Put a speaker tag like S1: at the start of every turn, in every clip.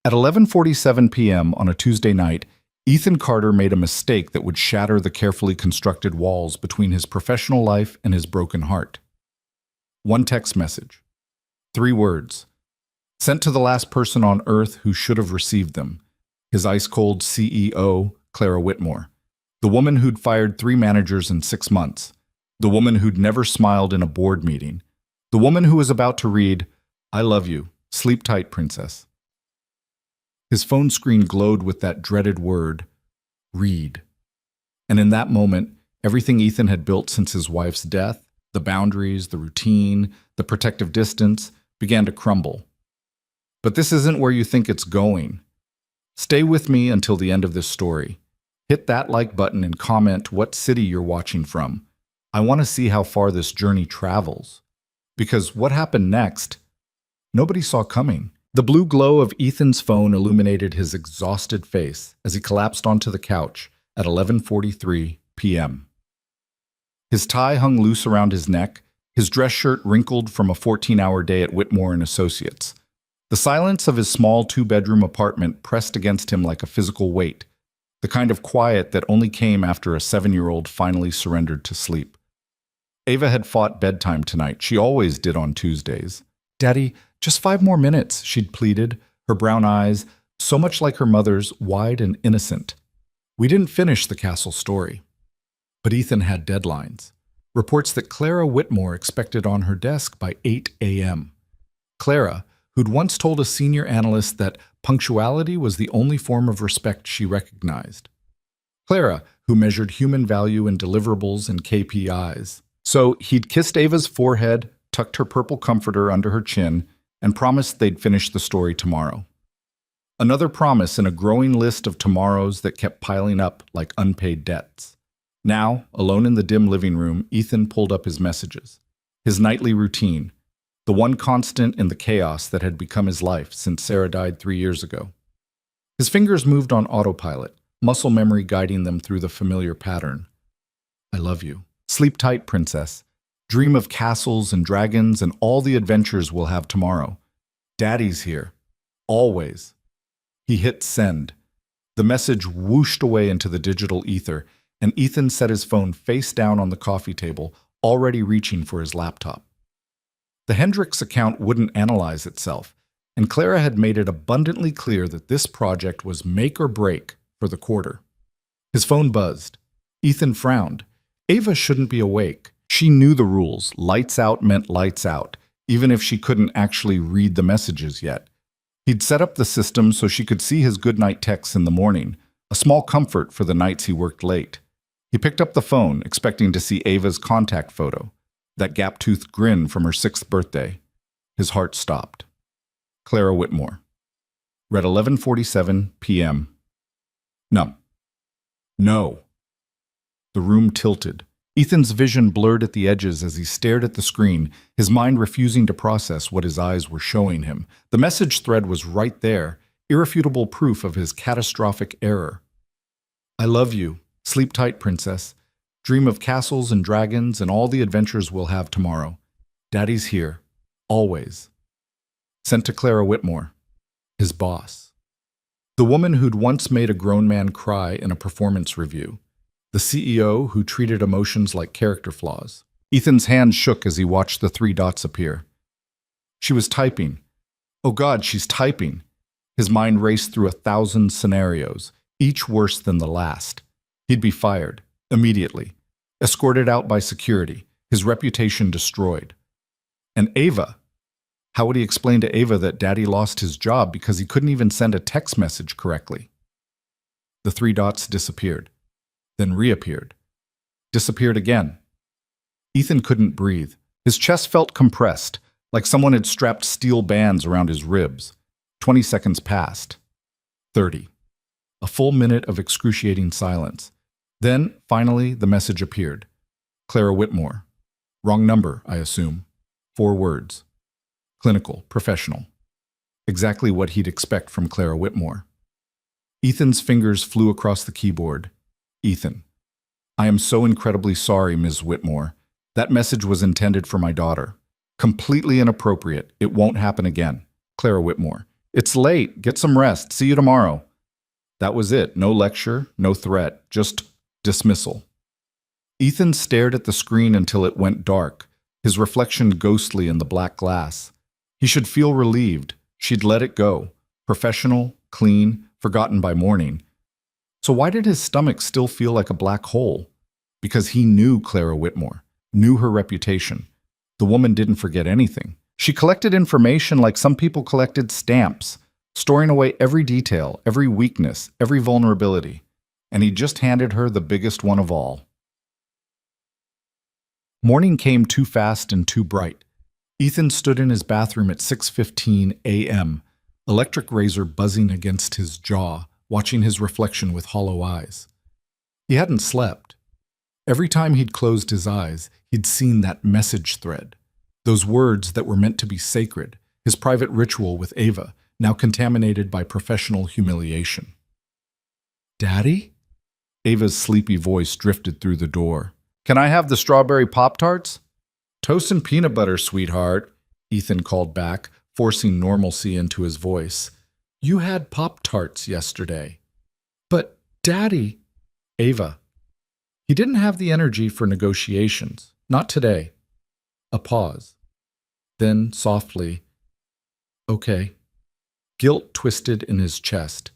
S1: At 11:47 p.m. on a Tuesday night, Ethan Carter made a mistake that would shatter the carefully constructed walls between his professional life and his broken heart. One text message. 3 words. Sent to the last person on earth who should have received them. His ice-cold CEO, Clara Whitmore. The woman who'd fired 3 managers in 6 months. The woman who'd never smiled in a board meeting. The woman who was about to read, "I love you. Sleep tight, princess." His phone screen glowed with that dreaded word, read. And in that moment, everything Ethan had built since his wife's death, the boundaries, the routine, the protective distance, began to crumble. But this isn't where you think it's going. Stay with me until the end of this story. Hit that like button and comment what city you're watching from. I want to see how far this journey travels. Because what happened next, nobody saw coming. The blue glow of Ethan's phone illuminated his exhausted face as he collapsed onto the couch at 11:43 p.m. His tie hung loose around his neck, his dress shirt wrinkled from a 14-hour day at Whitmore & Associates. The silence of his small 2-bedroom apartment pressed against him like a physical weight, the kind of quiet that only came after a 7-year-old finally surrendered to sleep. Ava had fought bedtime tonight. She always did on Tuesdays. "Daddy, just 5 more minutes," she'd pleaded, her brown eyes, so much like her mother's, wide and innocent. We didn't finish the castle story. But Ethan had deadlines. Reports that Clara Whitmore expected on her desk by 8 a.m. Clara, who'd once told a senior analyst that punctuality was the only form of respect she recognized. Clara, who measured human value in deliverables and KPIs. So he'd kissed Ava's forehead, tucked her purple comforter under her chin, and promised they'd finish the story tomorrow. Another promise in a growing list of tomorrows that kept piling up like unpaid debts. Now, alone in the dim living room, Ethan pulled up his messages. His nightly routine, the one constant in the chaos that had become his life since Sarah died 3 years ago. His fingers moved on autopilot, muscle memory guiding them through the familiar pattern. "I love you. Sleep tight, princess. Dream of castles and dragons and all the adventures we'll have tomorrow. Daddy's here. Always." He hit send. The message whooshed away into the digital ether, and Ethan set his phone face down on the coffee table, already reaching for his laptop. The Hendricks account wouldn't analyze itself, and Clara had made it abundantly clear that this project was make or break for the quarter. His phone buzzed. Ethan frowned. Ava shouldn't be awake. She knew the rules. Lights out meant lights out, even if she couldn't actually read the messages yet. He'd set up the system so she could see his goodnight texts in the morning, a small comfort for the nights he worked late. He picked up the phone, expecting to see Ava's contact photo, that gap-toothed grin from her 6th birthday. His heart stopped. Clara Whitmore. Read 11:47 p.m. No. The room tilted. Ethan's vision blurred at the edges as he stared at the screen, his mind refusing to process what his eyes were showing him. The message thread was right there, irrefutable proof of his catastrophic error. "I love you. Sleep tight, princess. Dream of castles and dragons and all the adventures we'll have tomorrow. Daddy's here. Always." Sent to Clara Whitmore, his boss. The woman who'd once made a grown man cry in a performance review. The CEO who treated emotions like character flaws. Ethan's hand shook as he watched the 3 dots appear. She was typing. Oh God, she's typing. His mind raced through 1,000 scenarios, each worse than the last. He'd be fired, immediately, escorted out by security, his reputation destroyed. And Ava. How would he explain to Ava that Daddy lost his job because he couldn't even send a text message correctly? The 3 dots disappeared. Then reappeared. Disappeared again. Ethan couldn't breathe. His chest felt compressed, like someone had strapped steel bands around his ribs. 20 seconds passed. 30. A full minute of excruciating silence. Then, finally, the message appeared. Clara Whitmore. Wrong number, I assume. 4 words. Clinical, professional. Exactly what he'd expect from Clara Whitmore. Ethan's fingers flew across the keyboard. Ethan. I am so incredibly sorry, Ms. Whitmore. That message was intended for my daughter. Completely inappropriate. It won't happen again. Clara Whitmore. It's late. Get some rest. See you tomorrow. That was it. No lecture, no threat, just dismissal. Ethan stared at the screen until it went dark, his reflection ghostly in the black glass. He should feel relieved. She'd let it go. Professional, clean, forgotten by morning. So why did his stomach still feel like a black hole? Because he knew Clara Whitmore, knew her reputation. The woman didn't forget anything. She collected information like some people collected stamps, storing away every detail, every weakness, every vulnerability. And he just handed her the biggest one of all. Morning came too fast and too bright. Ethan stood in his bathroom at 6:15 a.m., electric razor buzzing against his jaw, watching his reflection with hollow eyes. He hadn't slept. Every time he'd closed his eyes, he'd seen that message thread, those words that were meant to be sacred, his private ritual with Ava, now contaminated by professional humiliation. "Daddy?" Ava's sleepy voice drifted through the door. "Can I have the strawberry Pop-Tarts?" "Toast and peanut butter, sweetheart," Ethan called back, forcing normalcy into his voice. "You had Pop-Tarts yesterday." "But, Daddy—" "Ava." He didn't have the energy for negotiations. Not today. A pause. Then, softly, "Okay." Guilt twisted in his chest.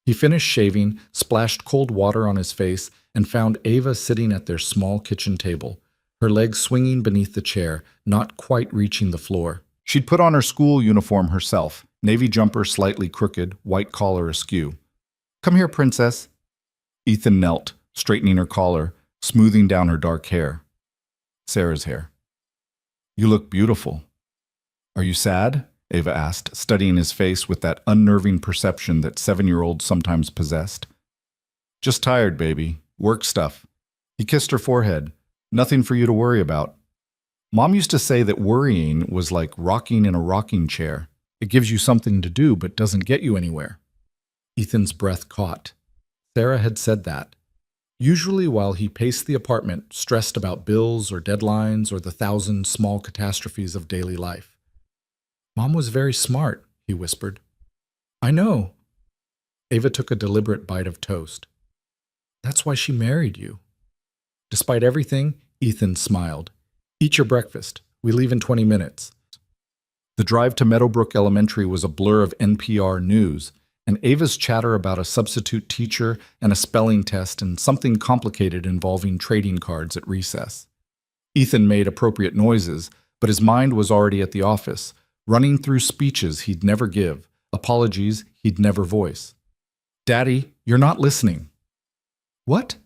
S1: He finished shaving, splashed cold water on his face, and found Ava sitting at their small kitchen table, her legs swinging beneath the chair, not quite reaching the floor. She'd put on her school uniform herself, navy jumper slightly crooked, white collar askew. "Come here, princess." Ethan knelt, straightening her collar, smoothing down her dark hair. Sarah's hair. "You look beautiful." "Are you sad?" Ava asked, studying his face with that unnerving perception that 7-year-olds sometimes possessed. "Just tired, baby. Work stuff." He kissed her forehead. "Nothing for you to worry about." Mom used to say that worrying was like rocking in a rocking chair. It gives you something to do but doesn't get you anywhere. Ethan's breath caught. Sarah had said that. Usually while he paced the apartment, stressed about bills or deadlines or the 1,000 small catastrophes of daily life. "Mom was very smart," he whispered. "I know." Ava took a deliberate bite of toast. "That's why she married you." Despite everything, Ethan smiled. "Eat your breakfast. We leave in 20 minutes. The drive to Meadowbrook Elementary was a blur of NPR news, and Ava's chatter about a substitute teacher and a spelling test and something complicated involving trading cards at recess. Ethan made appropriate noises, but his mind was already at the office, running through speeches he'd never give, apologies he'd never voice. "Daddy, you're not listening." "What?"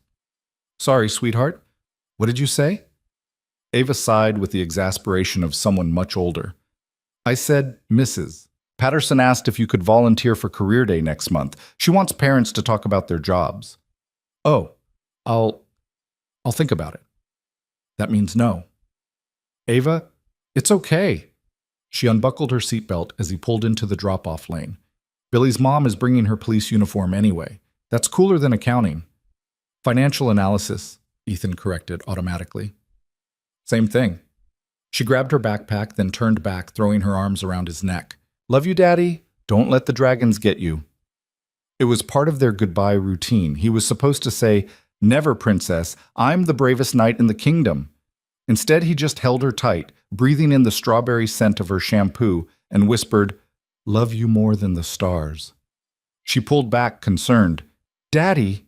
S1: "Sorry, sweetheart. What did you say?" Ava sighed with the exasperation of someone much older. "I said, Mrs. Patterson asked if you could volunteer for Career Day next month. She wants parents to talk about their jobs." "Oh, I'll think about it." "That means no." "Ava, it's okay." She unbuckled her seatbelt as he pulled into the drop-off lane. "Billy's mom is bringing her police uniform anyway. That's cooler than accounting." "Financial analysis," Ethan corrected automatically. "Same thing." She grabbed her backpack, then turned back, throwing her arms around his neck. "Love you, Daddy. Don't let the dragons get you." It was part of their goodbye routine. He was supposed to say, "Never, princess. I'm the bravest knight in the kingdom." Instead, he just held her tight, breathing in the strawberry scent of her shampoo, and whispered, "Love you more than the stars." She pulled back, concerned. "Daddy."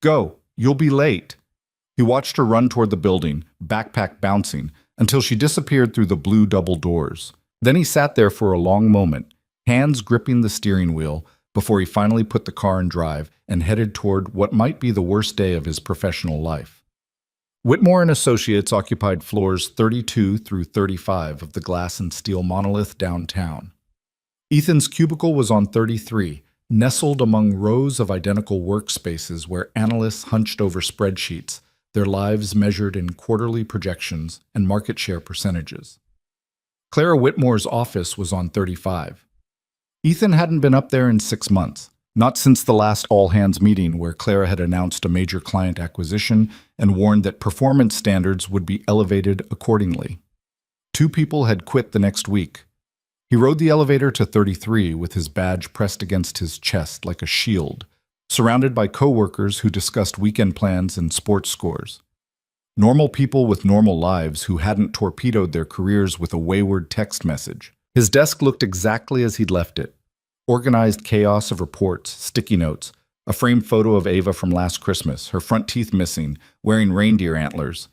S1: "Go. You'll be late." He watched her run toward the building, backpack bouncing, until she disappeared through the blue double doors. Then he sat there for a long moment, hands gripping the steering wheel, before he finally put the car in drive and headed toward what might be the worst day of his professional life. Whitmore and Associates occupied floors 32 through 35 of the glass and steel monolith downtown. Ethan's cubicle was on 33, nestled among rows of identical workspaces where analysts hunched over spreadsheets, their lives measured in quarterly projections and market share percentages. Clara Whitmore's office was on 35. Ethan hadn't been up there in 6 months, not since the last all-hands meeting where Clara had announced a major client acquisition and warned that performance standards would be elevated accordingly. 2 people had quit the next week. He rode the elevator to 33 with his badge pressed against his chest like a shield, surrounded by coworkers who discussed weekend plans and sports scores. Normal people with normal lives who hadn't torpedoed their careers with a wayward text message. His desk looked exactly as he'd left it. Organized chaos of reports, sticky notes, a framed photo of Ava from last Christmas, her front teeth missing, wearing reindeer antlers.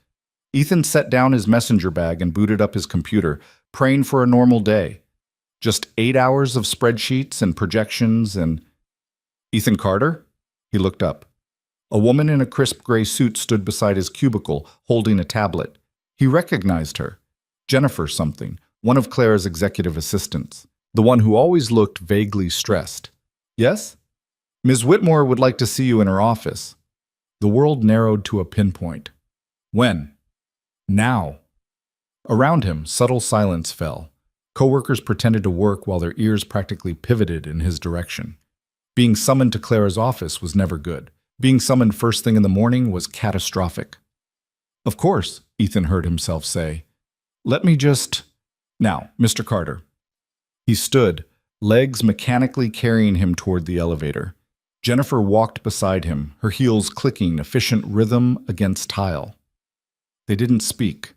S1: Ethan set down his messenger bag and booted up his computer, praying for a normal day. Just 8 hours of spreadsheets and projections and... Ethan Carter? He looked up. A woman in a crisp gray suit stood beside his cubicle, holding a tablet. He recognized her. Jennifer something, one of Clara's executive assistants. The one who always looked vaguely stressed. Yes? Ms. Whitmore would like to see you in her office. The world narrowed to a pinpoint. When? Now. Around him, subtle silence fell. Coworkers pretended to work while their ears practically pivoted in his direction. Being summoned to Clara's office was never good. Being summoned first thing in the morning was catastrophic. Of course, Ethan heard himself say. Let me just... Now, Mr. Carter. He stood, legs mechanically carrying him toward the elevator. Jennifer walked beside him, her heels clicking efficient rhythm against tile. They didn't speak.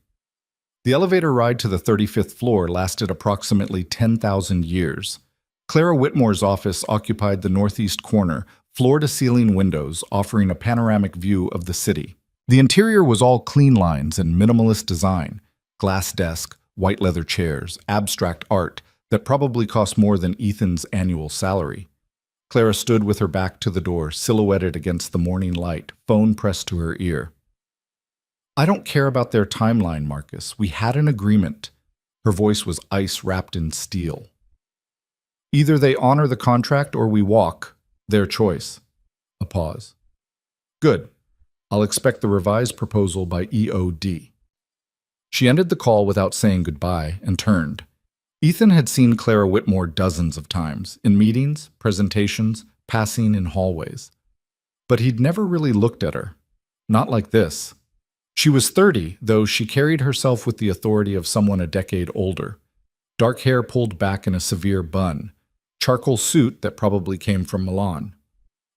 S1: The elevator ride to the 35th floor lasted approximately 10,000 years. Clara Whitmore's office occupied the northeast corner, floor-to-ceiling windows offering a panoramic view of the city. The interior was all clean lines and minimalist design, glass desk, white leather chairs, abstract art that probably cost more than Ethan's annual salary. Clara stood with her back to the door, silhouetted against the morning light, phone pressed to her ear. I don't care about their timeline, Marcus. We had an agreement. Her voice was ice wrapped in steel. Either they honor the contract or we walk. Their choice. A pause. Good. I'll expect the revised proposal by EOD. She ended the call without saying goodbye and turned. Ethan had seen Clara Whitmore dozens of times, in meetings, presentations, passing in hallways. But he'd never really looked at her. Not like this. She was 30, though she carried herself with the authority of someone a decade older. Dark hair pulled back in a severe bun. Charcoal suit that probably came from Milan.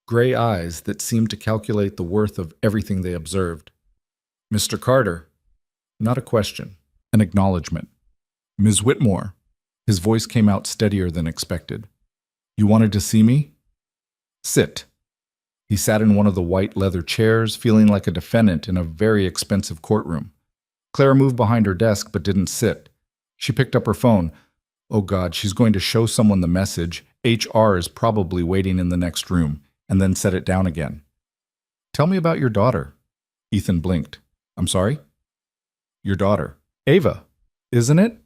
S1: Gray eyes that seemed to calculate the worth of everything they observed. Mr. Carter. Not a question. An acknowledgement. Ms. Whitmore. His voice came out steadier than expected. You wanted to see me? Sit. He sat in one of the white leather chairs, feeling like a defendant in a very expensive courtroom. Clara moved behind her desk but didn't sit. She picked up her phone. Oh God, she's going to show someone the message. HR is probably waiting in the next room, and then set it down again. Tell me about your daughter. Ethan blinked. I'm sorry? Your daughter. Ava, isn't it?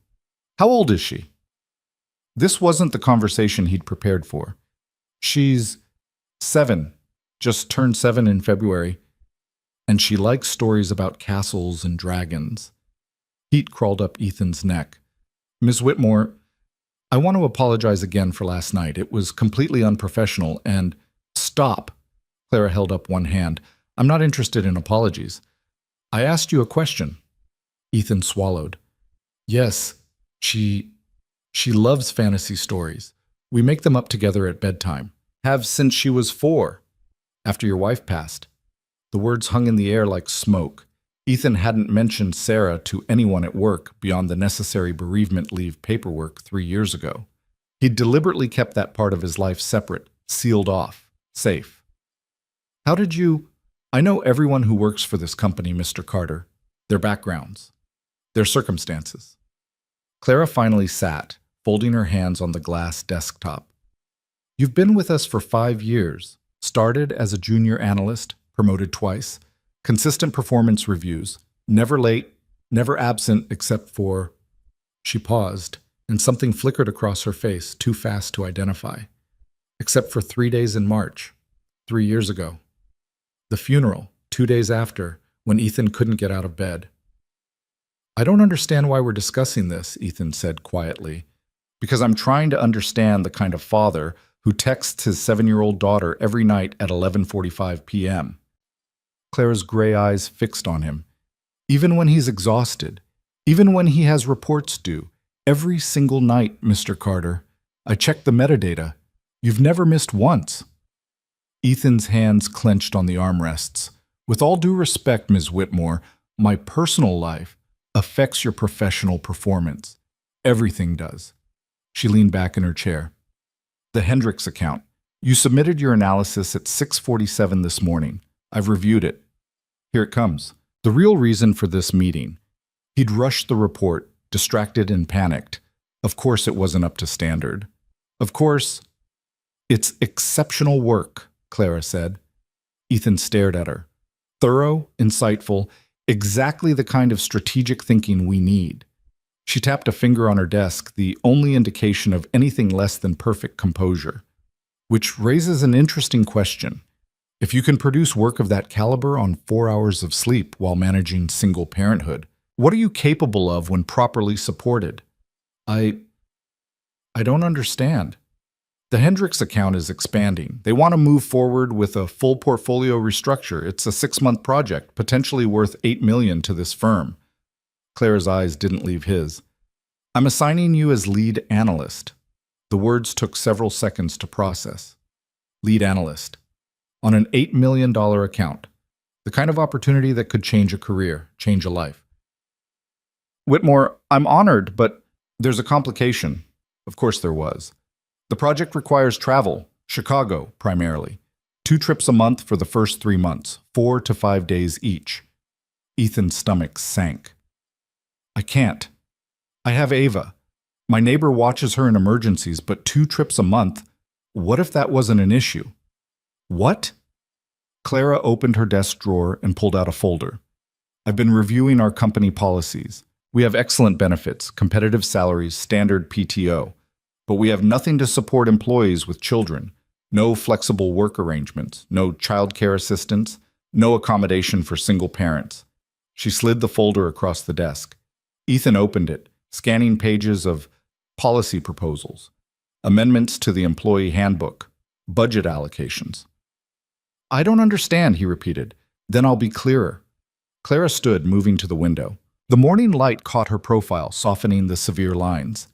S1: How old is she? This wasn't the conversation he'd prepared for. She's 7, just turned 7 in February, and she likes stories about castles and dragons. Heat crawled up Ethan's neck. Miss Whitmore, I want to apologize again for last night. It was completely unprofessional and... Stop! Clara held up one hand. I'm not interested in apologies. I asked you a question. Ethan swallowed. Yes, she loves fantasy stories. We make them up together at bedtime. Have since she was 4, after your wife passed. The words hung in the air like smoke. Ethan hadn't mentioned Sarah to anyone at work beyond the necessary bereavement leave paperwork 3 years ago. He'd deliberately kept that part of his life separate, sealed off, safe. How did you... I know everyone who works for this company, Mr. Carter. Their backgrounds. Their circumstances. Clara finally sat, folding her hands on the glass desktop. You've been with us for 5 years. Started as a junior analyst, promoted twice. Consistent performance reviews. Never late, never absent except for... She paused, and something flickered across her face, too fast to identify. Except for 3 days in March, 3 years ago. The funeral, 2 days after, when Ethan couldn't get out of bed. I don't understand why we're discussing this, Ethan said quietly. Because I'm trying to understand the kind of father who texts his 7-year-old daughter every night at 11:45 p.m. Clara's gray eyes fixed on him. Even when he's exhausted, even when he has reports due, Every single night, Mr. Carter. I checked the metadata. You've never missed once. Ethan's hands clenched on the armrests. With all due respect, Ms. Whitmore, my personal life affects your professional performance. Everything does. She leaned back in her chair. The Hendricks account. You submitted your analysis at 6:47 this morning. I've reviewed it. Here it comes. The real reason for this meeting. He'd rushed the report, distracted and panicked. Of course it wasn't up to standard. Of course, it's exceptional work, Clara said. Ethan stared at her. Thorough, insightful, exactly the kind of strategic thinking we need. She tapped a finger on her desk, the only indication of anything less than perfect composure. Which raises an interesting question. If you can produce work of that caliber on 4 hours of sleep while managing single parenthood, what are you capable of when properly supported? I don't understand. The Hendricks account is expanding. They want to move forward with a full portfolio restructure. It's a 6-month project, potentially worth $8 million to this firm. Claire's eyes didn't leave his. I'm assigning you as lead analyst. The words took several seconds to process. Lead analyst. On an $8 million account. The kind of opportunity that could change a career, change a life. Whitmore, I'm honored, but there's a complication. Of course there was. The project requires travel, Chicago primarily. 2 trips a month for the first 3 months, 4 to 5 days each. Ethan's stomach sank. I can't. I have Ava. My neighbor watches her in emergencies, but 2 trips a month? What if that wasn't an issue? What? Clara opened her desk drawer and pulled out a folder. I've been reviewing our company policies. We have excellent benefits, competitive salaries, standard PTO. But we have nothing to support employees with children. No flexible work arrangements, no childcare assistance, no accommodation for single parents. She slid the folder across the desk. Ethan opened it, scanning pages of policy proposals, amendments to the employee handbook, budget allocations. I don't understand, he repeated. Then I'll be clearer. Clara stood, moving to the window. The morning light caught her profile, softening the severe lines.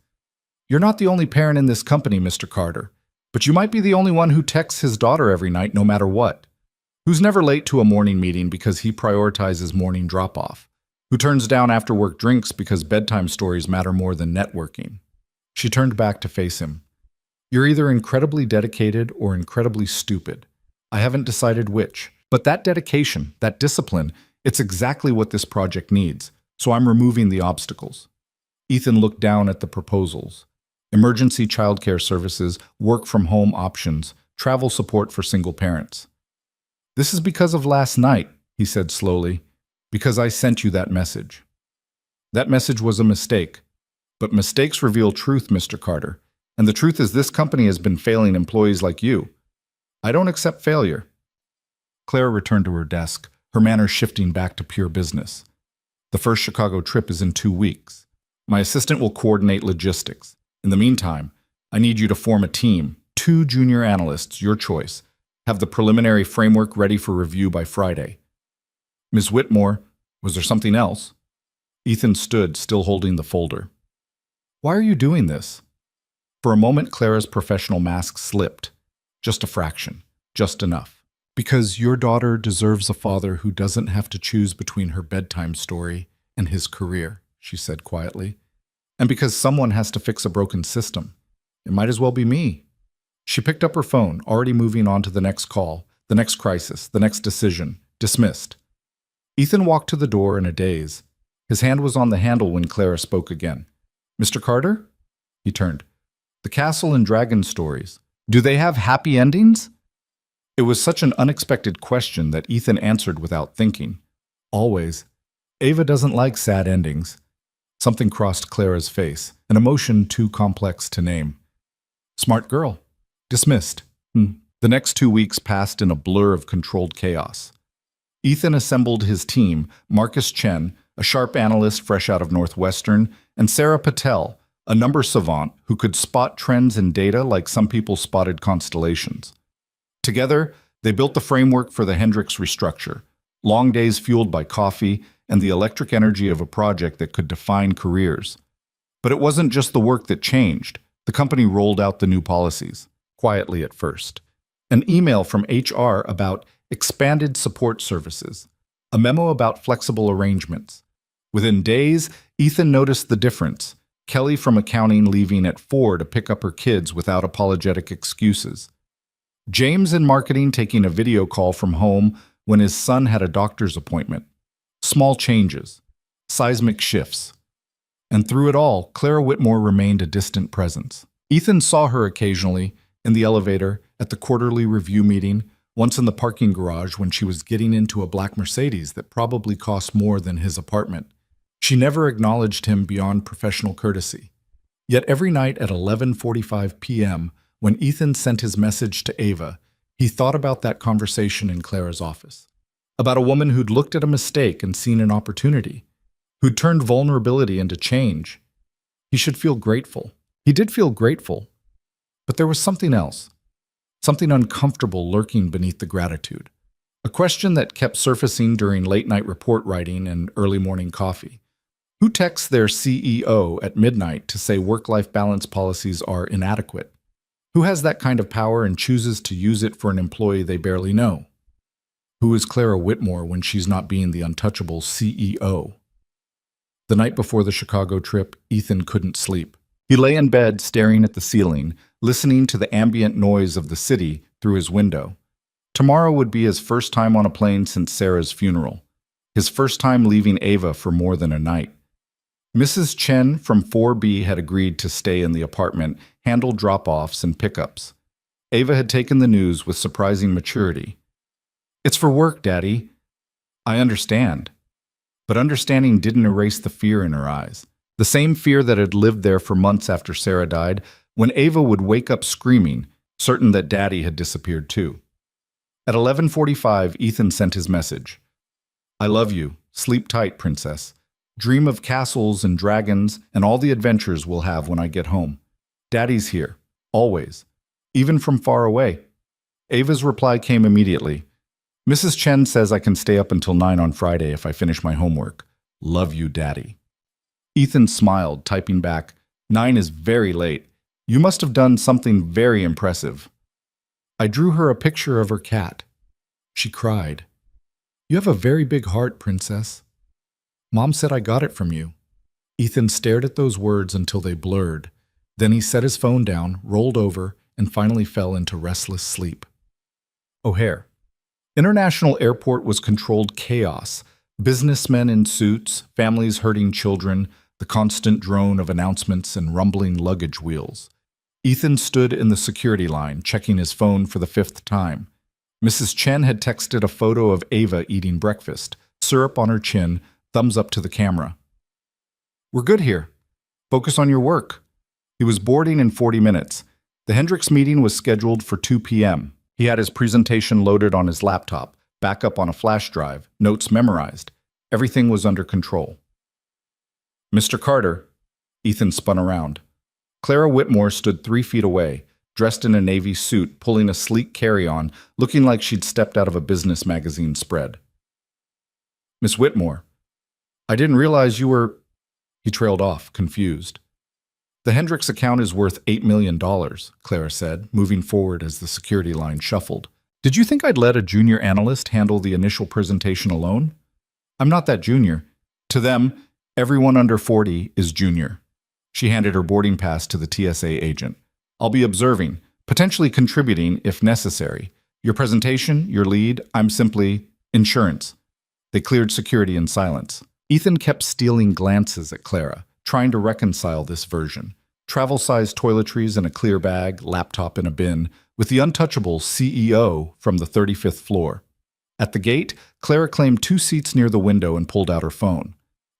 S1: You're not the only parent in this company, Mr. Carter, but you might be the only one who texts his daughter every night no matter what. Who's never late to a morning meeting because he prioritizes morning drop-off. Who turns down after-work drinks because bedtime stories matter more than networking. She turned back to face him. You're either incredibly dedicated or incredibly stupid. I haven't decided which. But that dedication, that discipline, it's exactly what this project needs. So I'm removing the obstacles. Ethan looked down at the proposals. Emergency childcare services, work-from-home options, travel support for single parents. This is because of last night, he said slowly, because I sent you that message. That message was a mistake. But mistakes reveal truth, Mr. Carter. And the truth is this company has been failing employees like you. I don't accept failure. Clara returned to her desk, her manner shifting back to pure business. The first Chicago trip is in 2 weeks. My assistant will coordinate logistics. In the meantime, I need you to form a team, 2 junior analysts, your choice. Have the preliminary framework ready for review by Friday. Ms. Whitmore, was there something else? Ethan stood, still holding the folder. Why are you doing this? For a moment, Clara's professional mask slipped. Just a fraction. Just enough. Because your daughter deserves a father who doesn't have to choose between her bedtime story and his career, she said quietly. And because someone has to fix a broken system. It might as well be me. She picked up her phone, already moving on to the next call, the next crisis, the next decision. Dismissed. Ethan walked to the door in a daze. His hand was on the handle when Clara spoke again. Mr. Carter? He turned. The Castle and Dragon stories. Do they have happy endings? It was such an unexpected question that Ethan answered without thinking. Always. Ava doesn't like sad endings. Something crossed Clara's face, an emotion too complex to name. Smart girl. Dismissed. The next 2 weeks passed in a blur of controlled chaos. Ethan assembled his team, Marcus Chen, a sharp analyst fresh out of Northwestern, and Sarah Patel, a number savant who could spot trends in data like some people spotted constellations. Together, they built the framework for the Hendricks restructure, long days fueled by coffee and the electric energy of a project that could define careers. But it wasn't just the work that changed. The company rolled out the new policies, quietly at first. An email from HR about expanded support services, a memo about flexible arrangements. Within days, Ethan noticed the difference. Kelly from accounting leaving at 4 to pick up her kids without apologetic excuses. James in marketing taking a video call from home when his son had a doctor's appointment. Small changes, seismic shifts. And through it all, Clara Whitmore remained a distant presence. Ethan saw her occasionally, in the elevator, at the quarterly review meeting, once in the parking garage when she was getting into a black Mercedes that probably cost more than his apartment. She never acknowledged him beyond professional courtesy. Yet every night at 11:45 p.m., when Ethan sent his message to Ava, he thought about that conversation in Clara's office. About a woman who'd looked at a mistake and seen an opportunity, who'd turned vulnerability into change. He should feel grateful. He did feel grateful. But there was something else, something uncomfortable lurking beneath the gratitude. A question that kept surfacing during late-night report writing and early morning coffee. Who texts their CEO at midnight to say work-life balance policies are inadequate? Who has that kind of power and chooses to use it for an employee they barely know? Who is Clara Whitmore when she's not being the untouchable CEO? The night before the Chicago trip, Ethan couldn't sleep. He lay in bed staring at the ceiling, listening to the ambient noise of the city through his window. Tomorrow would be his first time on a plane since Sarah's funeral. His first time leaving Ava for more than a night. Mrs. Chen from 4B had agreed to stay in the apartment, handle drop-offs and pickups. Ava had taken the news with surprising maturity. "It's for work, Daddy." "I understand." But understanding didn't erase the fear in her eyes. The same fear that had lived there for months after Sarah died, when Ava would wake up screaming, certain that Daddy had disappeared too. At 11:45, Ethan sent his message. "I love you. Sleep tight, princess. Dream of castles and dragons and all the adventures we'll have when I get home. Daddy's here, always, even from far away." Ava's reply came immediately. "Mrs. Chen says I can stay up until 9 on Friday if I finish my homework. Love you, Daddy." Ethan smiled, typing back, "9 is very late. You must have done something very impressive." "I drew her a picture of her cat." She cried. "You have a very big heart, princess. Mom said I got it from you." Ethan stared at those words until they blurred. Then he set his phone down, rolled over, and finally fell into restless sleep. O'Hare International Airport was controlled chaos. Businessmen in suits, families herding children, the constant drone of announcements and rumbling luggage wheels. Ethan stood in the security line, checking his phone for the 5th time. Mrs. Chen had texted a photo of Ava eating breakfast, syrup on her chin, thumbs up to the camera. "We're good here. Focus on your work." He was boarding in 40 minutes. The Hendricks meeting was scheduled for 2 p.m. He had his presentation loaded on his laptop, backup on a flash drive, notes memorized. Everything was under control. "Mr. Carter." Ethan spun around. Clara Whitmore stood 3 feet away, dressed in a navy suit, pulling a sleek carry-on, looking like she'd stepped out of a business magazine spread. "Miss Whitmore, I didn't realize you were—" He trailed off, confused. "The Hendricks account is worth $8 million, Clara said, moving forward as the security line shuffled. "Did you think I'd let a junior analyst handle the initial presentation alone? I'm not that junior. To them, everyone under 40 is junior." She handed her boarding pass to the TSA agent. "I'll be observing, potentially contributing if necessary. Your presentation, your lead, I'm simply insurance." They cleared security in silence. Ethan kept stealing glances at Clara, trying to reconcile this version. Travel-sized toiletries in a clear bag, laptop in a bin, with the untouchable CEO from the 35th floor. At the gate, Clara claimed 2 seats near the window and pulled out her phone.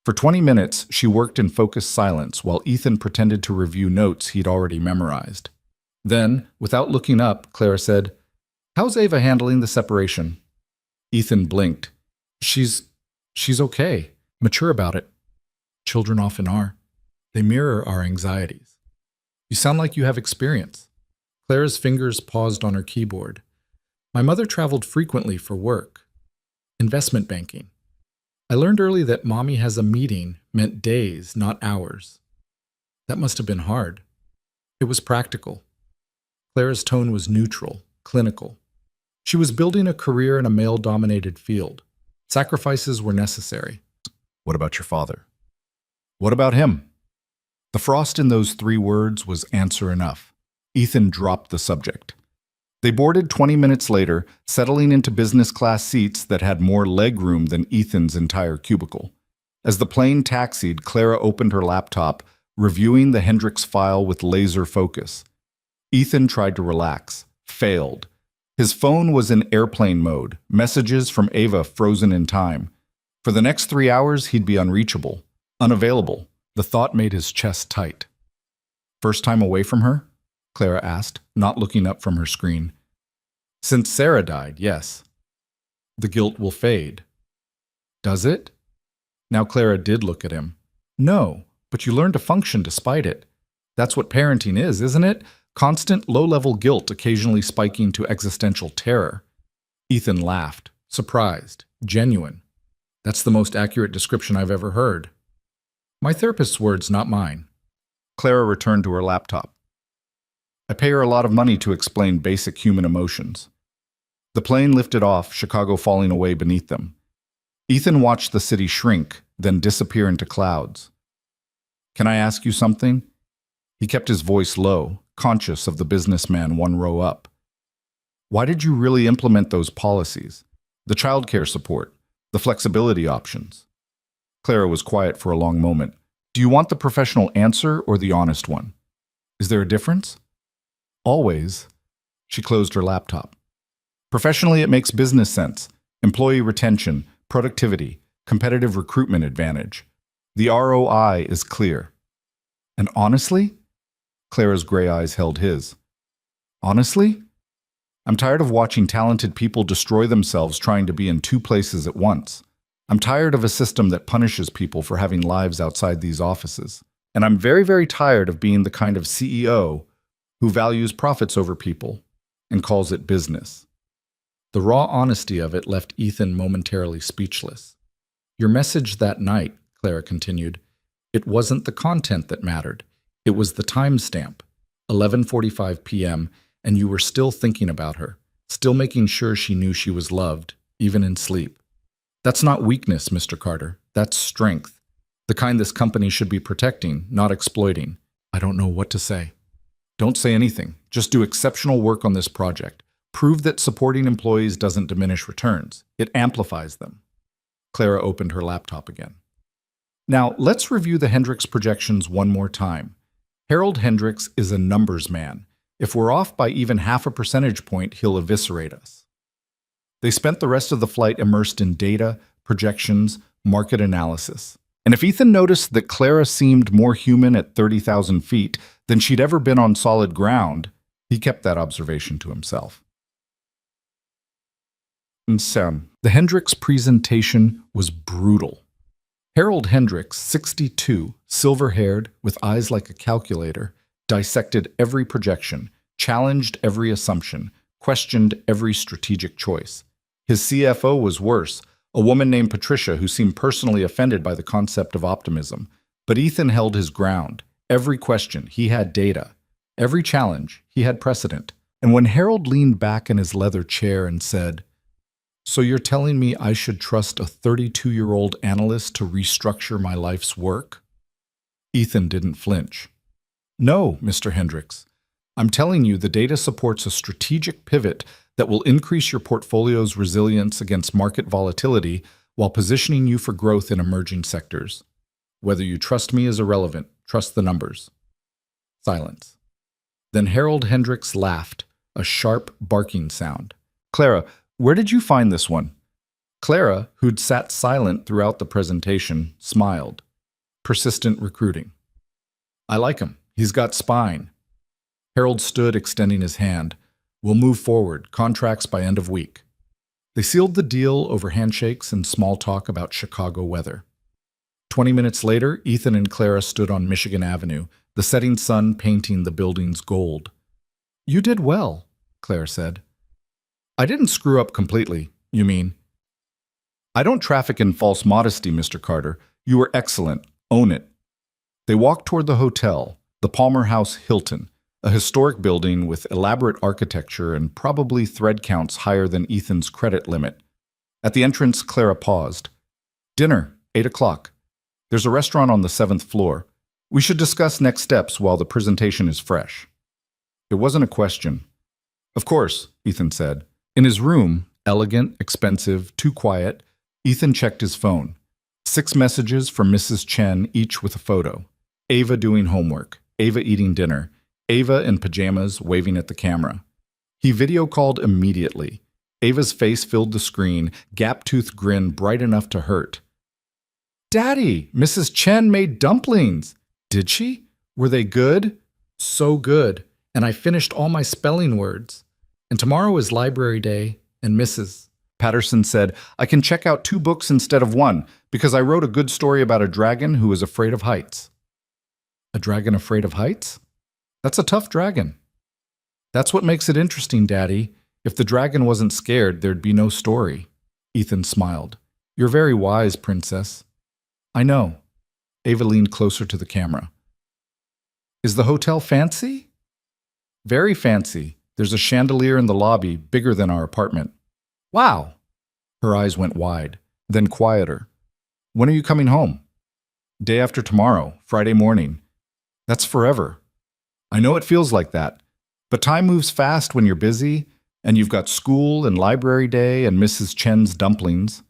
S1: For 20 minutes, she worked in focused silence while Ethan pretended to review notes he'd already memorized. Then, without looking up, Clara said, "How's Ava handling the separation?" Ethan blinked. She's okay. Mature about it. Children often are. They mirror our anxieties. You sound like you have experience." Clara's fingers paused on her keyboard. "My mother traveled frequently for work. Investment banking. I learned early that mommy has a meeting meant days, not hours. That must have been hard. It was practical. Clara's tone was neutral, clinical. She was building a career in a male-dominated field. Sacrifices were necessary. What about your father? What about him? The frost in those 3 words was answer enough. Ethan dropped the subject. They boarded 20 minutes later, settling into business class seats that had more leg room than Ethan's entire cubicle. As the plane taxied, Clara opened her laptop, reviewing the Hendricks file with laser focus. Ethan tried to relax, failed. His phone was in airplane mode, messages from Ava frozen in time. For the next 3 hours, he'd be unreachable, unavailable. The thought made his chest tight. First time away from her? Clara asked, not looking up from her screen. Since Sarah died, yes. The guilt will fade. Does it? Now Clara did look at him. No, but you learn to function despite it. That's what parenting is, isn't it? Constant low-level guilt occasionally spiking to existential terror. Ethan laughed, surprised, genuine. That's the most accurate description I've ever heard. My therapist's words, not mine. Clara returned to her laptop. I pay her a lot of money to explain basic human emotions. The plane lifted off, Chicago falling away beneath them. Ethan watched the city shrink, then disappear into clouds. Can I ask you something? He kept his voice low, conscious of the businessman 1 row up. Why did you really implement those policies? The childcare support, the flexibility options? Clara was quiet for a long moment. Do you want the professional answer or the honest one? Is there a difference? Always. She closed her laptop. Professionally, it makes business sense. Employee retention, productivity, competitive recruitment advantage. The ROI is clear. And honestly? Clara's gray eyes held his. Honestly? I'm tired of watching talented people destroy themselves trying to be in 2 places at once. I'm tired of a system that punishes people for having lives outside these offices. And I'm very, very tired of being the kind of CEO who values profits over people and calls it business. The raw honesty of it left Ethan momentarily speechless. Your message that night, Clara continued, it wasn't the content that mattered. It was the timestamp, 11:45 p.m., and you were still thinking about her, still making sure she knew she was loved, even in sleep. That's not weakness, Mr. Carter. That's strength. The kind this company should be protecting, not exploiting. I don't know what to say. Don't say anything. Just do exceptional work on this project. Prove that supporting employees doesn't diminish returns. It amplifies them. Clara opened her laptop again. Now, let's review the Hendricks projections one more time. Harold Hendricks is a numbers man. If we're off by even half a percentage point, he'll eviscerate us. They spent the rest of the flight immersed in data, projections, market analysis. And if Ethan noticed that Clara seemed more human at 30,000 feet than she'd ever been on solid ground, he kept that observation to himself. And Sam, the Hendricks presentation was brutal. Harold Hendricks, 62, silver-haired, with eyes like a calculator, dissected every projection, challenged every assumption, questioned every strategic choice. His CFO was worse, a woman named Patricia who seemed personally offended by the concept of optimism. But Ethan held his ground. Every question, he had data. Every challenge, he had precedent. And when Harold leaned back in his leather chair and said, "So you're telling me I should trust a 32-year-old analyst to restructure my life's work?" Ethan didn't flinch. "No, Mr. Hendricks. I'm telling you the data supports a strategic pivot that will increase your portfolio's resilience against market volatility while positioning you for growth in emerging sectors. Whether you trust me is irrelevant. Trust the numbers." Silence. Then Harold Hendricks laughed, a sharp, barking sound. "Clara, where did you find this one?" Clara, who'd sat silent throughout the presentation, smiled. Persistent recruiting. "I like him. He's got spine." Harold stood, extending his hand. "We'll move forward. Contracts by end of week." They sealed the deal over handshakes and small talk about Chicago weather. 20 minutes later, Ethan and Clara stood on Michigan Avenue, the setting sun painting the buildings gold. "You did well," Clara said. "I didn't screw up completely, you mean?" "I don't traffic in false modesty, Mr. Carter. You were excellent. Own it." They walked toward the hotel, The Palmer House Hilton, a historic building with elaborate architecture and probably thread counts higher than Ethan's credit limit. At the entrance, Clara paused. Dinner, 8 o'clock. There's a restaurant on the 7th floor. We should discuss next steps while the presentation is fresh. It wasn't a question. Of course, Ethan said. In his room, elegant, expensive, too quiet, Ethan checked his phone. 6 messages from Mrs. Chen, each with a photo. Ava doing homework, Ava eating dinner, Ava in pajamas waving at the camera. He video called immediately. Ava's face filled the screen, gap-toothed grin bright enough to hurt. Daddy, Mrs. Chen made dumplings. Did she? Were they good? So good. And I finished all my spelling words. And tomorrow is library day, and Mrs. Patterson said, I can check out 2 books instead of 1 because I wrote a good story about a dragon who is afraid of heights. A dragon afraid of heights? That's a tough dragon. That's what makes it interesting, Daddy. If the dragon wasn't scared, there'd be no story. Ethan smiled. You're very wise, Princess. I know. Ava leaned closer to the camera. Is the hotel fancy? Very fancy. There's a chandelier in the lobby, bigger than our apartment. Wow! Her eyes went wide, then quieter. When are you coming home? Day after tomorrow, Friday morning. That's forever. I know it feels like that, but time moves fast when you're busy, and you've got school and library day and Mrs. Chen's dumplings.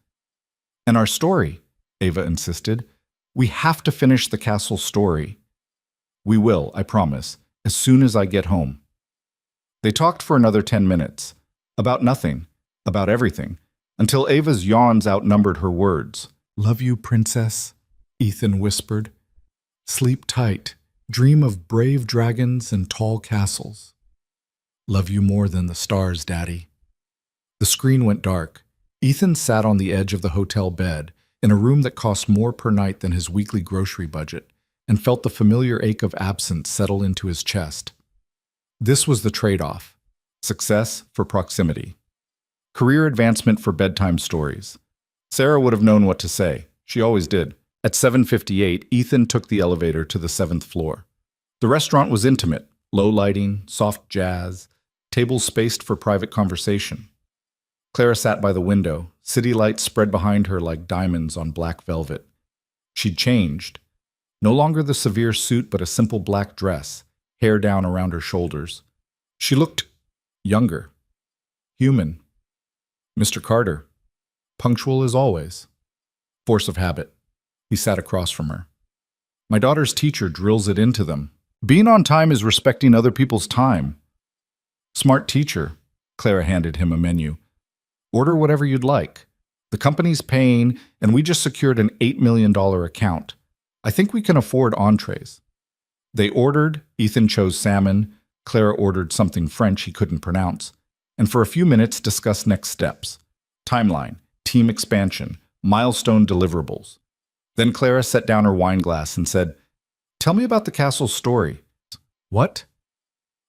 S1: And our story, Ava insisted. We have to finish the castle story. We will, I promise, as soon as I get home. They talked for another 10 minutes, about nothing, about everything, until Ava's yawns outnumbered her words. Love you, Princess, Ethan whispered. Sleep tight, dream of brave dragons and tall castles. Love you more than the stars, Daddy. The screen went dark. Ethan sat on the edge of the hotel bed, in a room that cost more per night than his weekly grocery budget, and felt the familiar ache of absence settle into his chest. This was the trade-off. Success for proximity. Career advancement for bedtime stories. Sarah would have known what to say. She always did. At 7:58, Ethan took the elevator to the 7th floor. The restaurant was intimate, low lighting, soft jazz, tables spaced for private conversation. Clara sat by the window, city lights spread behind her like diamonds on black velvet. She'd changed. No longer the severe suit, but a simple black dress, hair down around her shoulders. She looked younger, human. Mr. Carter, punctual as always. Force of habit. He sat across from her. My daughter's teacher drills it into them. Being on time is respecting other people's time. Smart teacher. Clara handed him a menu. Order whatever you'd like. The company's paying, and we just secured an $8 million account. I think we can afford entrees. They ordered, Ethan chose salmon, Clara ordered something French he couldn't pronounce, and for a few minutes discussed next steps. Timeline, team expansion, milestone deliverables. Then Clara set down her wine glass and said, Tell me about the castle's story. What?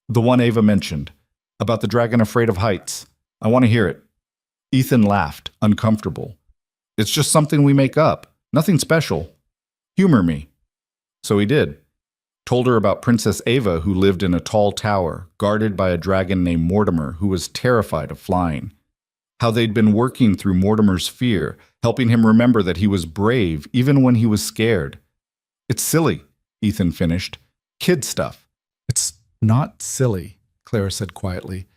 S1: The one Ava mentioned, about the dragon afraid of heights. I want to hear it. Ethan laughed, uncomfortable. It's just something we make up, nothing special. Humor me. So he did. Told her about Princess Ava, who lived in a tall tower, guarded by a dragon named Mortimer, who was terrified of flying. How they'd been working through Mortimer's fear, helping him remember that he was brave even when he was scared. It's silly, Ethan finished. Kid stuff. It's not silly, Clara said quietly.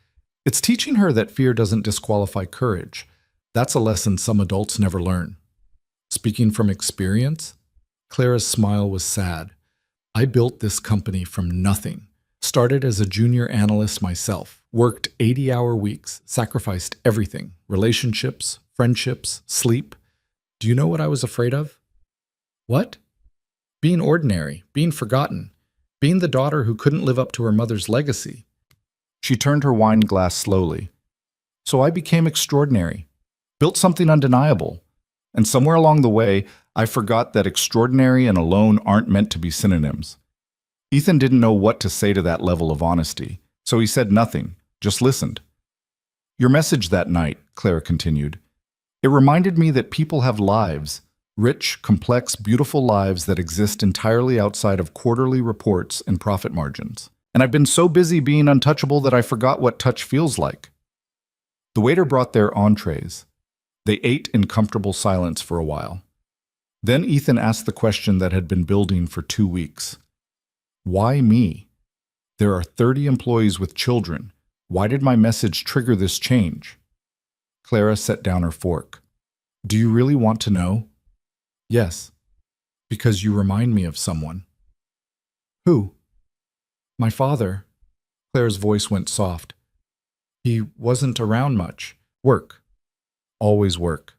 S1: It's teaching her that fear doesn't disqualify courage. That's a lesson some adults never learn. Speaking from experience, Clara's smile was sad. I built this company from nothing. Started as a junior analyst myself, worked 80-hour weeks, sacrificed everything, relationships, friendships, sleep. Do you know what I was afraid of? What? Being ordinary, being forgotten, being the daughter who couldn't live up to her mother's legacy. She turned her wine glass slowly. So I became extraordinary, built something undeniable, and somewhere along the way, I forgot that extraordinary and alone aren't meant to be synonyms. Ethan didn't know what to say to that level of honesty, so he said nothing, just listened. Your message that night, Clara continued, it reminded me that people have lives, Rich, complex, beautiful lives that exist entirely outside of quarterly reports and profit margins. And I've been so busy being untouchable that I forgot what touch feels like. The waiter brought their entrees. They ate in comfortable silence for a while. Then Ethan asked the question that had been building for 2 weeks. Why me? There are 30 employees with children. Why did my message trigger this change? Clara set down her fork. Do you really want to know? Yes, because you remind me of someone. Who? My father. Claire's voice went soft. He wasn't around much. Work. Always work.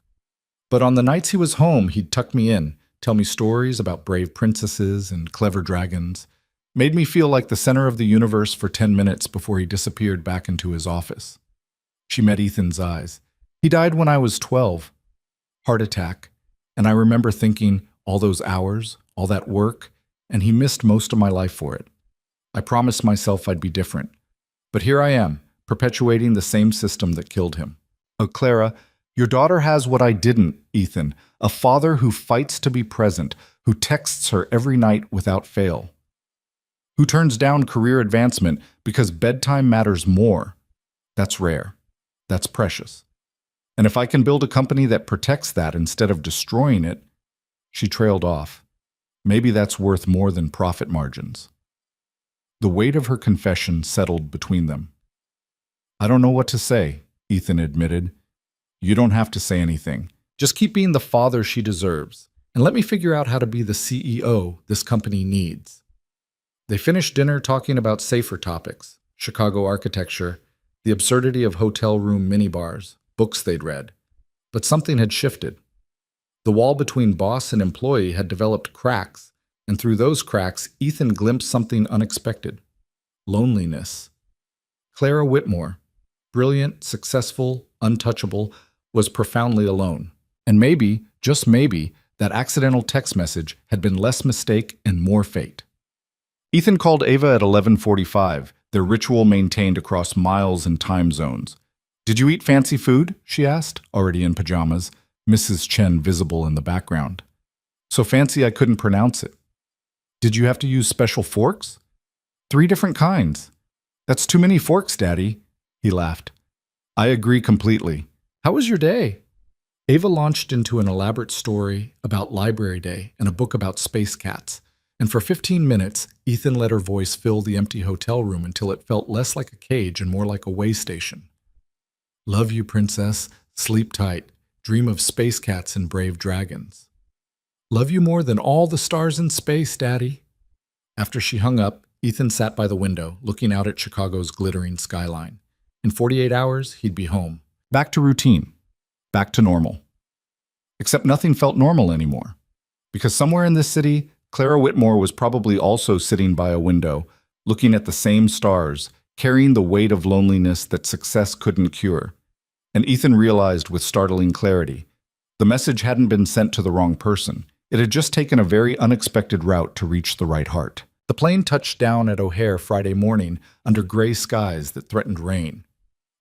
S1: But on the nights he was home, he'd tuck me in, tell me stories about brave princesses and clever dragons, made me feel like the center of the universe for 10 minutes before he disappeared back into his office. She met Ethan's eyes. He died when I was 12. Heart attack. And I remember thinking, all those hours, all that work, and he missed most of my life for it. I promised myself I'd be different. But here I am, perpetuating the same system that killed him. Oh, Clara, your daughter has what I didn't, Ethan, a father who fights to be present, who texts her every night without fail, who turns down career advancement because bedtime matters more. That's rare. That's precious. And if I can build a company that protects that instead of destroying it, she trailed off. Maybe that's worth more than profit margins. The weight of her confession settled between them. I don't know what to say, Ethan admitted. You don't have to say anything. Just keep being the father she deserves, and let me figure out how to be the CEO this company needs. They finished dinner talking about safer topics, Chicago architecture, the absurdity of hotel room minibars, books they'd read. But something had shifted. The wall between boss and employee had developed cracks, and through those cracks, Ethan glimpsed something unexpected. Loneliness. Clara Whitmore, brilliant, successful, untouchable, was profoundly alone. And maybe, just maybe, that accidental text message had been less mistake and more fate. Ethan called Ava at 11:45, their ritual maintained across miles and time zones. Did you eat fancy food? She asked, already in pajamas, Mrs. Chen visible in the background. So fancy I couldn't pronounce it. Did you have to use special forks? 3 different kinds. That's too many forks, Daddy, he laughed. I agree completely. How was your day? Ava launched into an elaborate story about Library Day and a book about space cats. And for 15 minutes, Ethan let her voice fill the empty hotel room until it felt less like a cage and more like a way station. Love you, princess. Sleep tight. Dream of space cats and brave dragons. Love you more than all the stars in space, Daddy. After she hung up, Ethan sat by the window, looking out at Chicago's glittering skyline. In 48 hours, he'd be home. Back to routine. Back to normal. Except nothing felt normal anymore. Because somewhere in this city, Clara Whitmore was probably also sitting by a window, looking at the same stars, carrying the weight of loneliness that success couldn't cure. And Ethan realized with startling clarity, the message hadn't been sent to the wrong person. It had just taken a very unexpected route to reach the right heart. The plane touched down at O'Hare Friday morning under gray skies that threatened rain.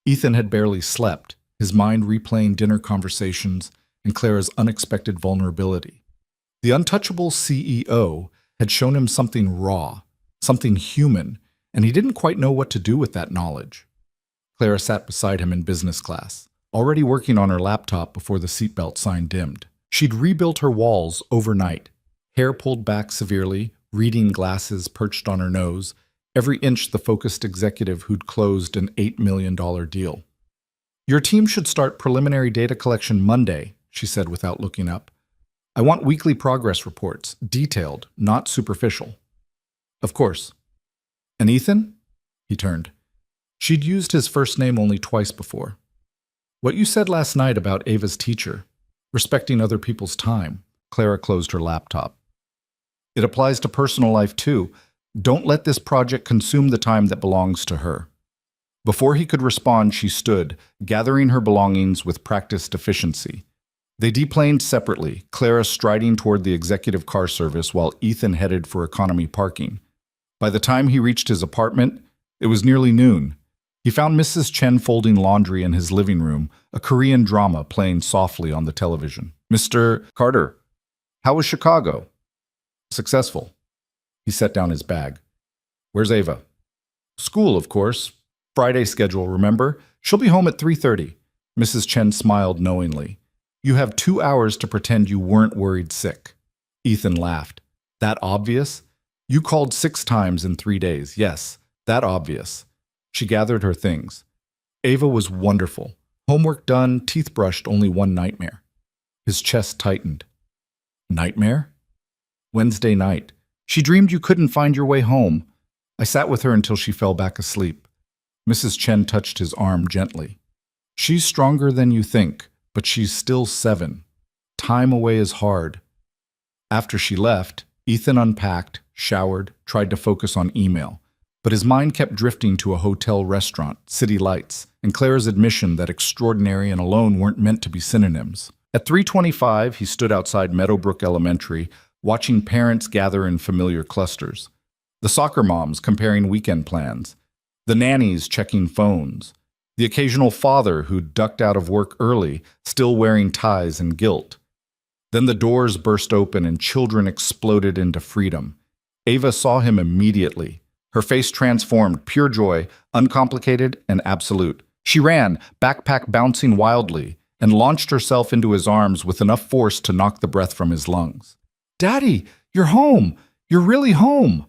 S1: Ethan had barely slept, his mind replaying dinner conversations and Clara's unexpected vulnerability. The untouchable CEO had shown him something raw, something human, and he didn't quite know what to do with that knowledge. Clara sat beside him in business class, already working on her laptop before the seatbelt sign dimmed. She'd rebuilt her walls overnight, hair pulled back severely, reading glasses perched on her nose, every inch the focused executive who'd closed an $8 million deal. Your team should start preliminary data collection Monday, she said without looking up. I want weekly progress reports, detailed, not superficial. Of course. And Ethan? He turned. She'd used his first name only twice before. What you said last night about Ava's teacher, respecting other people's time, Clara closed her laptop. It applies to personal life too. Don't let this project consume the time that belongs to her. Before he could respond, she stood, gathering her belongings with practiced efficiency. They deplaned separately, Clara striding toward the executive car service while Ethan headed for economy parking. By the time he reached his apartment, it was nearly noon. He found Mrs. Chen folding laundry in his living room, a Korean drama playing softly on the television. Mr. Carter, How was Chicago? Successful. He set down his bag. Where's Ava? School, of course. Friday schedule, remember? She'll be home at 3:30. Mrs. Chen smiled knowingly. You have 2 hours to pretend you weren't worried sick. Ethan laughed. That obvious? You called 6 times in 3 days. Yes, that obvious. She gathered her things. Ava was wonderful. Homework done, teeth brushed, only one nightmare. His chest tightened. Nightmare? Wednesday night. She dreamed you couldn't find your way home. I sat with her until she fell back asleep. Mrs. Chen touched his arm gently. She's stronger than you think, but she's still 7. Time away is hard. After she left, Ethan unpacked, showered, tried to focus on email. But his mind kept drifting to a hotel restaurant, city lights, and Clara's admission that extraordinary and alone weren't meant to be synonyms. At 3:25, he stood outside Meadowbrook Elementary, watching parents gather in familiar clusters. The soccer moms comparing weekend plans. The nannies checking phones. The occasional father who ducked out of work early, still wearing ties and guilt. Then the doors burst open and children exploded into freedom. Ava saw him immediately. Her face transformed, pure joy, uncomplicated and absolute. She ran, backpack bouncing wildly, and launched herself into his arms with enough force to knock the breath from his lungs. Daddy, you're home! You're really home!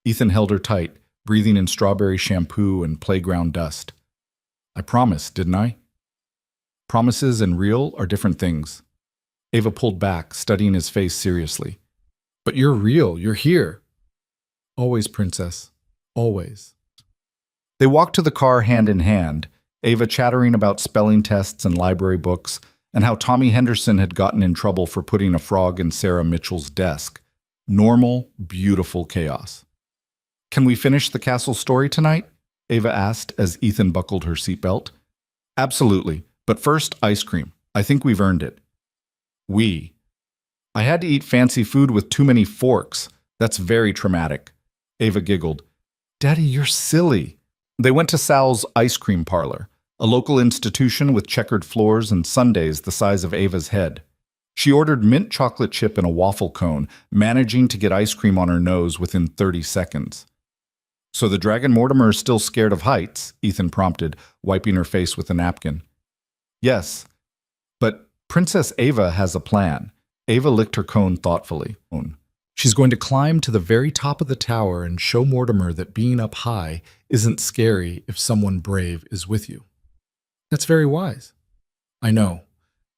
S1: Ethan held her tight, breathing in strawberry shampoo and playground dust. I promised, didn't I? Promises and real are different things. Ava pulled back, studying his face seriously. But you're real, you're here. Always, princess. Always. They walked to the car hand in hand, Ava chattering about spelling tests and library books, and how Tommy Henderson had gotten in trouble for putting a frog in Sarah Mitchell's desk. Normal, beautiful chaos. Can we finish the castle story tonight? Ava asked as Ethan buckled her seatbelt. Absolutely, but first, ice cream. I think we've earned it. We. I had to eat fancy food with too many forks. That's very traumatic. Ava giggled. Daddy, you're silly. They went to Sal's ice cream parlor, a local institution with checkered floors and sundaes the size of Ava's head. She ordered mint chocolate chip in a waffle cone, managing to get ice cream on her nose within 30 seconds. So the Dragon Mortimer is still scared of heights, Ethan prompted, wiping her face with a napkin. Yes, but Princess Ava has a plan. Ava licked her cone thoughtfully. She's going to climb to the very top of the tower and show Mortimer that being up high isn't scary if someone brave is with you. That's very wise. I know.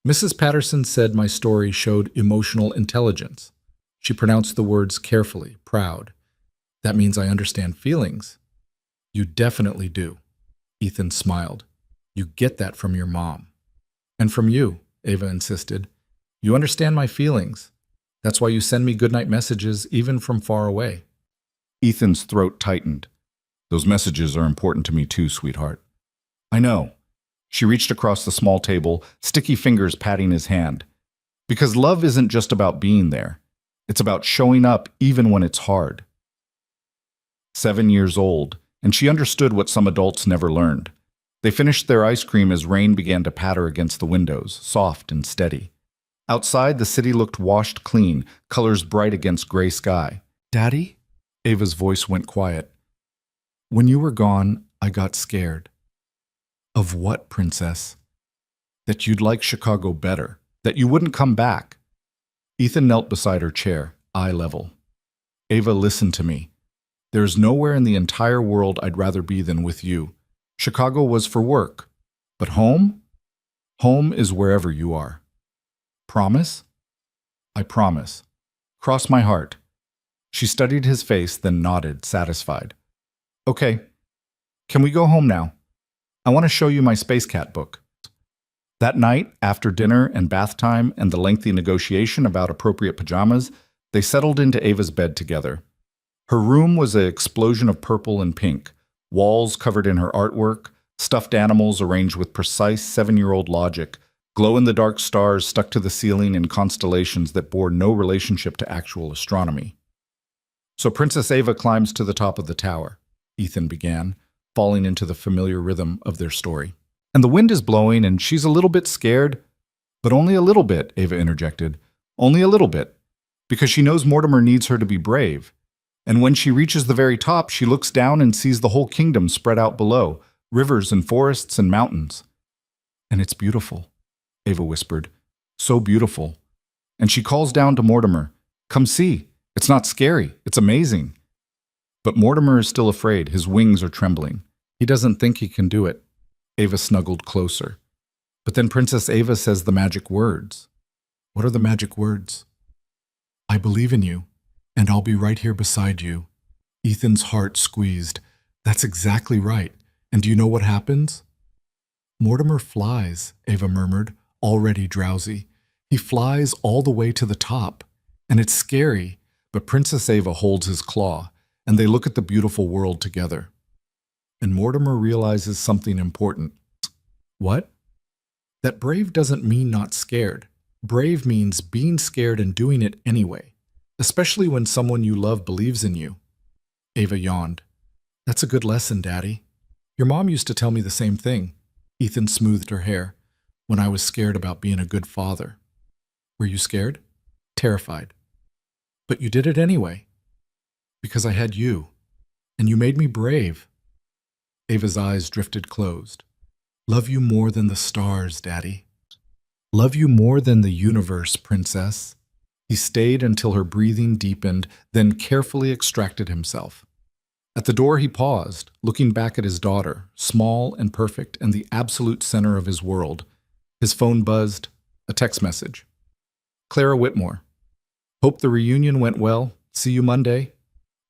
S1: Mrs. Patterson said my story showed emotional intelligence. She pronounced the words carefully, proud. That means I understand feelings. You definitely do. Ethan smiled. You get that from your mom. And from you, Ava insisted. You understand my feelings. That's why you send me goodnight messages even from far away. Ethan's throat tightened. Those messages are important to me too, sweetheart. I know. She reached across the small table, sticky fingers patting his hand. Because love isn't just about being there. It's about showing up even when it's hard. 7 years old, and she understood what some adults never learned. They finished their ice cream as rain began to patter against the windows, soft and steady. Outside, the city looked washed clean, colors bright against gray sky. Daddy? Ava's voice went quiet. When you were gone, I got scared. Of what, princess? That you'd like Chicago better, that you wouldn't come back. Ethan knelt beside her chair, eye level. Ava, listen to me. There's nowhere in the entire world I'd rather be than with you. Chicago was for work. But home? Home is wherever you are. Promise? I promise. Cross my heart. She studied his face, then nodded, satisfied. Okay. Can we go home now? I want to show you my Space Cat book. That night, after dinner and bath time and the lengthy negotiation about appropriate pajamas, they settled into Ava's bed together. Her room was an explosion of purple and pink, walls covered in her artwork, stuffed animals arranged with precise 7-year-old logic, glow-in-the-dark stars stuck to the ceiling in constellations that bore no relationship to actual astronomy. So Princess Ava climbs to the top of the tower, Ethan began, falling into the familiar rhythm of their story. And the wind is blowing and she's a little bit scared. But only a little bit, Ava interjected. Only a little bit, because she knows Mortimer needs her to be brave. And when she reaches the very top, she looks down and sees the whole kingdom spread out below, rivers and forests and mountains. And it's beautiful, Ava whispered. So beautiful. And she calls down to Mortimer, "Come see. It's not scary. It's amazing." But Mortimer is still afraid. His wings are trembling. He doesn't think he can do it. Ava snuggled closer. But then Princess Ava says the magic words. What are the magic words? "I believe in you, and I'll be right here beside you." Ethan's heart squeezed. That's exactly right. And do you know what happens? Mortimer flies, Ava murmured, already drowsy. He flies all the way to the top. And it's scary, but Princess Ava holds his claw, and they look at the beautiful world together. And Mortimer realizes something important. What? That brave doesn't mean not scared. Brave means being scared and doing it anyway, especially when someone you love believes in you. Ava yawned. That's a good lesson, Daddy. Your mom used to tell me the same thing. Ethan smoothed her hair. When I was scared about being a good father. Were you scared? Terrified. But you did it anyway. Because I had you. And you made me brave. Ava's eyes drifted closed. Love you more than the stars, Daddy. Love you more than the universe, Princess. He stayed until her breathing deepened, then carefully extracted himself. At the door he paused, looking back at his daughter, small and perfect and the absolute center of his world. His phone buzzed, a text message. Clara Whitmore. Hope the reunion went well. See you Monday.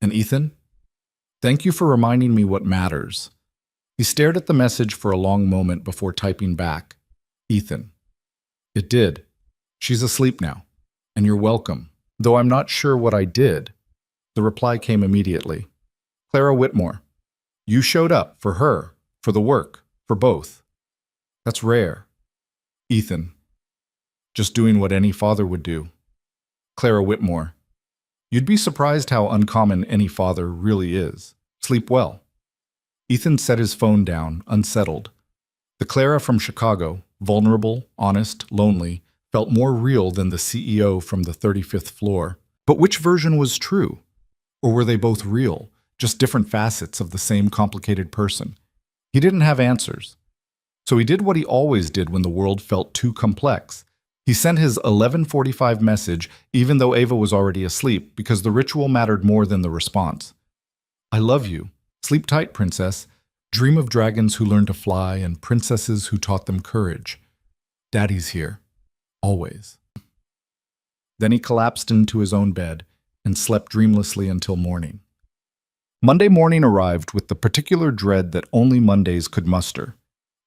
S1: And Ethan? Thank you for reminding me what matters. He stared at the message for a long moment before typing back. Ethan. It did. She's asleep now. And you're welcome. Though I'm not sure what I did. The reply came immediately. Clara Whitmore. You showed up for her, for the work, for both. That's rare. Ethan. Just doing what any father would do. Clara Whitmore. You'd be surprised how uncommon any father really is. Sleep well. Ethan set his phone down, unsettled. The Clara from Chicago, vulnerable, honest, lonely, felt more real than the CEO from the 35th floor. But which version was true? Or were they both real, just different facets of the same complicated person? He didn't have answers. So he did what he always did when the world felt too complex. He sent his 11:45 message even though Ava was already asleep because the ritual mattered more than the response. I love you. Sleep tight, princess. Dream of dragons who learn to fly and princesses who taught them courage. Daddy's here. Always. Then he collapsed into his own bed and slept dreamlessly until morning. Monday morning arrived with the particular dread that only Mondays could muster.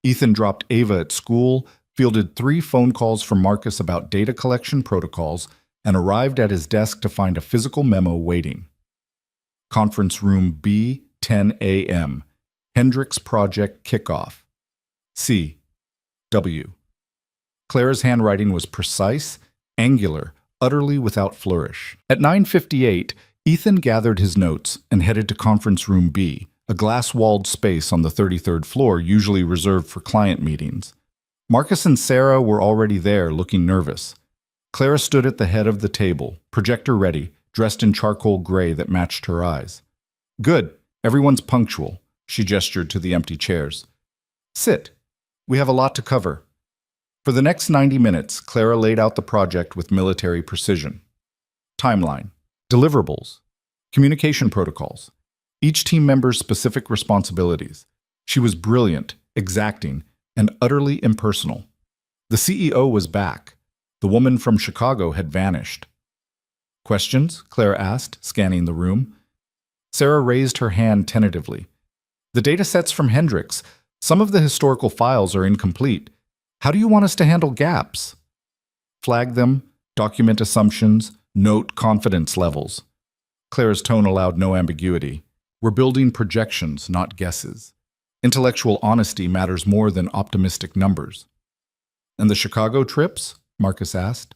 S1: Ethan dropped Ava at school, fielded 3 phone calls from Marcus about data collection protocols, and arrived at his desk to find a physical memo waiting. Conference room B, 10 a.m. Hendrix Project Kickoff. C. W. Clara's handwriting was precise, angular, utterly without flourish. At 9:58, Ethan gathered his notes and headed to Conference Room B, a glass-walled space on the 33rd floor usually reserved for client meetings. Marcus and Sarah were already there, looking nervous. Clara stood at the head of the table, projector ready, dressed in charcoal gray that matched her eyes. Good, everyone's punctual, she gestured to the empty chairs. Sit. We have a lot to cover. For the next 90 minutes, Clara laid out the project with military precision. Timeline, deliverables, communication protocols, each team member's specific responsibilities. She was brilliant, exacting, and utterly impersonal. The CEO was back. The woman from Chicago had vanished. Questions? Clara asked, scanning the room. Sarah raised her hand tentatively. The data sets from Hendrix. Some of the historical files are incomplete. How do you want us to handle gaps? Flag them, document assumptions, note confidence levels. Clara's tone allowed no ambiguity. We're building projections, not guesses. Intellectual honesty matters more than optimistic numbers. And the Chicago trips? Marcus asked.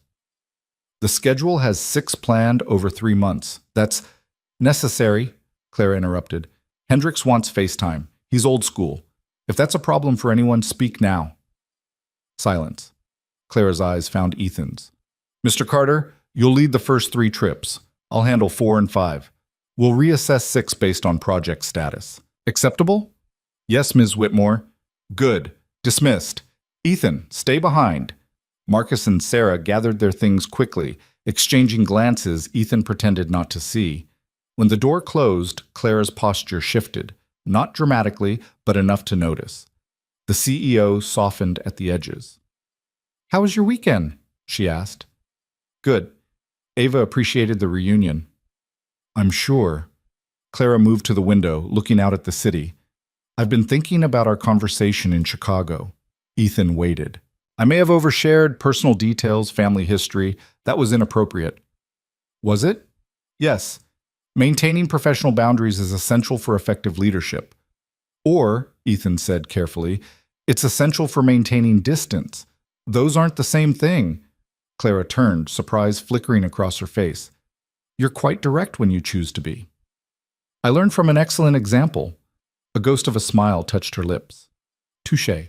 S1: The schedule has 6 planned over 3 months. That's necessary, Clara interrupted. Hendrix wants FaceTime. He's old school. If that's a problem for anyone, speak now. Silence. Clara's eyes found Ethan's. Mr. Carter, you'll lead the first 3 trips. I'll handle 4 and 5. We'll reassess 6 based on project status. Acceptable? Yes, Ms. Whitmore. Good. Dismissed. Ethan, stay behind. Marcus and Sarah gathered their things quickly, exchanging glances Ethan pretended not to see. When the door closed, Clara's posture shifted, not dramatically, but enough to notice. The CEO softened at the edges. "How was your weekend?" she asked. "Good." Ava appreciated the reunion. "I'm sure." Clara moved to the window, looking out at the city. "I've been thinking about our conversation in Chicago." Ethan waited. "I may have overshared personal details, family history. That was inappropriate." "Was it?" "Yes. Maintaining professional boundaries is essential for effective leadership. Or, Ethan said carefully, it's essential for maintaining distance. Those aren't the same thing." Clara turned, surprise flickering across her face. "You're quite direct when you choose to be." "I learned from an excellent example." A ghost of a smile touched her lips. "Touché."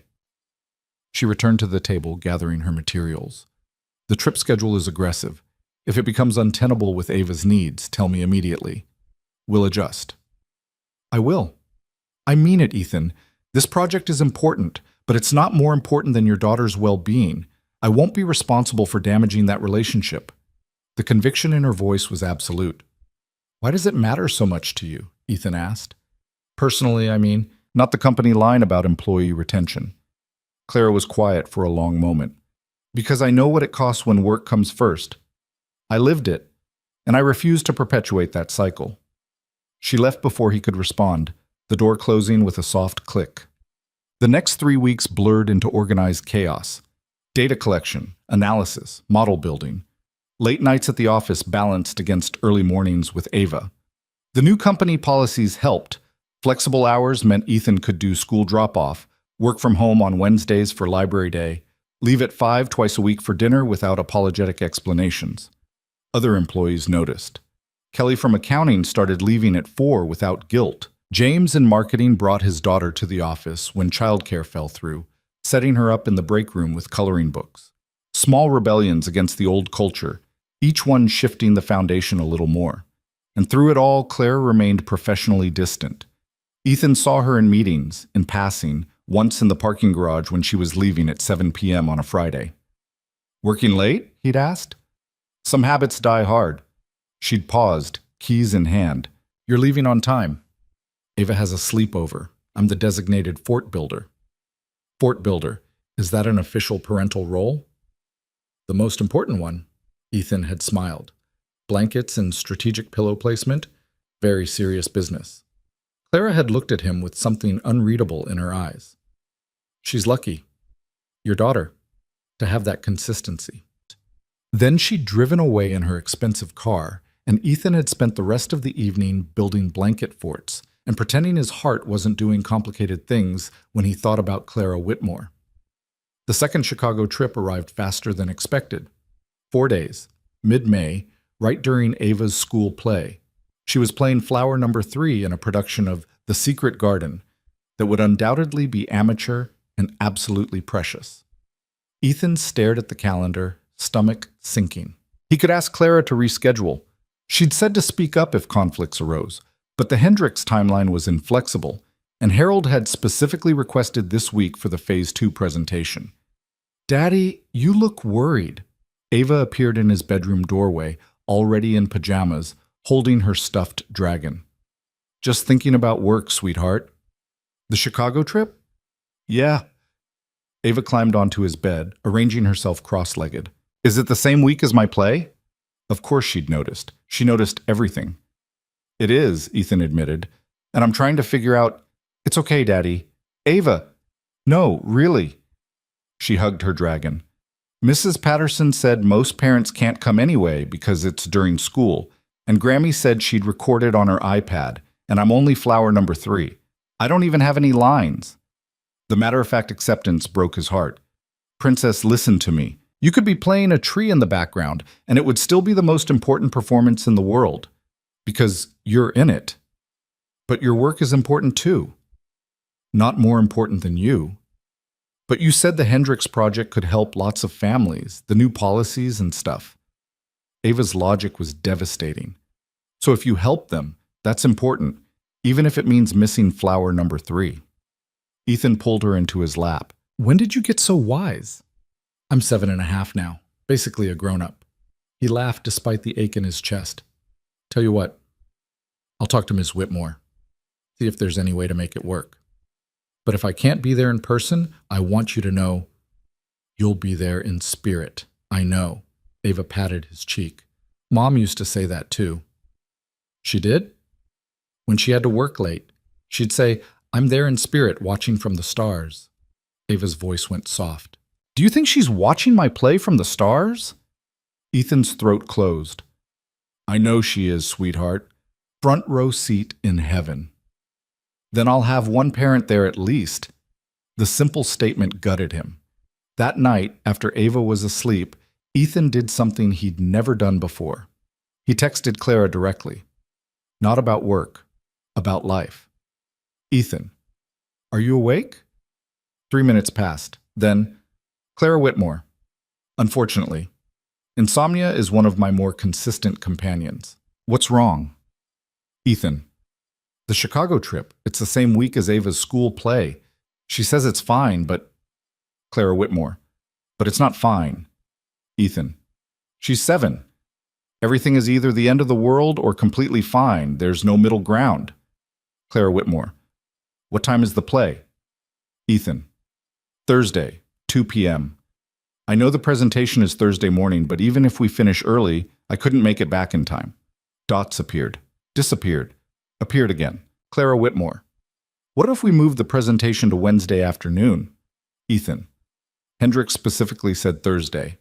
S1: She returned to the table, gathering her materials. "The trip schedule is aggressive. If it becomes untenable with Ava's needs, tell me immediately. We'll adjust." "I will." "I mean it, Ethan. This project is important, but it's not more important than your daughter's well-being. I won't be responsible for damaging that relationship." The conviction in her voice was absolute. "Why does it matter so much to you?" Ethan asked. "Personally, I mean, not the company line about employee retention." Clara was quiet for a long moment. "Because I know what it costs when work comes first. I lived it, and I refuse to perpetuate that cycle." She left before he could respond, the door closing with a soft click. The next 3 weeks blurred into organized chaos. Data collection, analysis, model building. Late nights at the office balanced against early mornings with Ava. The new company policies helped. Flexible hours meant Ethan could do school drop-off, work from home on Wednesdays for library day, leave at 5 twice a week for dinner without apologetic explanations. Other employees noticed. Kelly from accounting started leaving at 4 without guilt. James in marketing brought his daughter to the office when childcare fell through, setting her up in the break room with coloring books. Small rebellions against the old culture, each one shifting the foundation a little more. And through it all, Claire remained professionally distant. Ethan saw her in meetings, in passing, once in the parking garage when she was leaving at 7 p.m. on a Friday. "Working late?" he'd asked. "Some habits die hard." She'd paused, keys in hand. "You're leaving on time." "Ava has a sleepover. I'm the designated fort builder." "Fort builder. Is that an official parental role?" "The most important one." Ethan had smiled. "Blankets and strategic pillow placement? Very serious business." Clara had looked at him with something unreadable in her eyes. "She's lucky. Your daughter. To have that consistency." Then she'd driven away in her expensive car, and Ethan had spent the rest of the evening building blanket forts and pretending his heart wasn't doing complicated things when he thought about Clara Whitmore. The second Chicago trip arrived faster than expected. 4 days, mid-May, right during Ava's school play. She was playing Flower Number 3 in a production of The Secret Garden that would undoubtedly be amateur and absolutely precious. Ethan stared at the calendar, stomach sinking. He could ask Clara to reschedule. She'd said to speak up if conflicts arose, but the Hendricks timeline was inflexible, and Harold had specifically requested this week for the Phase 2 presentation. "Daddy, you look worried." Ava appeared in his bedroom doorway, already in pajamas, holding her stuffed dragon. "Just thinking about work, sweetheart." "The Chicago trip?" "Yeah." Ava climbed onto his bed, arranging herself cross-legged. "Is it the same week as my play?" Of course she'd noticed. She noticed everything. "It is," Ethan admitted, "and I'm trying to figure out—" "It's okay, Daddy." "Ava!" "No, really." She hugged her dragon. "Mrs. Patterson said most parents can't come anyway because it's during school, and Grammy said she'd record it on her iPad, and I'm only Flower Number 3. I don't even have any lines." The matter-of-fact acceptance broke his heart. "Princess, listen to me. You could be playing a tree in the background, and it would still be the most important performance in the world. Because you're in it. But your work is important too. Not more important than you. But you said the Hendricks project could help lots of families, the new policies and stuff." Ava's logic was devastating. So if you help them, that's important, even if it means missing flower number 3. Ethan pulled her into his lap. When did you get so wise? I'm 7.5 now, basically a grown-up. He laughed despite the ache in his chest. Tell you what, I'll talk to Ms. Whitmore, see if there's any way to make it work. But if I can't be there in person, I want you to know you'll be there in spirit. I know. Ava patted his cheek. Mom used to say that too. She did? When she had to work late, she'd say, I'm there in spirit watching from the stars. Ava's voice went soft. Do you think she's watching my play from the stars? Ethan's throat closed. I know she is, sweetheart. Front row seat in heaven. Then I'll have one parent there at least. The simple statement gutted him. That night, after Ava was asleep, Ethan did something he'd never done before. He texted Clara directly. Not about work, about life. Ethan, are you awake? 3 minutes passed. Then, Clara Whitmore. Unfortunately, insomnia is one of my more consistent companions. What's wrong? Ethan, the Chicago trip. It's the same week as Ava's school play. She says it's fine, but... Clara Whitmore. But it's not fine. Ethan, she's 7. Everything is either the end of the world or completely fine. There's no middle ground. Clara Whitmore. What time is the play? Ethan. Thursday, 2 p.m. I know the presentation is Thursday morning, but even if we finish early, I couldn't make it back in time. Dots appeared, disappeared, appeared again. Clara Whitmore. What if we move the presentation to Wednesday afternoon? Ethan. Hendricks specifically said Thursday.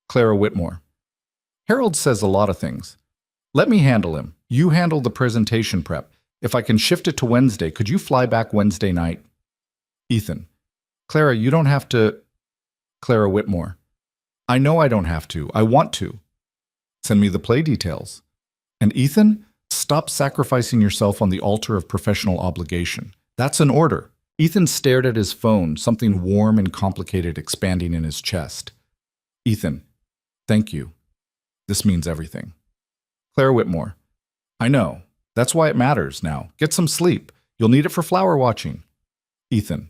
S1: Clara Whitmore. Harold says a lot of things. Let me handle him. You handle the presentation prep. If I can shift it to Wednesday, could you fly back Wednesday night? Ethan. Clara, you don't have to... Clara Whitmore. I know I don't have to. I want to. Send me the play details. And Ethan, stop sacrificing yourself on the altar of professional obligation. That's an order. Ethan stared at his phone, something warm and complicated expanding in his chest. Ethan, thank you. This means everything. Clara Whitmore. I know. That's why it matters now. Get some sleep. You'll need it for flower watching. Ethan.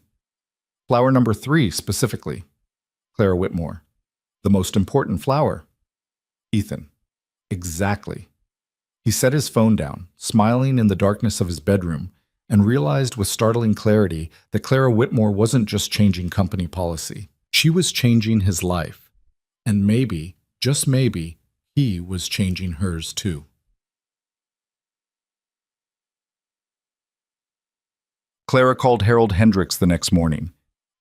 S1: Flower number 3, specifically. Clara Whitmore. The most important flower. Ethan. Exactly. He set his phone down, smiling in the darkness of his bedroom, and realized with startling clarity that Clara Whitmore wasn't just changing company policy. She was changing his life. And maybe, just maybe, he was changing hers too. Clara called Harold Hendricks the next morning.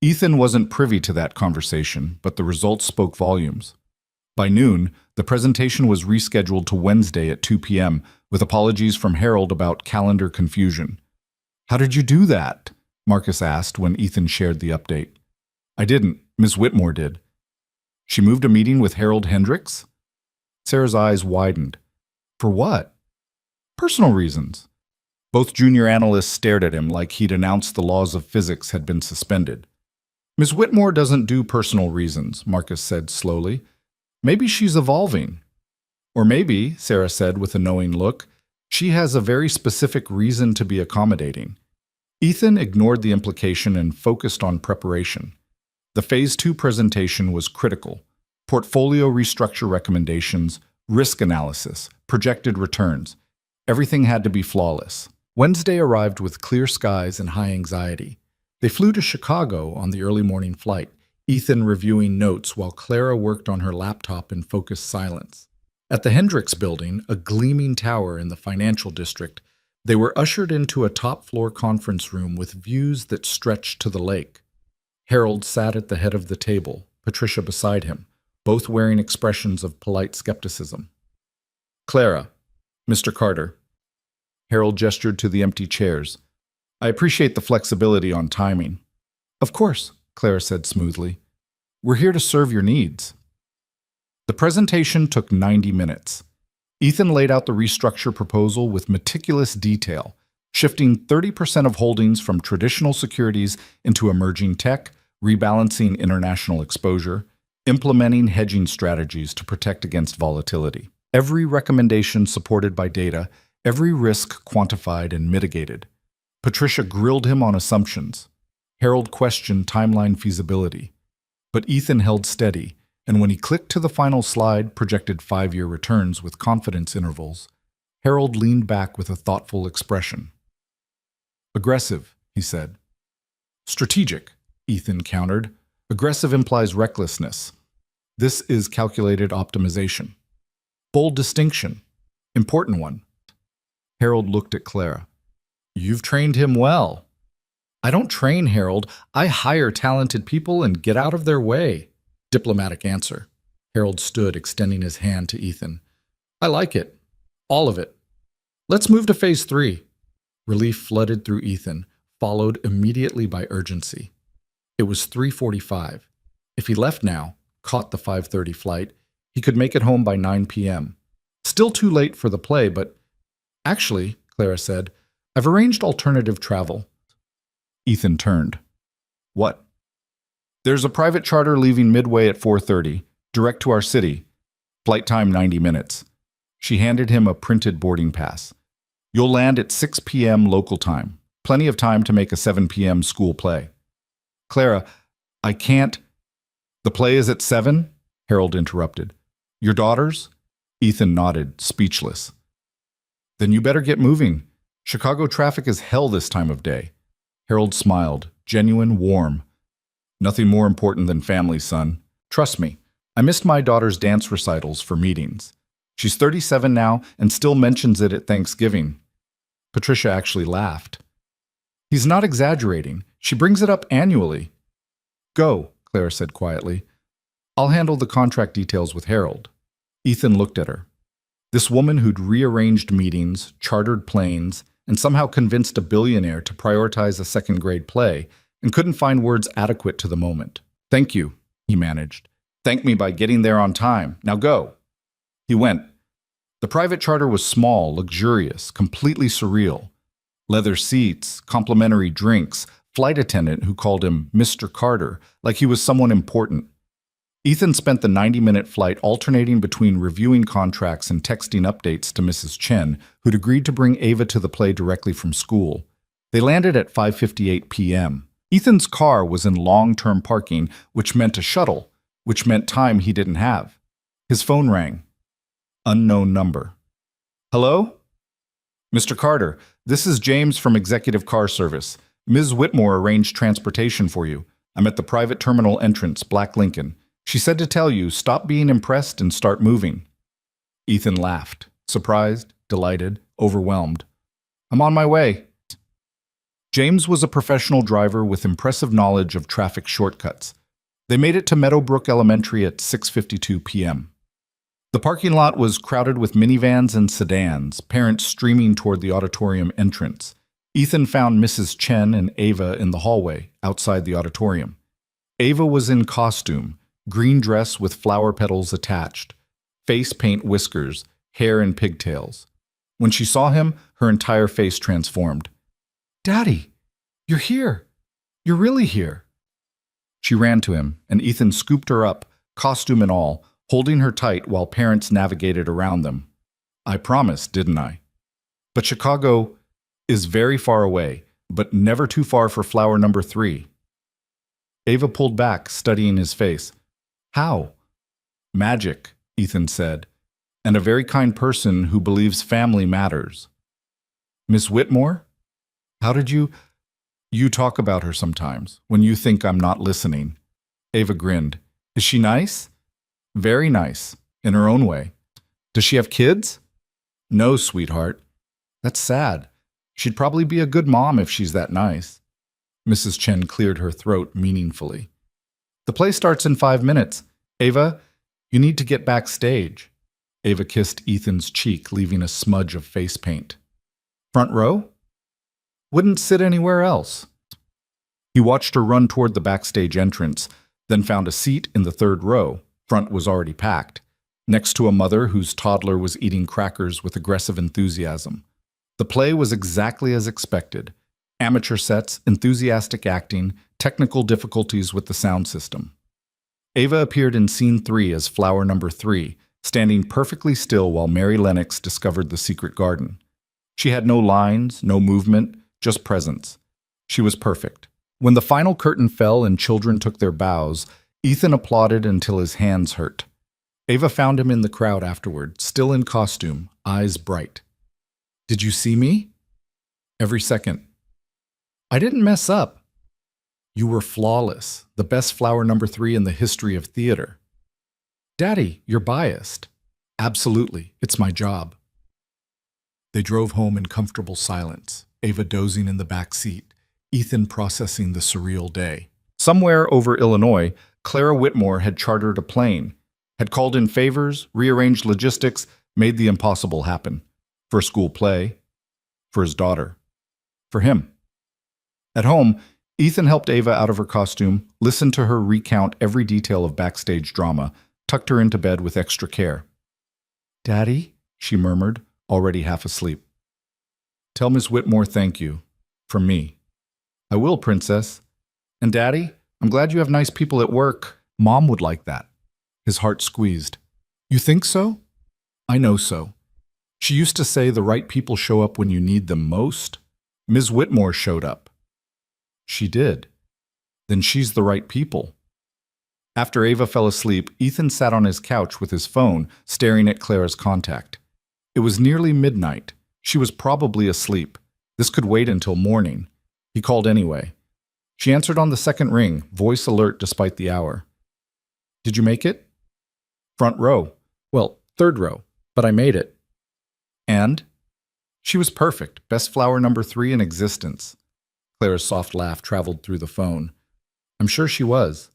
S1: Ethan wasn't privy to that conversation, but the results spoke volumes. By noon, the presentation was rescheduled to Wednesday at 2 p.m., with apologies from Harold about calendar confusion. How did you do that? Marcus asked when Ethan shared the update. I didn't. Ms. Whitmore did. She moved a meeting with Harold Hendricks? Sarah's eyes widened. For what? Personal reasons. Both junior analysts stared at him like he'd announced the laws of physics had been suspended. Ms. Whitmore doesn't do personal reasons, Marcus said slowly. Maybe she's evolving. Or maybe, Sarah said with a knowing look, she has a very specific reason to be accommodating. Ethan ignored the implication and focused on preparation. The Phase 2 presentation was critical. Portfolio restructure recommendations, risk analysis, projected returns. Everything had to be flawless. Wednesday arrived with clear skies and high anxiety. They flew to Chicago on the early morning flight, Ethan reviewing notes while Clara worked on her laptop in focused silence. At the Hendricks Building, a gleaming tower in the financial district, they were ushered into a top-floor conference room with views that stretched to the lake. Harold sat at the head of the table, Patricia beside him, both wearing expressions of polite skepticism. Clara, Mr. Carter. Harold gestured to the empty chairs. I appreciate the flexibility on timing. Of course, Clara said smoothly. We're here to serve your needs. The presentation took 90 minutes. Ethan laid out the restructure proposal with meticulous detail, shifting 30% of holdings from traditional securities into emerging tech, rebalancing international exposure, implementing hedging strategies to protect against volatility. Every recommendation supported by data, every risk quantified and mitigated. Patricia grilled him on assumptions. Harold questioned timeline feasibility. But Ethan held steady, and when he clicked to the final slide, projected 5-year returns with confidence intervals, Harold leaned back with a thoughtful expression. Aggressive, he said. Strategic, Ethan countered. Aggressive implies recklessness. This is calculated optimization. Bold distinction. Important one. Harold looked at Clara. You've trained him well. I don't train Harold. I hire talented people and get out of their way. Diplomatic answer. Harold stood, extending his hand to Ethan. I like it. All of it. Let's move to phase 3. Relief flooded through Ethan, followed immediately by urgency. It was 3:45. If he left now, caught the 5:30 flight, he could make it home by 9 p.m. Still too late for the play, but actually, Clara said, I've arranged alternative travel. Ethan turned. What? There's a private charter leaving Midway at 4:30, direct to our city. Flight time 90 minutes. She handed him a printed boarding pass. You'll land at 6 p.m. local time. Plenty of time to make a 7 p.m. school play. Clara, I can't. The play is at 7? Harold interrupted. Your daughters? Ethan nodded, speechless. Then you better get moving. Chicago traffic is hell this time of day. Harold smiled, genuine, warm. Nothing more important than family, son. Trust me, I missed my daughter's dance recitals for meetings. She's 37 now and still mentions it at Thanksgiving. Patricia actually laughed. He's not exaggerating. She brings it up annually. Go, Clara said quietly. I'll handle the contract details with Harold. Ethan looked at her. This woman who'd rearranged meetings, chartered planes, and somehow convinced a billionaire to prioritize a second-grade play and couldn't find words adequate to the moment. Thank you, he managed. Thank me by getting there on time. Now go. He went. The private charter was small, luxurious, completely surreal. Leather seats, complimentary drinks, flight attendant who called him Mr. Carter, like he was someone important. Ethan spent the 90-minute flight alternating between reviewing contracts and texting updates to Mrs. Chen, who'd agreed to bring Ava to the play directly from school. They landed at 5:58 p.m. Ethan's car was in long-term parking, which meant a shuttle, which meant time he didn't have. His phone rang. Unknown number. Hello? Mr. Carter, this is James from Executive Car Service. Ms. Whitmore arranged transportation for you. I'm at the private terminal entrance, Black Lincoln. She said to tell you, stop being impressed and start moving. Ethan laughed, surprised, delighted, overwhelmed. I'm on my way. James was a professional driver with impressive knowledge of traffic shortcuts. They made it to Meadowbrook Elementary at 6:52 p.m. The parking lot was crowded with minivans and sedans, parents streaming toward the auditorium entrance. Ethan found Mrs. Chen and Ava in the hallway, outside the auditorium. Ava was in costume, green dress with flower petals attached, face paint whiskers, hair in pigtails. When she saw him, her entire face transformed. Daddy, you're here. You're really here. She ran to him, and Ethan scooped her up, costume and all, holding her tight while parents navigated around them. I promised, didn't I? But Chicago is very far away, but never too far for flower number 3. Ava pulled back, studying his face. How? Magic, Ethan said, and a very kind person who believes family matters. Miss Whitmore? How did you talk about her sometimes, when you think I'm not listening. Ava grinned. Is she nice? Very nice, in her own way. Does she have kids? No, sweetheart. That's sad. She'd probably be a good mom if she's that nice. Mrs. Chen cleared her throat meaningfully. The play starts in 5 minutes. Ava, you need to get backstage. Ava kissed Ethan's cheek, leaving a smudge of face paint. Front row? Wouldn't sit anywhere else. He watched her run toward the backstage entrance, then found a seat in the 3rd row. Front was already packed, next to a mother whose toddler was eating crackers with aggressive enthusiasm. The play was exactly as expected. Amateur sets, enthusiastic acting, technical difficulties with the sound system. Ava appeared in scene 3 as flower number 3, standing perfectly still while Mary Lennox discovered the secret garden. She had no lines, no movement, just presence. She was perfect. When the final curtain fell and children took their bows, Ethan applauded until his hands hurt. Ava found him in the crowd afterward, still in costume, eyes bright. "Did you see me?" "Every second." "I didn't mess up." "You were flawless, the best flower number 3 in the history of theater." "Daddy, you're biased." "Absolutely, it's my job." They drove home in comfortable silence, Ava dozing in the back seat, Ethan processing the surreal day. Somewhere over Illinois, Clara Whitmore had chartered a plane, had called in favors, rearranged logistics, made the impossible happen. For a school play, for his daughter, for him. At home, Ethan helped Ava out of her costume, listened to her recount every detail of backstage drama, tucked her into bed with extra care. "Daddy," she murmured, already half asleep. "Tell Miss Whitmore thank you. From me." "I will, Princess. And Daddy, I'm glad you have nice people at work. Mom would like that." His heart squeezed. "You think so?" "I know so. She used to say the right people show up when you need them most. Ms. Whitmore showed up." "She did. Then she's the right people." After Ava fell asleep, Ethan sat on his couch with his phone, staring at Clara's contact. It was nearly midnight. She was probably asleep. This could wait until morning. He called anyway. She answered on the second ring, voice alert despite the hour. "Did you make it?" "Front row. Well, third row, but I made it." "And?" She was perfect, best flower number 3 in existence. Clara's soft laugh traveled through the phone. "I'm sure she was."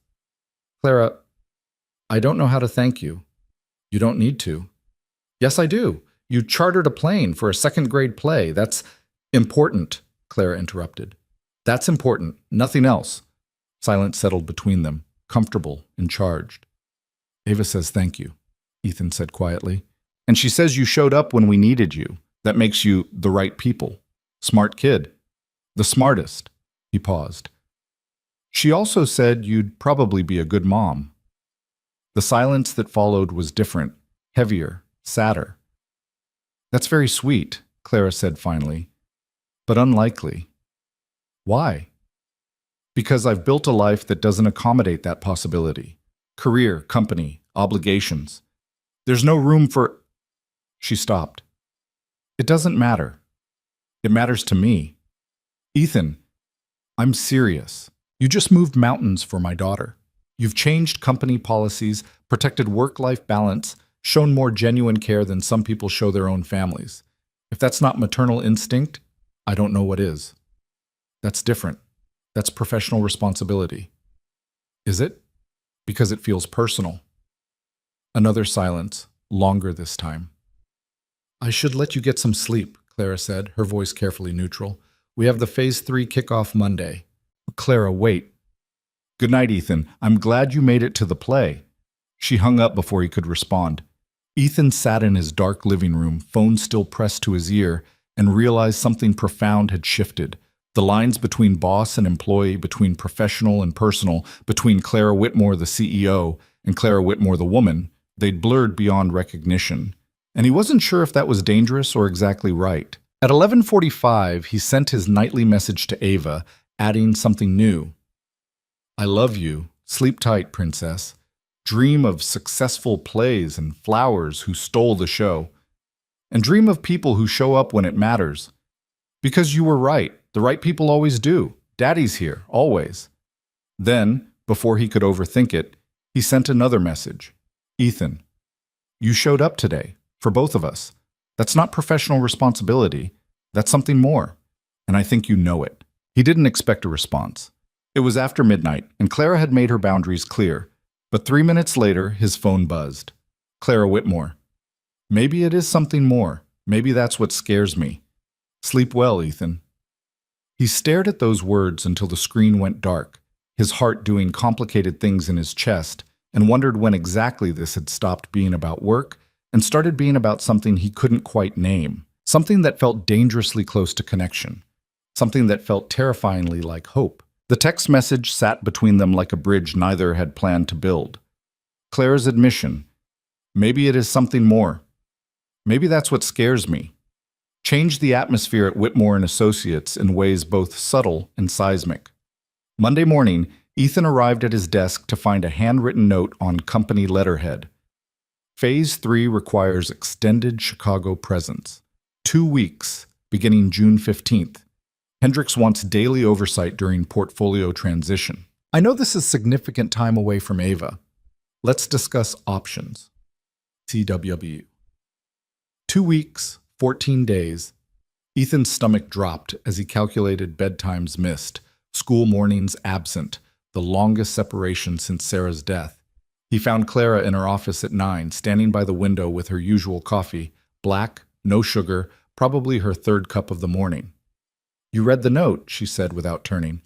S1: "Clara, I don't know how to thank you." "You don't need to." "Yes, I do. You chartered a plane for a second-grade play. That's important," Clara interrupted. "That's important, nothing else." Silence settled between them, comfortable and charged. "Ava says thank you," Ethan said quietly. "And she says you showed up when we needed you. That makes you the right people. Smart kid. The smartest." He paused. "She also said you'd probably be a good mom." The silence that followed was different, heavier, sadder. "That's very sweet," Clara said finally, "but unlikely." "Why?" "Because I've built a life that doesn't accommodate that possibility. Career, company, obligations. There's no room for—" She stopped. "It doesn't matter. It matters to me. Ethan, I'm serious. You just moved mountains for my daughter. You've changed company policies, protected work-life balance, shown more genuine care than some people show their own families. If that's not maternal instinct, I don't know what is. That's different. That's professional responsibility." "Is it?" "Because it feels personal." Another silence, longer this time. "I should let you get some sleep," Clara said, her voice carefully neutral. "We have the Phase 3 kickoff Monday." "Clara, wait." "Good night, Ethan. I'm glad you made it to the play." She hung up before he could respond. Ethan sat in his dark living room, phone still pressed to his ear, and realized something profound had shifted. The lines between boss and employee, between professional and personal, between Clara Whitmore, the CEO, and Clara Whitmore, the woman, they'd blurred beyond recognition. And he wasn't sure if that was dangerous or exactly right. At 11:45, he sent his nightly message to Ava, adding something new. "I love you. Sleep tight, princess. Dream of successful plays and flowers who stole the show. And dream of people who show up when it matters. Because you were right. The right people always do. Daddy's here, always." Then, before he could overthink it, he sent another message. "Ethan, you showed up today, for both of us. That's not professional responsibility. That's something more. And I think you know it." He didn't expect a response. It was after midnight, and Clara had made her boundaries clear. But 3 minutes later, his phone buzzed. Clara Whitmore. "Maybe it is something more. Maybe that's what scares me. Sleep well, Ethan." He stared at those words until the screen went dark, his heart doing complicated things in his chest, and wondered when exactly this had stopped being about work and started being about something he couldn't quite name, something that felt dangerously close to connection, something that felt terrifyingly like hope. The text message sat between them like a bridge neither had planned to build. Clara's admission. Maybe it is something more. Maybe that's what scares me. Changed the atmosphere at Whitmore and Associates in ways both subtle and seismic. Monday morning, Ethan arrived at his desk to find a handwritten note on company letterhead. Phase 3 requires extended Chicago presence. 2 weeks, beginning June 15th. Hendricks wants daily oversight during portfolio transition. I know this is significant time away from Ava. Let's discuss options. CWW. 2 weeks, 14 days. Ethan's stomach dropped as he calculated bedtimes missed, school mornings absent, the longest separation since Sarah's death. He found Clara in her office at 9, standing by the window with her usual coffee, black, no sugar, probably her third cup of the morning. You read the note, she said without turning.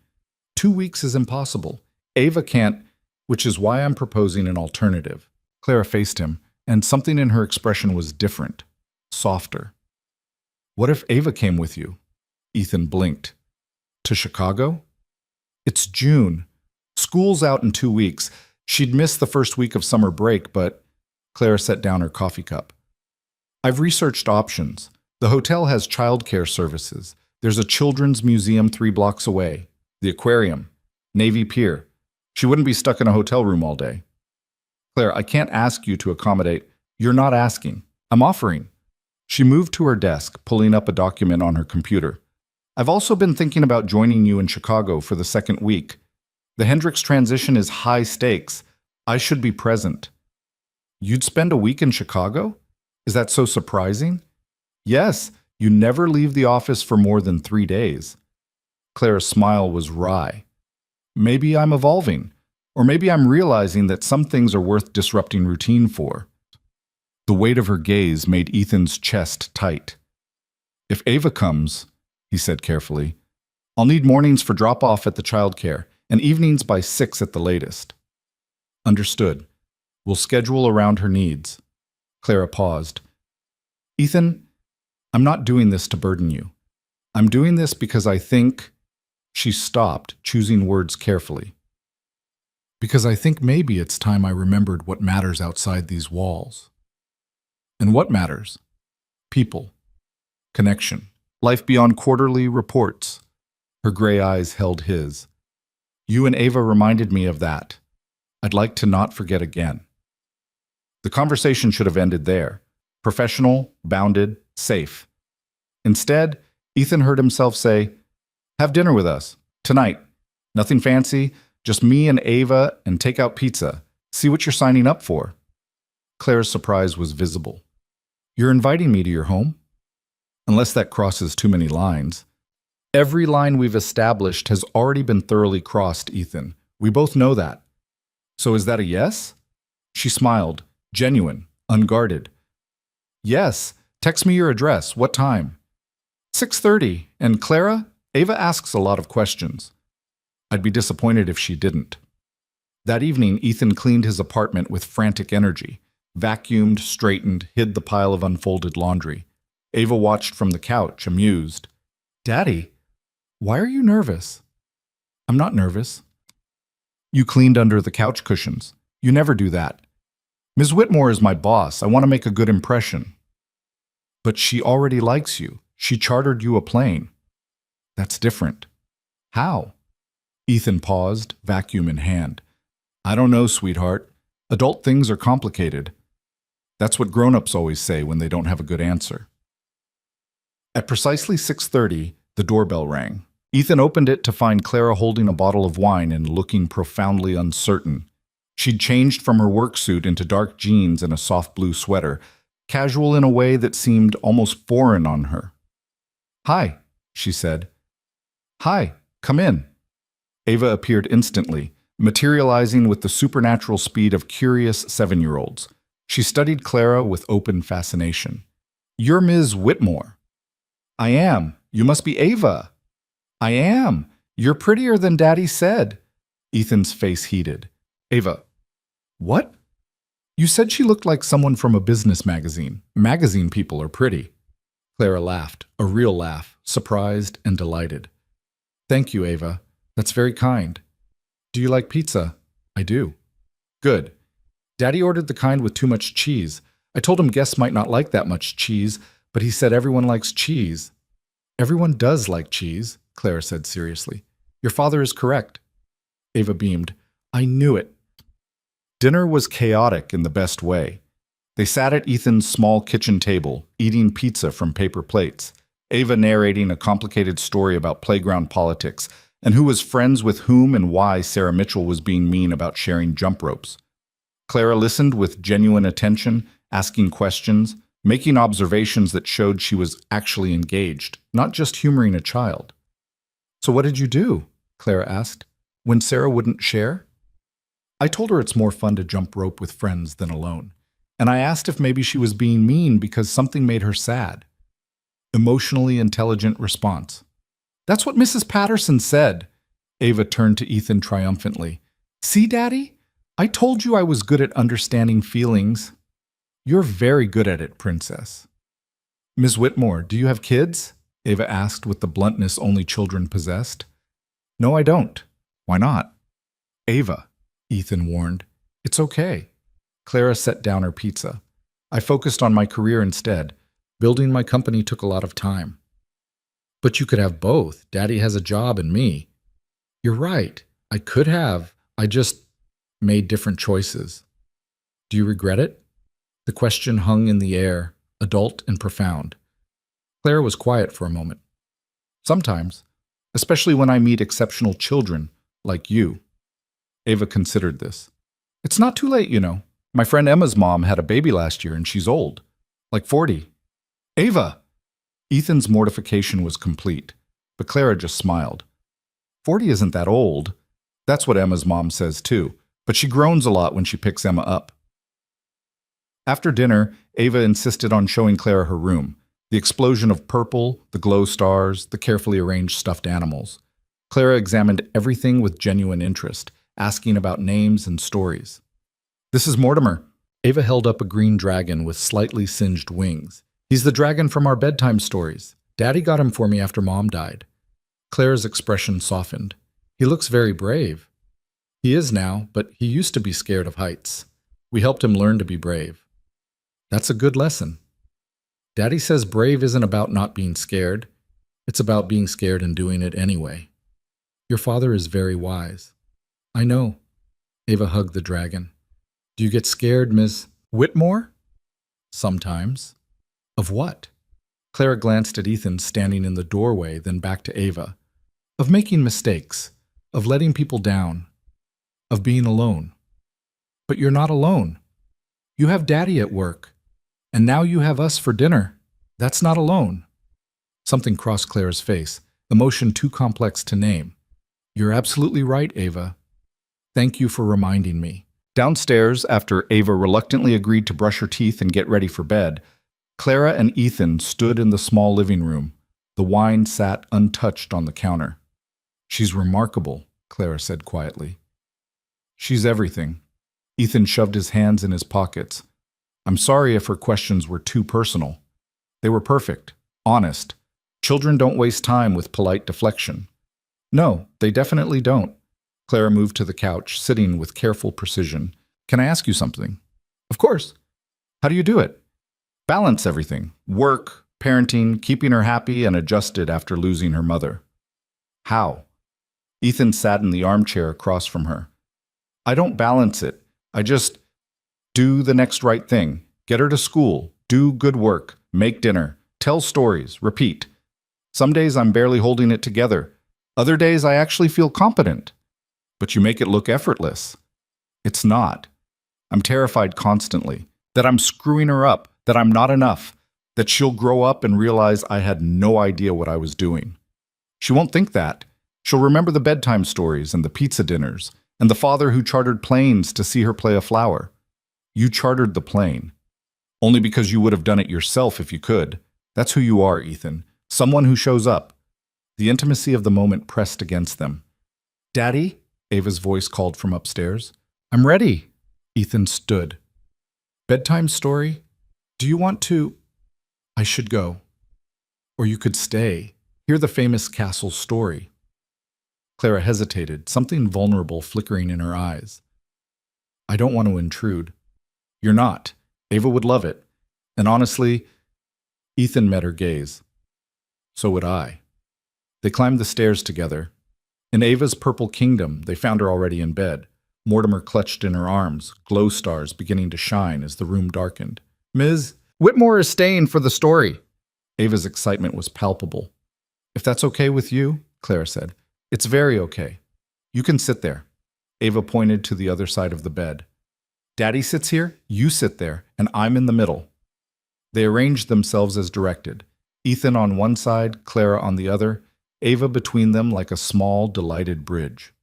S1: 2 weeks is impossible. Ava can't, which is why I'm proposing an alternative. Clara faced him, and something in her expression was different, softer. What if Ava came with you? Ethan blinked. To Chicago? It's June. School's out in 2 weeks. She'd missed the first week of summer break, but Clara set down her coffee cup. I've researched options. The hotel has childcare services. There's a children's museum 3 blocks away. The aquarium. Navy Pier. She wouldn't be stuck in a hotel room all day. Claire, I can't ask you to accommodate. You're not asking. I'm offering. She moved to her desk, pulling up a document on her computer. I've also been thinking about joining you in Chicago for the second week. The Hendricks transition is high stakes. I should be present. You'd spend a week in Chicago? Is that so surprising? Yes, you never leave the office for more than 3 days. Clara's smile was wry. Maybe I'm evolving, or maybe I'm realizing that some things are worth disrupting routine for. The weight of her gaze made Ethan's chest tight. If Ava comes, he said carefully, I'll need mornings for drop-off at the childcare and evenings by 6 at the latest. Understood. We'll schedule around her needs. Clara paused. Ethan, I'm not doing this to burden you. I'm doing this because I think... She stopped, choosing words carefully. Because I think maybe it's time I remembered what matters outside these walls. And what matters? People. Connection. Life beyond quarterly reports. Her gray eyes held his. You and Ava reminded me of that. I'd like to not forget again. The conversation should have ended there. Professional, bounded, safe. Instead, Ethan heard himself say, have dinner with us. Tonight. Nothing fancy, just me and Ava and take out pizza. See what you're signing up for. Clara's surprise was visible. You're inviting me to your home? Unless that crosses too many lines. Every line we've established has already been thoroughly crossed, Ethan. We both know that. So is that a yes? She smiled, genuine, unguarded. Yes. Text me your address. What time? 6:30. And Clara? Ava asks a lot of questions. I'd be disappointed if she didn't. That evening, Ethan cleaned his apartment with frantic energy, vacuumed, straightened, hid the pile of unfolded laundry. Ava watched from the couch, amused. Daddy, why are you nervous? I'm not nervous. You cleaned under the couch cushions. You never do that. Ms. Whitmore is my boss. I want to make a good impression. But she already likes you. She chartered you a plane. That's different. How? Ethan paused, vacuum in hand. I don't know, sweetheart. Adult things are complicated. That's what grown-ups always say when they don't have a good answer. At precisely 6:30, the doorbell rang. Ethan opened it to find Clara holding a bottle of wine and looking profoundly uncertain. She'd changed from her work suit into dark jeans and a soft blue sweater, casual in a way that seemed almost foreign on her. Hi, she said. Hi, come in. Ava appeared instantly, materializing with the supernatural speed of curious 7-year-olds. She studied Clara with open fascination. You're Ms. Whitmore. I am. You must be Ava. I am. You're prettier than Daddy said. Ethan's face heated. Ava. What? You said she looked like someone from a business magazine. Magazine people are pretty. Clara laughed, a real laugh, surprised and delighted. Thank you, Ava. That's very kind. Do you like pizza? I do. Good. Daddy ordered the kind with too much cheese. I told him guests might not like that much cheese, but he said everyone likes cheese. Everyone does like cheese, Clara said seriously. Your father is correct. Ava beamed. I knew it. Dinner was chaotic in the best way. They sat at Ethan's small kitchen table, eating pizza from paper plates, Ava narrating a complicated story about playground politics and who was friends with whom and why Sarah Mitchell was being mean about sharing jump ropes. Clara listened with genuine attention, asking questions, making observations that showed she was actually engaged, not just humoring a child. So what did you do? Clara asked. When Sarah wouldn't share? I told her it's more fun to jump rope with friends than alone. And I asked if maybe she was being mean because something made her sad. Emotionally intelligent response. That's what Mrs. Patterson said. Ava turned to Ethan triumphantly. See, Daddy? I told you I was good at understanding feelings. You're very good at it, Princess. Ms. Whitmore, do you have kids? Ava asked with the bluntness only children possessed. No, I don't. Why not? Ava, Ethan warned. It's okay. Clara set down her pizza. I focused on my career instead. Building my company took a lot of time. But you could have both. Daddy has a job and me. You're right. I could have. I just made different choices. Do you regret it? The question hung in the air, adult and profound. Clara was quiet for a moment. Sometimes, especially when I meet exceptional children like you. Ava considered this. It's not too late, you know. My friend Emma's mom had a baby last year and she's old, like 40. Ava! Ethan's mortification was complete, but Clara just smiled. 40 isn't that old. That's what Emma's mom says too, but she groans a lot when she picks Emma up. After dinner, Ava insisted on showing Clara her room, the explosion of purple, the glow stars, the carefully arranged stuffed animals. Clara examined everything with genuine interest, asking about names and stories. This is Mortimer. Ava held up a green dragon with slightly singed wings. He's the dragon from our bedtime stories. Daddy got him for me after Mom died. Clara's expression softened. He looks very brave. He is now, but he used to be scared of heights. We helped him learn to be brave. That's a good lesson. Daddy says brave isn't about not being scared. It's about being scared and doing it anyway. Your father is very wise. I know. Ava hugged the dragon. Do you get scared, Miss Whitmore? Sometimes. Of what? Clara glanced at Ethan standing in the doorway, then back to Ava. Of making mistakes. Of letting people down. Of being alone. But you're not alone. You have Daddy at work. And now you have us for dinner. That's not alone. Something crossed Clara's face, emotion too complex to name. You're absolutely right, Ava. Thank you for reminding me. Downstairs, after Ava reluctantly agreed to brush her teeth and get ready for bed, Clara and Ethan stood in the small living room. The wine sat untouched on the counter. She's remarkable, Clara said quietly. She's everything. Ethan shoved his hands in his pockets. I'm sorry if her questions were too personal. They were perfect, honest. Children don't waste time with polite deflection. No, they definitely don't. Clara moved to the couch, sitting with careful precision. Can I ask you something? Of course. How do you do it? Balance everything. Work, parenting, keeping her happy and adjusted after losing her mother. How? Ethan sat in the armchair across from her. I don't balance it. I just do the next right thing. Get her to school. Do good work. Make dinner. Tell stories. Repeat. Some days I'm barely holding it together. Other days I actually feel competent. But you make it look effortless. It's not. I'm terrified constantly. That I'm screwing her up. That I'm not enough. That she'll grow up and realize I had no idea what I was doing. She won't think that. She'll remember the bedtime stories and the pizza dinners and the father who chartered planes to see her play a flower. You chartered the plane. Only because you would have done it yourself if you could. That's who you are, Ethan. Someone who shows up. The intimacy of the moment pressed against them. Daddy? Ava's voice called from upstairs. I'm ready. Ethan stood. Bedtime story? Do you want to? I should go. Or you could stay. Hear the famous castle story. Clara hesitated, something vulnerable flickering in her eyes. I don't want to intrude. You're not. Ava would love it. And honestly, Ethan met her gaze. So would I. They climbed the stairs together. In Ava's purple kingdom, they found her already in bed. Mortimer clutched in her arms, glow stars beginning to shine as the room darkened. Ms. Whitmore is staying for the story. Ava's excitement was palpable. If that's okay with you, Clara said. It's very okay. You can sit there. Ava pointed to the other side of the bed. Daddy sits here, you sit there, and I'm in the middle. They arranged themselves as directed. Ethan on one side, Clara on the other, Ava between them like a small, delighted bridge.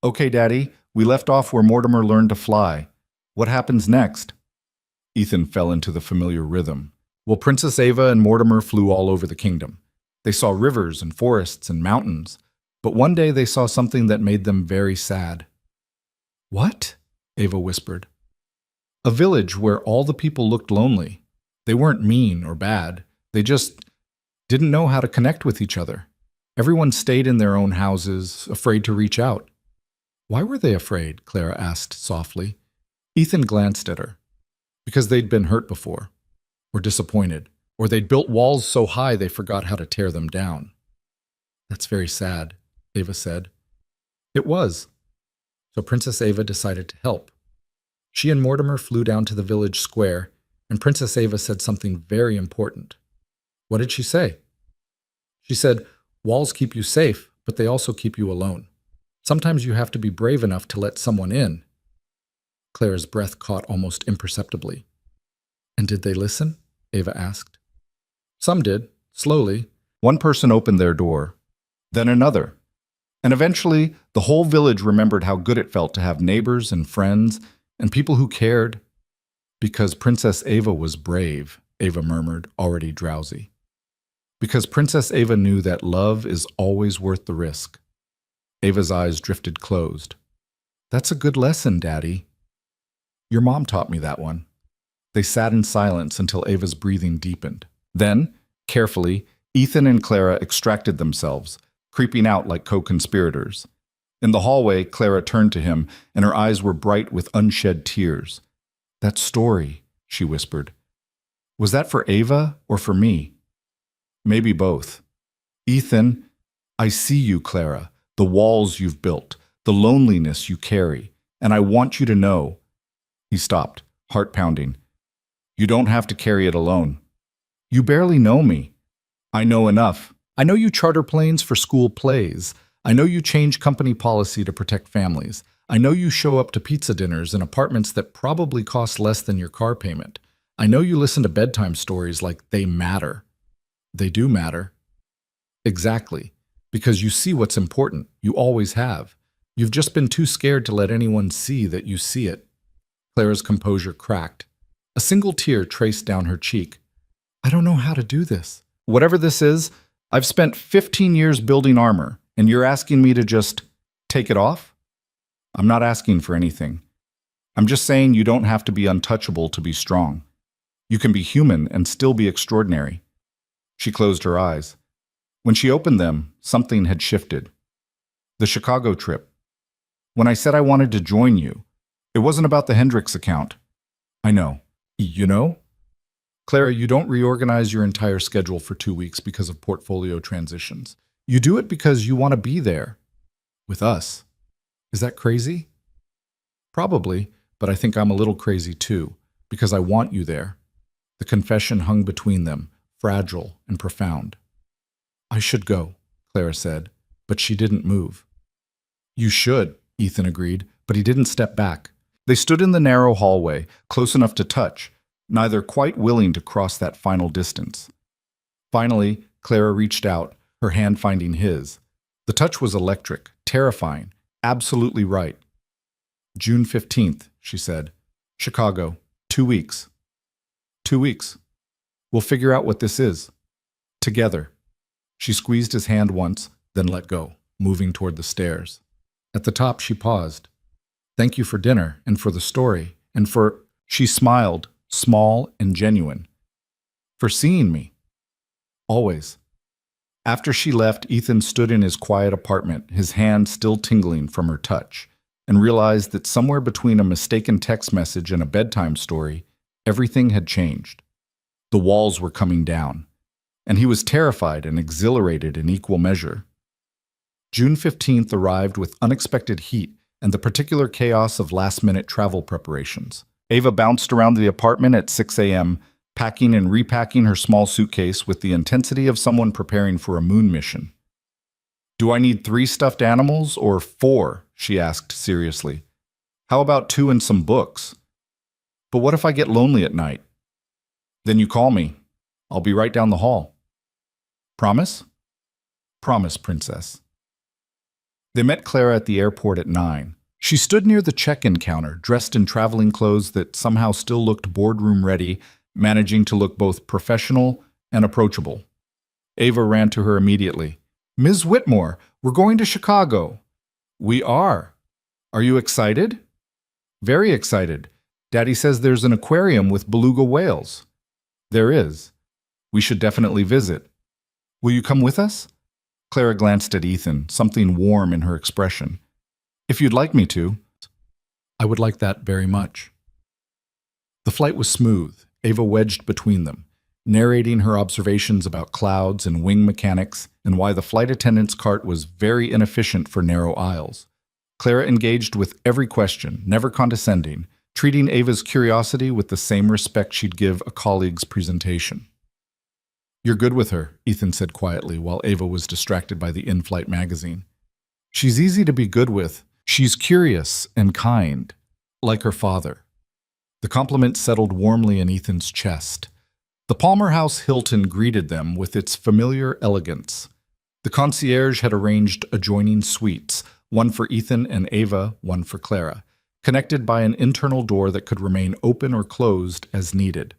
S1: Okay, Daddy, we left off where Mortimer learned to fly. What happens next? Ethan fell into the familiar rhythm. Well, Princess Ava and Mortimer flew all over the kingdom. They saw rivers and forests and mountains, but one day they saw something that made them very sad. What? Ava whispered. A village where all the people looked lonely. They weren't mean or bad. They just didn't know how to connect with each other. Everyone stayed in their own houses, afraid to reach out. Why were they afraid? Clara asked softly. Ethan glanced at her. Because they'd been hurt before, or disappointed, or they'd built walls so high they forgot how to tear them down. That's very sad, Ava said. It was. So Princess Ava decided to help. She and Mortimer flew down to the village square, and Princess Ava said something very important. What did she say? She said, walls keep you safe, but they also keep you alone. Sometimes you have to be brave enough to let someone in. Clara's breath caught almost imperceptibly. And did they listen? Ava asked. Some did, slowly. One person opened their door, then another. And eventually, the whole village remembered how good it felt to have neighbors and friends and people who cared. Because Princess Ava was brave, Ava murmured, already drowsy. Because Princess Ava knew that love is always worth the risk. Ava's eyes drifted closed. That's a good lesson, Daddy. Your mom taught me that one. They sat in silence until Ava's breathing deepened. Then, carefully, Ethan and Clara extracted themselves, creeping out like co-conspirators. In the hallway, Clara turned to him, and her eyes were bright with unshed tears. That story, she whispered. Was that for Ava or for me? Maybe both. Ethan, I see you, Clara, the walls you've built, the loneliness you carry, and I want you to know. He stopped, heart pounding. You don't have to carry it alone. You barely know me. I know enough. I know you charter planes for school plays. I know you change company policy to protect families. I know you show up to pizza dinners in apartments that probably cost less than your car payment. I know you listen to bedtime stories like they matter. They do matter. Exactly. Because you see what's important. You always have. You've just been too scared to let anyone see that you see it. Clara's composure cracked. A single tear traced down her cheek. I don't know how to do this. Whatever this is, I've spent 15 years building armor, and you're asking me to just take it off? I'm not asking for anything. I'm just saying you don't have to be untouchable to be strong. You can be human and still be extraordinary. She closed her eyes. When she opened them, something had shifted. The Chicago trip. When I said I wanted to join you, it wasn't about the Hendricks account. I know. You know? Clara, you don't reorganize your entire schedule for 2 weeks because of portfolio transitions. You do it because you want to be there. With us. Is that crazy? Probably, but I think I'm a little crazy too, because I want you there. The confession hung between them, fragile and profound. I should go, Clara said, but she didn't move. You should, Ethan agreed, but he didn't step back. They stood in the narrow hallway, close enough to touch, neither quite willing to cross that final distance. Finally, Clara reached out, her hand finding his. The touch was electric, terrifying, absolutely right. June 15th, she said. Chicago, 2 weeks. 2 weeks. We'll figure out what this is. Together. She squeezed his hand once, then let go, moving toward the stairs. At the top, she paused. Thank you for dinner, and for the story, and for... She smiled, small and genuine. For seeing me. Always. After she left, Ethan stood in his quiet apartment, his hand still tingling from her touch. and realized that somewhere between a mistaken text message and a bedtime story, everything had changed. The walls were coming down, and he was terrified and exhilarated in equal measure. June 15th arrived with unexpected heat and the particular chaos of last-minute travel preparations. Ava bounced around the apartment at 6 a.m., packing and repacking her small suitcase with the intensity of someone preparing for a moon mission. "Do I need 3 stuffed animals or 4?" she asked seriously. "How about 2 and some books? But what if I get lonely at night?" "Then you call me. I'll be right down the hall." "Promise?" "Promise, princess." They met Clara at the airport at 9. She stood near the check-in counter, dressed in traveling clothes that somehow still looked boardroom-ready, managing to look both professional and approachable. Ava ran to her immediately. "Ms. Whitmore, we're going to Chicago." "We are. Are you excited?" "Very excited. Daddy says there's an aquarium with beluga whales." "There is. We should definitely visit. Will you come with us?" Clara glanced at Ethan, something warm in her expression. "If you'd like me to." "I would like that very much." The flight was smooth, Ava wedged between them, narrating her observations about clouds and wing mechanics and why the flight attendant's cart was very inefficient for narrow aisles. Clara engaged with every question, never condescending, treating Ava's curiosity with the same respect she'd give a colleague's presentation. "You're good with her," Ethan said quietly while Ava was distracted by the in-flight magazine. "She's easy to be good with. She's curious and kind, like her father." The compliment settled warmly in Ethan's chest. The Palmer House Hilton greeted them with its familiar elegance. The concierge had arranged adjoining suites, one for Ethan and Ava, one for Clara, connected by an internal door that could remain open or closed as needed.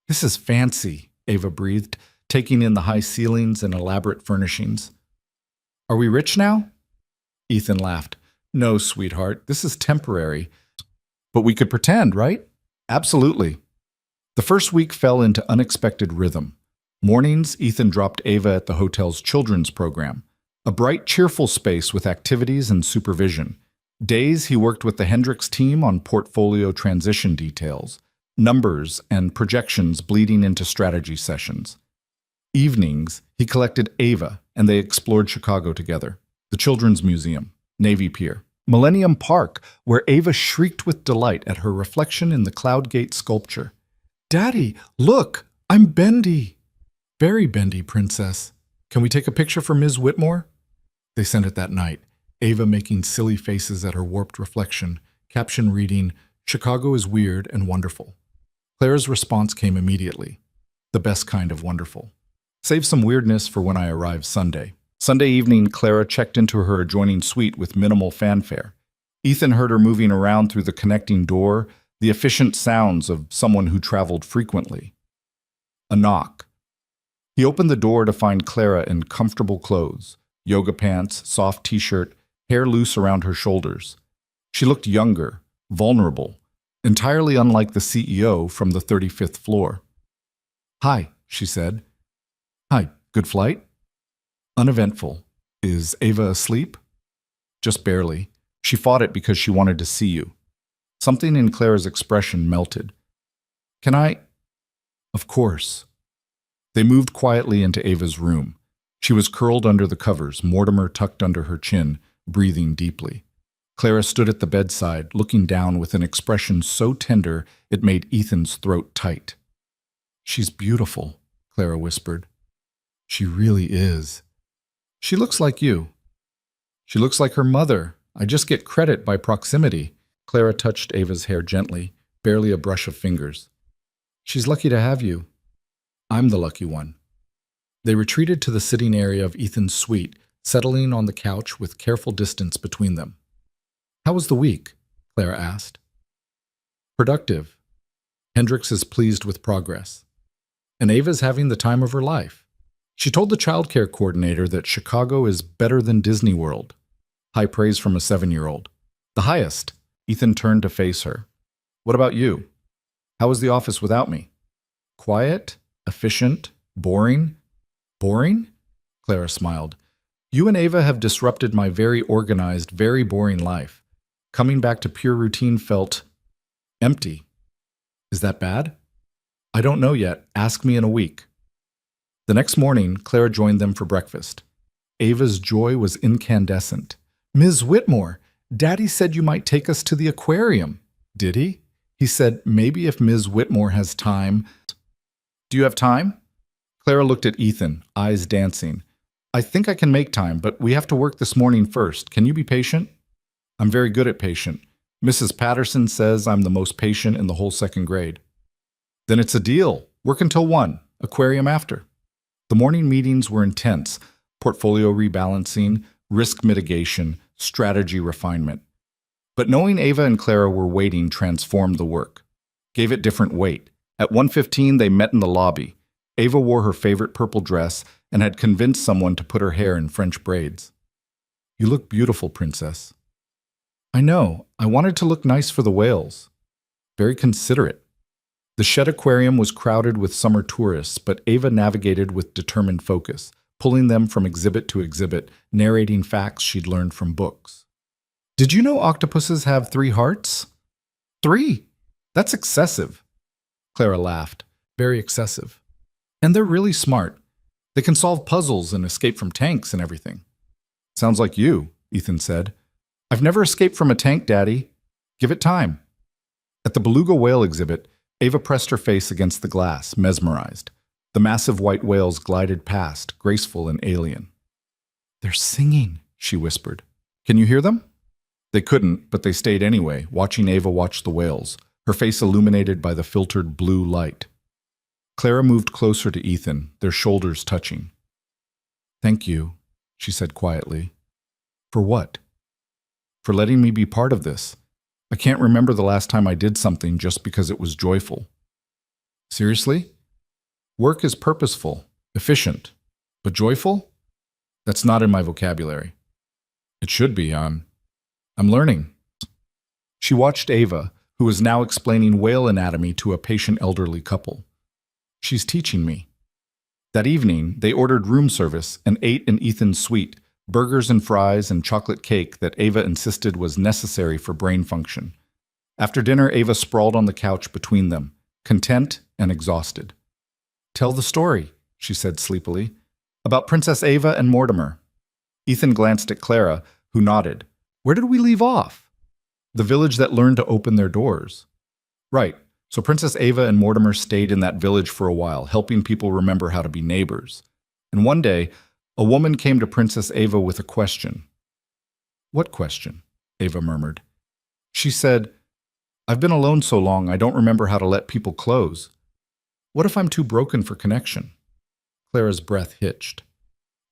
S1: "This is fancy," Ava breathed, taking in the high ceilings and elaborate furnishings. "Are we rich now?" Ethan laughed. "No, sweetheart, this is temporary. But we could pretend, right?" "Absolutely." The first week fell into unexpected rhythm. Mornings, Ethan dropped Ava at the hotel's children's program, a bright, cheerful space with activities and supervision. Days, he worked with the Hendricks team on portfolio transition details, numbers and projections bleeding into strategy sessions. Evenings, he collected Ava, and they explored Chicago together. The Children's Museum, Navy Pier, Millennium Park, where Ava shrieked with delight at her reflection in the Cloudgate sculpture. "Daddy, look, I'm bendy." "Very bendy, princess. Can we take a picture for Ms. Whitmore?" They sent it that night, Ava making silly faces at her warped reflection, caption reading, "Chicago is weird and wonderful." Clara's response came immediately. The best kind of wonderful. "Save some weirdness for when I arrive Sunday." Sunday evening, Clara checked into her adjoining suite with minimal fanfare. Ethan heard her moving around through the connecting door, the efficient sounds of someone who traveled frequently. A knock. He opened the door to find Clara in comfortable clothes, yoga pants, soft t-shirt, hair loose around her shoulders. She looked younger, vulnerable, entirely unlike the CEO from the 35th floor. "Hi," she said. "Hi, good flight?" "Uneventful. Is Ava asleep?" "Just barely. She fought it because she wanted to see you." Something in Clara's expression melted. "Can I?" "Of course." They moved quietly into Ava's room. She was curled under the covers, Mortimer tucked under her chin, breathing deeply. Clara stood at the bedside, looking down with an expression so tender it made Ethan's throat tight. "She's beautiful," Clara whispered. "She really is. She looks like you." "She looks like her mother. I just get credit by proximity." Clara touched Ava's hair gently, barely a brush of fingers. "She's lucky to have you. I'm the lucky one." They retreated to the sitting area of Ethan's suite, settling on the couch with careful distance between them. "How was the week?" Clara asked. "Productive. Hendricks is pleased with progress. And Ava's having the time of her life. She told the childcare coordinator that Chicago is better than Disney World." High praise from a 7-year-old. "The highest." Ethan turned to face her. "What about you? How was the office without me?" "Quiet, efficient, boring." "Boring?" Clara smiled. "You and Ava have disrupted my very organized, very boring life. Coming back to pure routine felt empty. Is that bad? I don't know yet. Ask me in a week. The next morning, Clara joined them for breakfast. Ava's joy was incandescent. Ms. Whitmore, Daddy said you might take us to the aquarium. Did he? He said maybe if Ms. Whitmore has time. Do you have time? Clara looked at Ethan, eyes dancing. I think I can make time, but we have to work this morning first. Can you be patient? I'm very good at patient. Mrs. Patterson says I'm the most patient in the whole second grade. Then it's a deal. Work until 1, aquarium after. The morning meetings were intense. Portfolio rebalancing, risk mitigation, strategy refinement. But knowing Ava and Clara were waiting transformed the work, gave it different weight. At 1:15, they met in the lobby. Ava wore her favorite purple dress and had convinced someone to put her hair in French braids. You look beautiful, princess. I know. I wanted to look nice for the whales. Very considerate. The Shed Aquarium was crowded with summer tourists, but Ava navigated with determined focus, pulling them from exhibit to exhibit, narrating facts she'd learned from books. Did you know octopuses have 3 hearts? 3? That's excessive. Clara laughed. Very excessive. And they're really smart. They can solve puzzles and escape from tanks and everything. Sounds like you, Ethan said. I've never escaped from a tank, Daddy. Give it time. At the beluga whale exhibit, Ava pressed her face against the glass, mesmerized. The massive white whales glided past, graceful and alien. They're singing, she whispered. Can you hear them? They couldn't, but they stayed anyway, watching Ava watch the whales, her face illuminated by the filtered blue light. Clara moved closer to Ethan, their shoulders touching. Thank you, she said quietly. For what? For letting me be part of this. I can't remember the last time I did something just because it was joyful. Seriously? Work is purposeful, efficient, but joyful? That's not in my vocabulary. It should be, I'm learning. She watched Ava, who was now explaining whale anatomy to a patient elderly couple. She's teaching me. That evening, they ordered room service and ate in Ethan's suite, burgers and fries and chocolate cake that Ava insisted was necessary for brain function. After dinner, Ava sprawled on the couch between them, content and exhausted. Tell the story, she said sleepily, about Princess Ava and Mortimer. Ethan glanced at Clara, who nodded. Where did we leave off? The village that learned to open their doors. Right, so Princess Ava and Mortimer stayed in that village for a while, helping people remember how to be neighbors. And one day, a woman came to Princess Ava with a question. What question? Ava murmured. She said, I've been alone so long I don't remember how to let people close. What if I'm too broken for connection? Clara's breath hitched.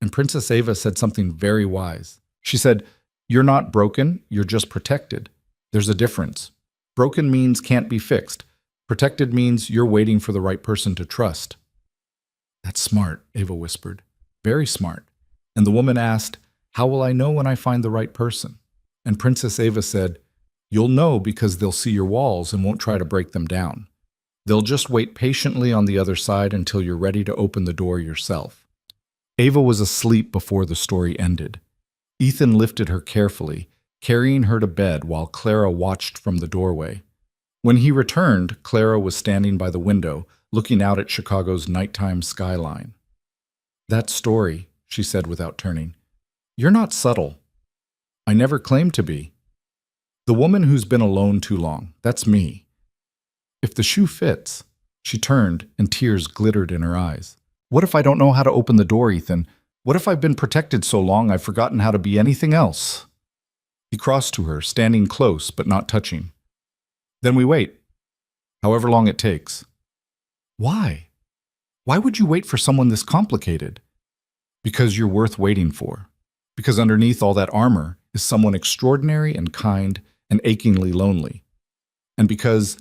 S1: And Princess Ava said something very wise. She said, You're not broken, you're just protected. There's a difference. Broken means can't be fixed. Protected means you're waiting for the right person to trust. That's smart, Ava whispered. Very smart. And the woman asked, How will I know when I find the right person? And Princess Ava said, You'll know because they'll see your walls and won't try to break them down. They'll just wait patiently on the other side until you're ready to open the door yourself. Ava was asleep before the story ended. Ethan lifted her carefully, carrying her to bed while Clara watched from the doorway. When he returned, Clara was standing by the window, looking out at Chicago's nighttime skyline. That story, she said without turning. You're not subtle. I never claimed to be. The woman who's been alone too long, that's me. If the shoe fits, she turned and tears glittered in her eyes. What if I don't know how to open the door, Ethan? What if I've been protected so long I've forgotten how to be anything else? He crossed to her, standing close but not touching. Then we wait, however long it takes. Why? Why would you wait for someone this complicated? Because you're worth waiting for. Because underneath all that armor is someone extraordinary and kind and achingly lonely. And because,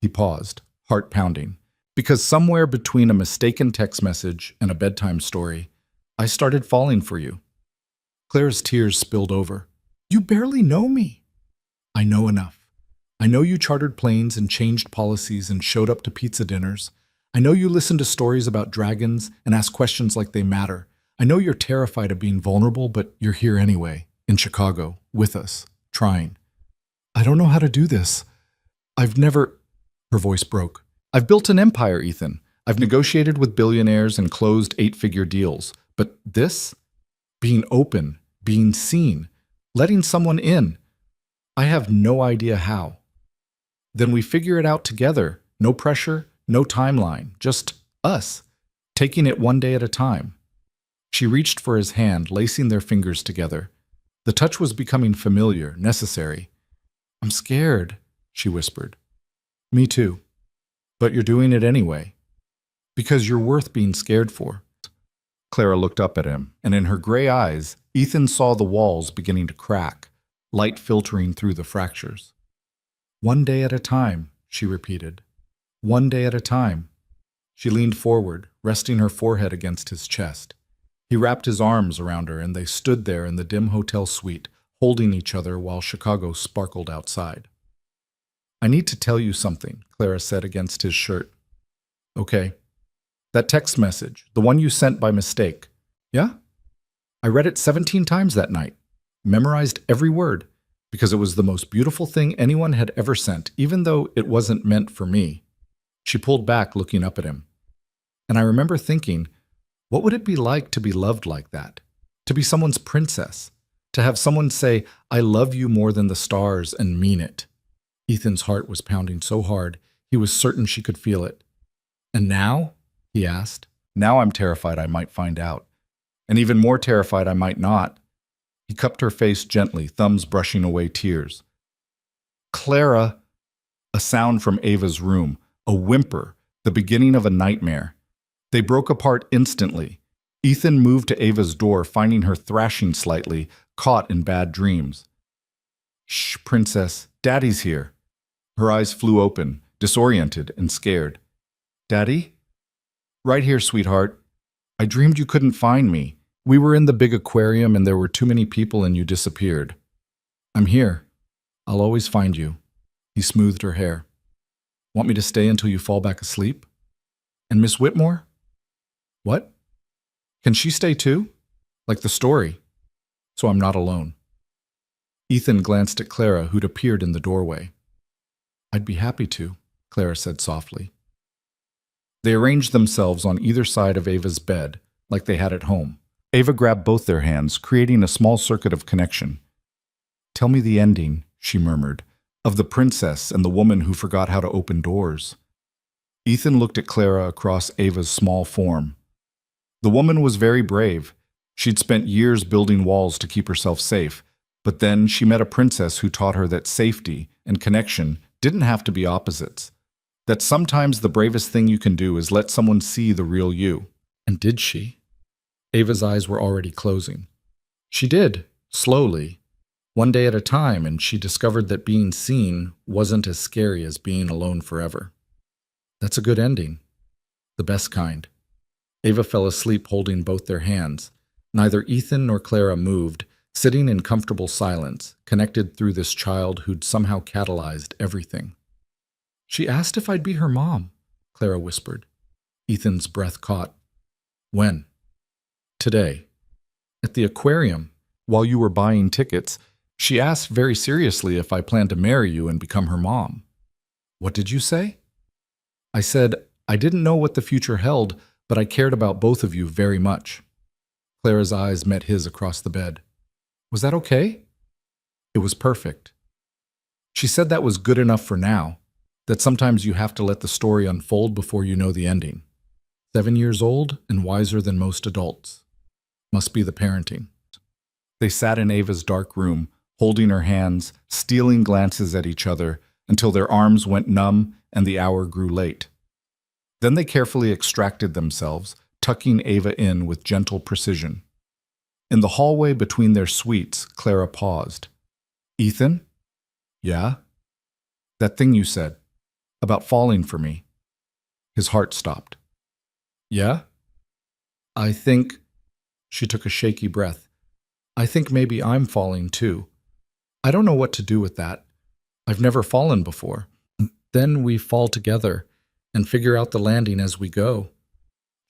S1: he paused, heart pounding, because somewhere between a mistaken text message and a bedtime story, I started falling for you. Claire's tears spilled over. You barely know me. I know enough. I know you chartered planes and changed policies and showed up to pizza dinners. I know you listen to stories about dragons and ask questions like they matter. I know you're terrified of being vulnerable, but you're here anyway, in Chicago, with us, trying. I don't know how to do this. I've never... Her voice broke. I've built an empire, Ethan. I've negotiated with billionaires and closed 8-figure deals. But this? Being open, being seen, letting someone in. I have no idea how. Then we figure it out together. No pressure, no timeline, just us, taking it one day at a time. She reached for his hand, lacing their fingers together. The touch was becoming familiar, necessary. I'm scared, she whispered. Me too. But you're doing it anyway. Because you're worth being scared for. Clara looked up at him, and in her gray eyes, Ethan saw the walls beginning to crack, light filtering through the fractures. One day at a time, she repeated. One day at a time. She leaned forward, resting her forehead against his chest. He wrapped his arms around her, and they stood there in the dim hotel suite, holding each other while Chicago sparkled outside. I need to tell you something, Clara said against his shirt. Okay. That text message, the one you sent by mistake. Yeah? I read it 17 times that night, memorized every word, because it was the most beautiful thing anyone had ever sent, even though it wasn't meant for me. She pulled back, looking up at him. And I remember thinking, what would it be like to be loved like that? To be someone's princess? To have someone say, I love you more than the stars and mean it? Ethan's heart was pounding so hard, he was certain she could feel it. And now? He asked. Now I'm terrified I might find out. And even more terrified I might not. He cupped her face gently, thumbs brushing away tears. Clara! A sound from Ava's room, a whimper, the beginning of a nightmare. They broke apart instantly. Ethan moved to Ava's door, finding her thrashing slightly, caught in bad dreams. Shh, princess, Daddy's here. Her eyes flew open, disoriented and scared. Daddy? Right here, sweetheart. I dreamed you couldn't find me. We were in the big aquarium and there were too many people and you disappeared. I'm here. I'll always find you. He smoothed her hair. Want me to stay until you fall back asleep? And Miss Whitmore? What? Can she stay too? Like the story. So I'm not alone. Ethan glanced at Clara, who'd appeared in the doorway. I'd be happy to, Clara said softly. They arranged themselves on either side of Ava's bed, like they had at home. Ava grabbed both their hands, creating a small circuit of connection. Tell me the ending, she murmured, of the princess and the woman who forgot how to open doors. Ethan looked at Clara across Ava's small form. The woman was very brave. She'd spent years building walls to keep herself safe, but then she met a princess who taught her that safety and connection didn't have to be opposites. That sometimes the bravest thing you can do is let someone see the real you. And did she? Ava's eyes were already closing. She did, slowly, one day at a time, and she discovered that being seen wasn't as scary as being alone forever. That's a good ending. The best kind. Ava fell asleep holding both their hands. Neither Ethan nor Clara moved, sitting in comfortable silence, connected through this child who'd somehow catalyzed everything. She asked if I'd be her mom, Clara whispered. Ethan's breath caught. When? Today. At the aquarium, while you were buying tickets, she asked very seriously if I planned to marry you and become her mom. What did you say? I said, I didn't know what the future held, but I cared about both of you very much. Clara's eyes met his across the bed. Was that okay? It was perfect. She said that was good enough for now, that sometimes you have to let the story unfold before you know the ending. 7 years old and wiser than most adults. Must be the parenting. They sat in Ava's dark room, holding her hands, stealing glances at each other until their arms went numb and the hour grew late. Then they carefully extracted themselves, tucking Ava in with gentle precision. In the hallway between their suites, Clara paused. Ethan? Yeah? That thing you said, about falling for me. His heart stopped. Yeah? I think... She took a shaky breath. I think maybe I'm falling too. I don't know what to do with that. I've never fallen before. Then we fall together and figure out the landing as we go.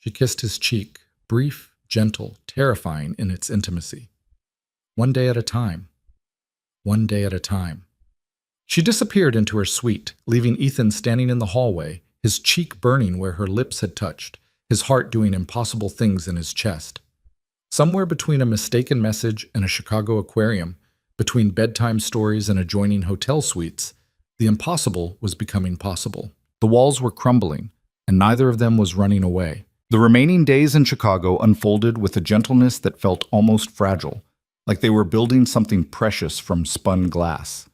S1: She kissed his cheek, brief, gentle, terrifying in its intimacy. One day at a time. One day at a time. She disappeared into her suite, leaving Ethan standing in the hallway, his cheek burning where her lips had touched, his heart doing impossible things in his chest. Somewhere between a mistaken message and a Chicago aquarium, between bedtime stories and adjoining hotel suites, the impossible was becoming possible. The walls were crumbling, and neither of them was running away. The remaining days in Chicago unfolded with a gentleness that felt almost fragile, like they were building something precious from spun glass.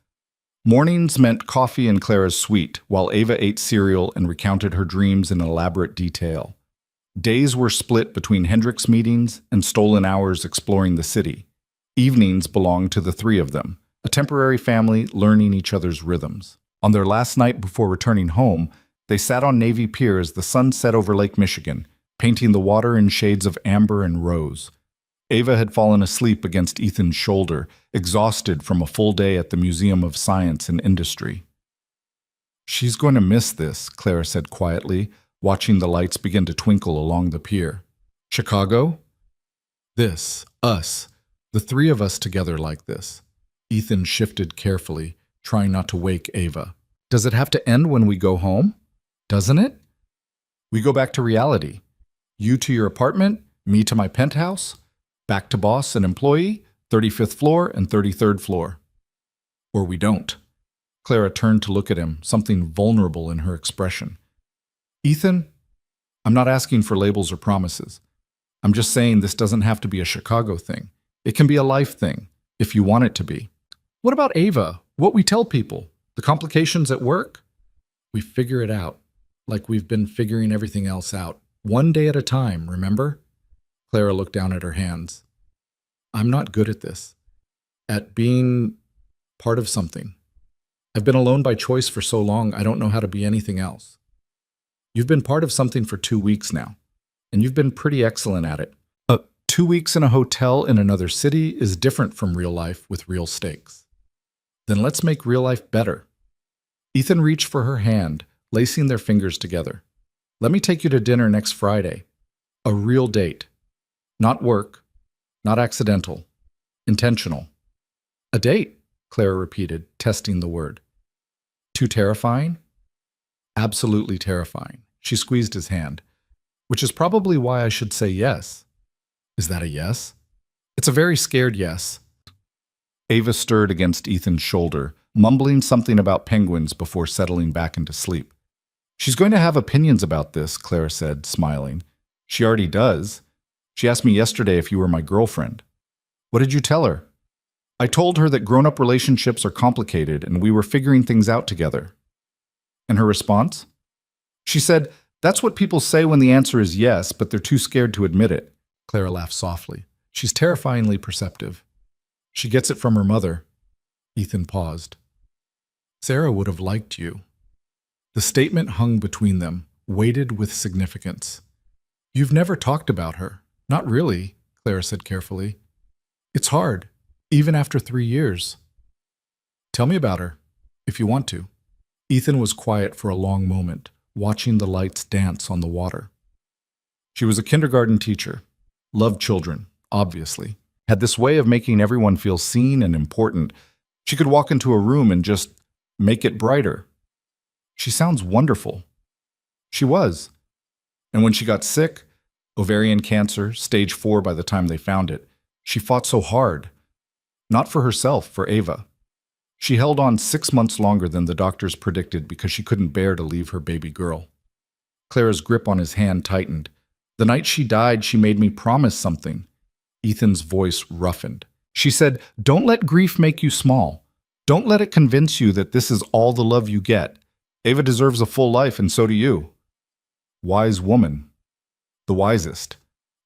S1: Mornings meant coffee in Clara's suite, while Ava ate cereal and recounted her dreams in elaborate detail. Days were split between Hendrix meetings and stolen hours exploring the city. Evenings belonged to the three of them, a temporary family learning each other's rhythms. On their last night before returning home, they sat on Navy Pier as the sun set over Lake Michigan, painting the water in shades of amber and rose. Ava had fallen asleep against Ethan's shoulder, exhausted from a full day at the Museum of Science and Industry. "She's going to miss this," Clara said quietly, watching the lights begin to twinkle along the pier. "Chicago? This, us, the three of us together like this." Ethan shifted carefully, trying not to wake Ava. "Does it have to end when we go home? Doesn't it? We go back to reality. You to your apartment, me to my penthouse, back to boss and employee, 35th floor and 33rd floor. Or we don't." Clara turned to look at him, something vulnerable in her expression. "Ethan, I'm not asking for labels or promises. I'm just saying this doesn't have to be a Chicago thing. It can be a life thing, if you want it to be. What about Ava? What we tell people? The complications at work? We figure it out, like we've been figuring everything else out. One day at a time, remember?" Clara looked down at her hands. "I'm not good at this. At being part of something. I've been alone by choice for so long, I don't know how to be anything else. You've been part of something for 2 weeks now, and you've been pretty excellent at it. 2 weeks in a hotel in another city is different from real life with real stakes. Then let's make real life better." Ethan reached for her hand, lacing their fingers together. "Let me take you to dinner next Friday. A real date. Not work, not accidental, intentional." "A date," Clara repeated, testing the word. "Too terrifying?" "Absolutely terrifying." She squeezed his hand. "Which is probably why I should say yes." "Is that a yes?" "It's a very scared yes." Ava stirred against Ethan's shoulder, mumbling something about penguins before settling back into sleep. "She's going to have opinions about this," Clara said, smiling. "She already does. She asked me yesterday if you were my girlfriend." "What did you tell her?" "I told her that grown-up relationships are complicated and we were figuring things out together." "And her response?" "She said, that's what people say when the answer is yes, but they're too scared to admit it." Clara laughed softly. "She's terrifyingly perceptive. She gets it from her mother." Ethan paused. "Sarah would have liked you." The statement hung between them, weighted with significance. "You've never talked about her." "Not really," Clara said carefully. "It's hard, even after 3 years." "Tell me about her, if you want to." Ethan was quiet for a long moment, watching the lights dance on the water. "She was a kindergarten teacher. Loved children, obviously. Had this way of making everyone feel seen and important. She could walk into a room and just make it brighter. She sounds wonderful." She was. And when she got sick, ovarian cancer, stage 4 by the time they found it, she fought so hard. Not for herself, for Ava. She held on 6 months longer than the doctors predicted because she couldn't bear to leave her baby girl. Clara's grip on his hand tightened. "The night she died, she made me promise something." Ethan's voice roughened. She said, "Don't let grief make you small. Don't let it convince you that this is all the love you get. Ava deserves a full life, and so do you." Wise woman. The wisest.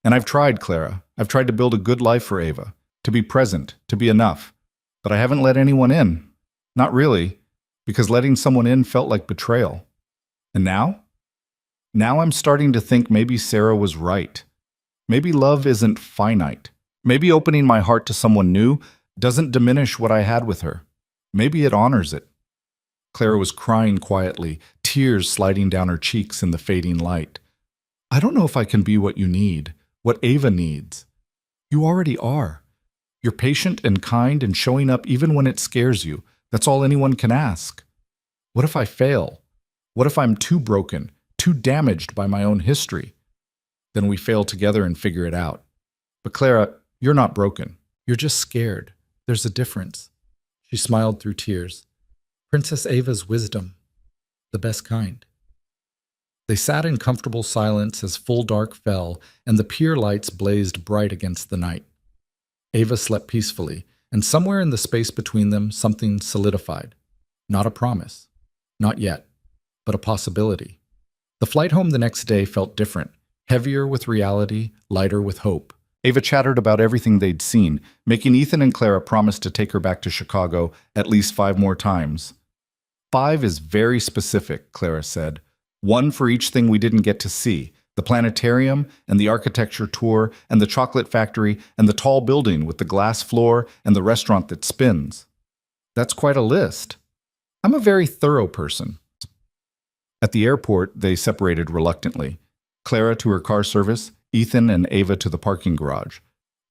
S1: And I've tried, Clara. I've tried to build a good life for Ava, to be present, to be enough. But I haven't let anyone in. Not really, because letting someone in felt like betrayal. And now? Now I'm starting to think maybe Sarah was right. Maybe love isn't finite. Maybe opening my heart to someone new doesn't diminish what I had with her. Maybe it honors it. Clara was crying quietly, tears sliding down her cheeks in the fading light. "I don't know if I can be what you need, what Ava needs. You already are. You're patient and kind and showing up even when it scares you, That's all anyone can ask. What if I fail? What if I'm too broken, too damaged by my own history? Then we fail together and figure it out. But Clara, you're not broken. You're just scared. There's a difference. She smiled through tears. Princess Ava's wisdom, the best kind. They sat in comfortable silence as full dark fell and the pier lights blazed bright against the night. Ava slept peacefully, and somewhere in the space between them something solidified. Not a promise. Not yet. But a possibility. The flight home the next day felt different, heavier with reality, lighter with hope. Ava chattered about everything they'd seen, making Ethan and Clara promise to take her back to Chicago at least 5 more times. 5 is very specific, Clara said. 1 for each thing we didn't get to see. The planetarium, and the architecture tour, and the chocolate factory, and the tall building with the glass floor, and the restaurant that spins. That's quite a list. I'm a very thorough person. At the airport, they separated reluctantly. Clara to her car service, Ethan and Ava to the parking garage.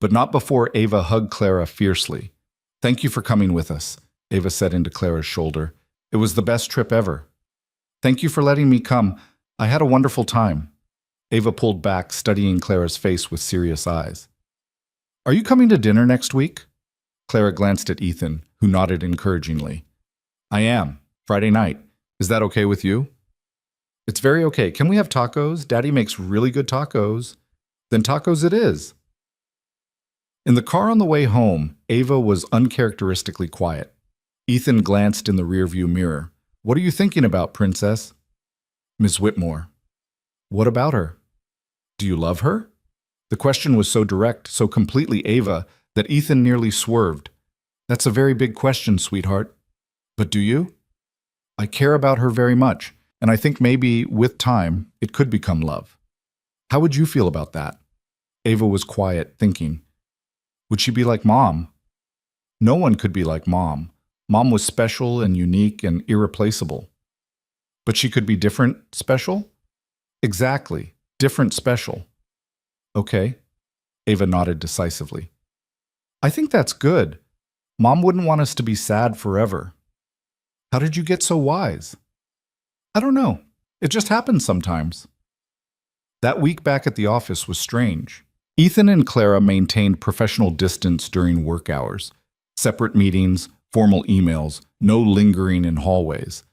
S1: But not before Ava hugged Clara fiercely. Thank you for coming with us, Ava said into Clara's shoulder. It was the best trip ever. Thank you for letting me come. I had a wonderful time. Ava pulled back, studying Clara's face with serious eyes. Are you coming to dinner next week? Clara glanced at Ethan, who nodded encouragingly. I am. Friday night. Is that okay with you? It's very okay. Can we have tacos? Daddy makes really good tacos. Then tacos it is. In the car on the way home, Ava was uncharacteristically quiet. Ethan glanced in the rearview mirror. What are you thinking about, Princess? Miss Whitmore. What about her? Do you love her? The question was so direct, so completely Ava, that Ethan nearly swerved. That's a very big question, sweetheart. But do you? I care about her very much, and I think maybe, with time, it could become love. How would you feel about that? Ava was quiet, thinking. Would she be like Mom? No one could be like Mom. Mom was special and unique and irreplaceable. But she could be different, special? Exactly. Different, special. Okay. Ava nodded decisively. I think that's good. Mom wouldn't want us to be sad forever. How did you get so wise? I don't know. It just happens sometimes. That week back at the office was strange. Ethan and Clara maintained professional distance during work hours. Separate meetings, formal emails, no lingering in hallways.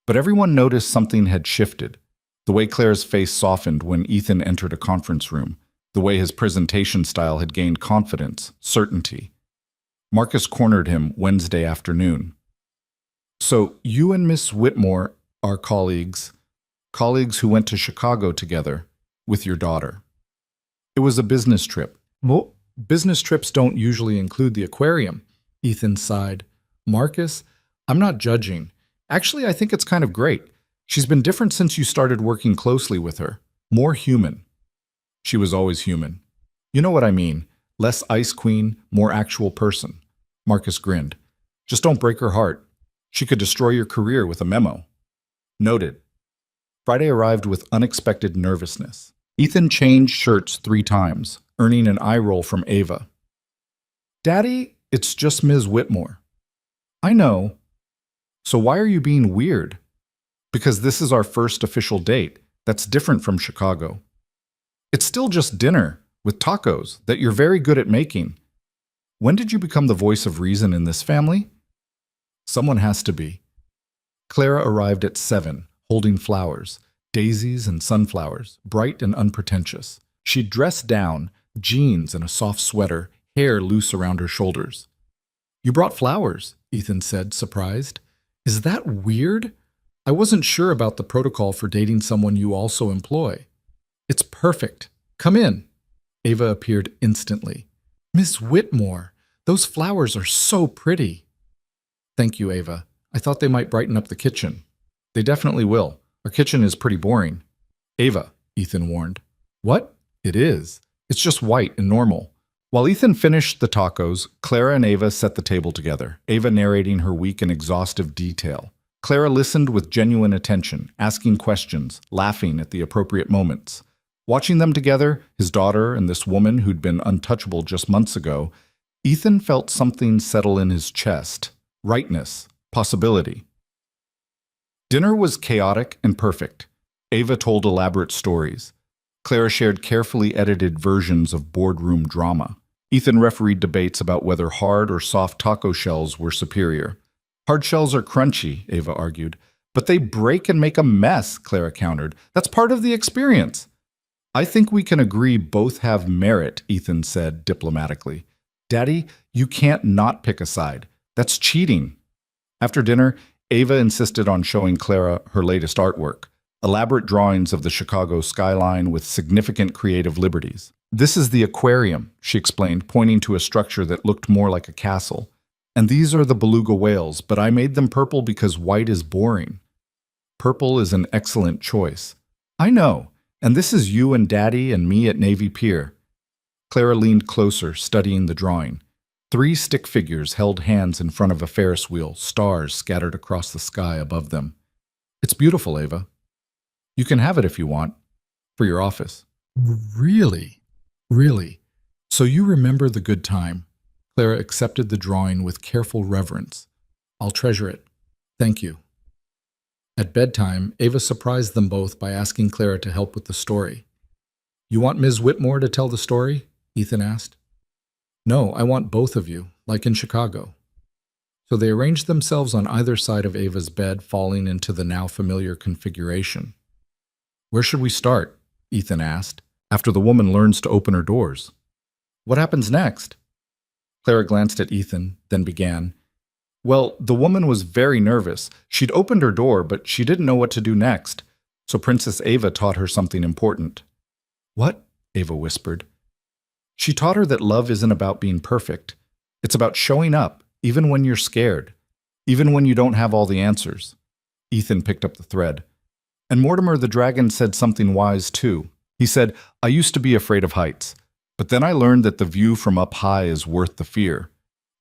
S1: But everyone noticed something had shifted. The way Clara's face softened when Ethan entered a conference room. The way his presentation style had gained confidence, certainty. Marcus cornered him Wednesday afternoon. So you and Miss Whitmore are colleagues who went to Chicago together with your daughter. It was a business trip. Well, business trips don't usually include the aquarium, Ethan sighed. Marcus, I'm not judging. Actually, I think it's kind of great. She's been different since you started working closely with her. More human. She was always human. You know what I mean. Less ice queen, more actual person. Marcus grinned. Just don't break her heart. She could destroy your career with a memo. Noted. Friday arrived with unexpected nervousness. Ethan changed shirts 3 times, earning an eye roll from Ava. Daddy, it's just Ms. Whitmore. I know. So why are you being weird? Because this is our first official date. That's different from Chicago. It's still just dinner with tacos that you're very good at making. When did you become the voice of reason in this family? Someone has to be. Clara arrived at 7, holding flowers, daisies and sunflowers, bright and unpretentious. She'd dressed down, jeans and a soft sweater, hair loose around her shoulders. You brought flowers, Ethan said, surprised. Is that weird? I wasn't sure about the protocol for dating someone you also employ. It's perfect. Come in. Ava appeared instantly. Miss Whitmore, those flowers are so pretty. Thank you, Ava. I thought they might brighten up the kitchen. They definitely will. Our kitchen is pretty boring. Ava, Ethan warned. What? It is. It's just white and normal. While Ethan finished the tacos, Clara and Ava set the table together, Ava narrating her week in exhaustive detail. Clara listened with genuine attention, asking questions, laughing at the appropriate moments. Watching them together, his daughter and this woman who'd been untouchable just months ago, Ethan felt something settle in his chest. Rightness, possibility. Dinner was chaotic and perfect. Ava told elaborate stories. Clara shared carefully edited versions of boardroom drama. Ethan refereed debates about whether hard or soft taco shells were superior. Hard shells are crunchy, Ava argued. But they break and make a mess, Clara countered. That's part of the experience. I think we can agree both have merit, Ethan said diplomatically. Daddy, you can't not pick a side. That's cheating. After dinner, Ava insisted on showing Clara her latest artwork, elaborate drawings of the Chicago skyline with significant creative liberties. This is the aquarium, she explained, pointing to a structure that looked more like a castle. And these are the beluga whales, but I made them purple because white is boring. Purple is an excellent choice. I know, and this is you and Daddy and me at Navy Pier. Clara leaned closer, studying the drawing. 3 stick figures held hands in front of a Ferris wheel, stars scattered across the sky above them. It's beautiful, Ava. You can have it if you want, for your office. Really? Really? So you remember the good time. Clara accepted the drawing with careful reverence. I'll treasure it. Thank you. At bedtime, Ava surprised them both by asking Clara to help with the story. You want Ms. Whitmore to tell the story? Ethan asked. No, I want both of you, like in Chicago. So they arranged themselves on either side of Ava's bed, falling into the now familiar configuration. Where should we start? Ethan asked, after the woman learns to open her doors. What happens next? Clara glanced at Ethan, then began. Well, the woman was very nervous. She'd opened her door, but she didn't know what to do next. So Princess Ava taught her something important. What? Ava whispered. She taught her that love isn't about being perfect. It's about showing up, even when you're scared, even when you don't have all the answers. Ethan picked up the thread. And Mortimer the dragon said something wise too. He said, I used to be afraid of heights, but then I learned that the view from up high is worth the fear.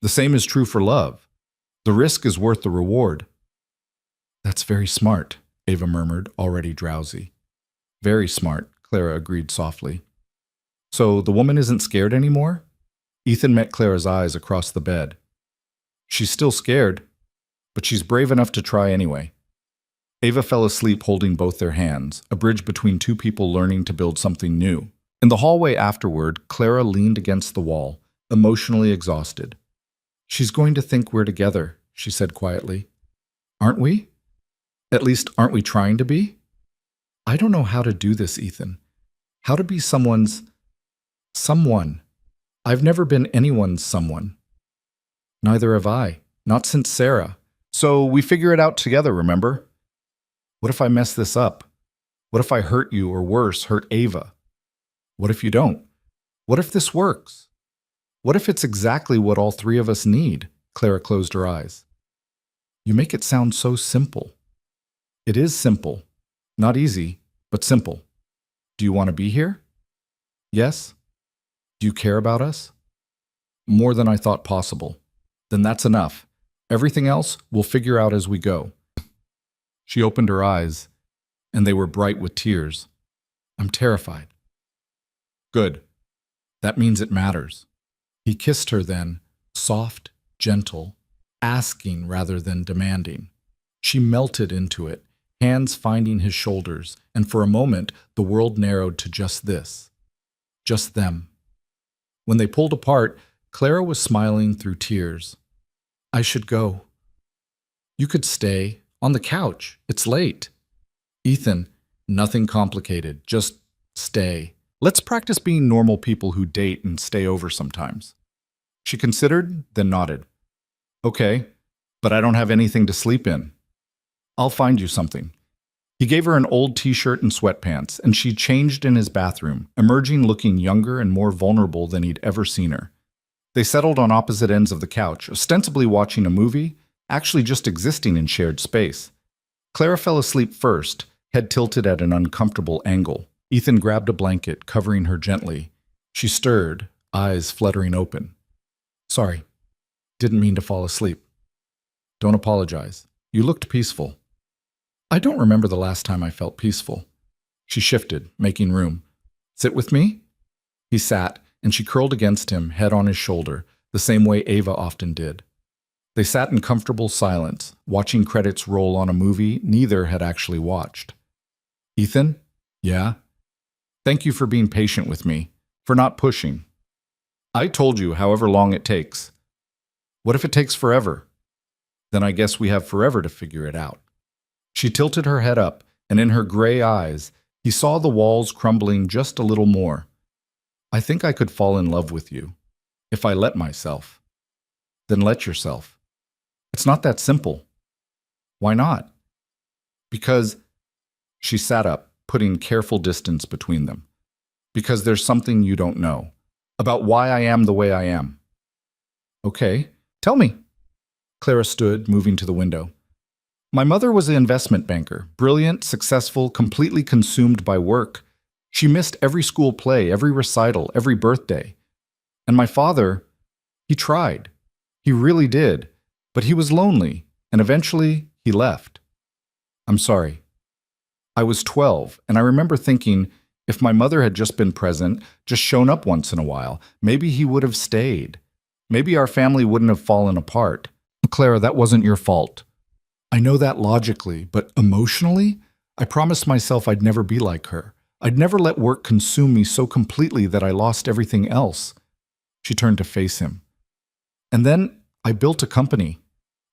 S1: The same is true for love. The risk is worth the reward. That's very smart, Ava murmured, already drowsy. Very smart, Clara agreed softly. So the woman isn't scared anymore? Ethan met Clara's eyes across the bed. She's still scared, but she's brave enough to try anyway. Ava fell asleep holding both their hands, a bridge between two people learning to build something new. In the hallway afterward, Clara leaned against the wall, emotionally exhausted. She's going to think we're together, she said quietly. Aren't we? At least, aren't we trying to be? I don't know how to do this, Ethan. How to be someone's someone. I've never been anyone's someone. Neither have I, not since Sarah. So we figure it out together, remember? What if I mess this up? What if I hurt you, or worse, hurt Ava? What if you don't? What if this works? What if it's exactly what all three of us need? Clara closed her eyes. You make it sound so simple. It is simple. Not easy, but simple. Do you want to be here? Yes? Do you care about us? More than I thought possible. Then that's enough. Everything else we'll figure out as we go. She opened her eyes, and they were bright with tears. I'm terrified. Good. That means it matters. He kissed her then, soft, gentle, asking rather than demanding. She melted into it, hands finding his shoulders, and for a moment the world narrowed to just this. Just them. When they pulled apart, Clara was smiling through tears. I should go. You could stay. On the couch. It's late. Ethan, nothing complicated. Just stay. Let's practice being normal people who date and stay over sometimes. She considered, then nodded. Okay, but I don't have anything to sleep in. I'll find you something. He gave her an old t-shirt and sweatpants, and she changed in his bathroom, emerging looking younger and more vulnerable than he'd ever seen her. They settled on opposite ends of the couch, ostensibly watching a movie, actually just existing in shared space. Clara fell asleep first, head tilted at an uncomfortable angle. Ethan grabbed a blanket, covering her gently. She stirred, eyes fluttering open. Sorry. Didn't mean to fall asleep. Don't apologize. You looked peaceful. I don't remember the last time I felt peaceful. She shifted, making room. Sit with me? He sat, and she curled against him, head on his shoulder, the same way Ava often did. They sat in comfortable silence, watching credits roll on a movie neither had actually watched. Ethan? Yeah? Thank you for being patient with me, for not pushing. I told you however long it takes. What if it takes forever? Then I guess we have forever to figure it out. She tilted her head up, and in her gray eyes, he saw the walls crumbling just a little more. I think I could fall in love with you, if I let myself. Then let yourself. It's not that simple. Why not? Because she sat up, putting careful distance between them. Because there's something you don't know about why I am the way I am. Okay, tell me. Clara stood, moving to the window. My mother was an investment banker, brilliant, successful, completely consumed by work. She missed every school play, every recital, every birthday. And my father, he tried. He really did. But he was lonely, and eventually he left. I'm sorry. I was 12, and I remember thinking, if my mother had just been present, just shown up once in a while, maybe he would have stayed. Maybe our family wouldn't have fallen apart. Clara, that wasn't your fault. I know that logically, but emotionally, I promised myself I'd never be like her. I'd never let work consume me so completely that I lost everything else. She turned to face him. And then I built a company,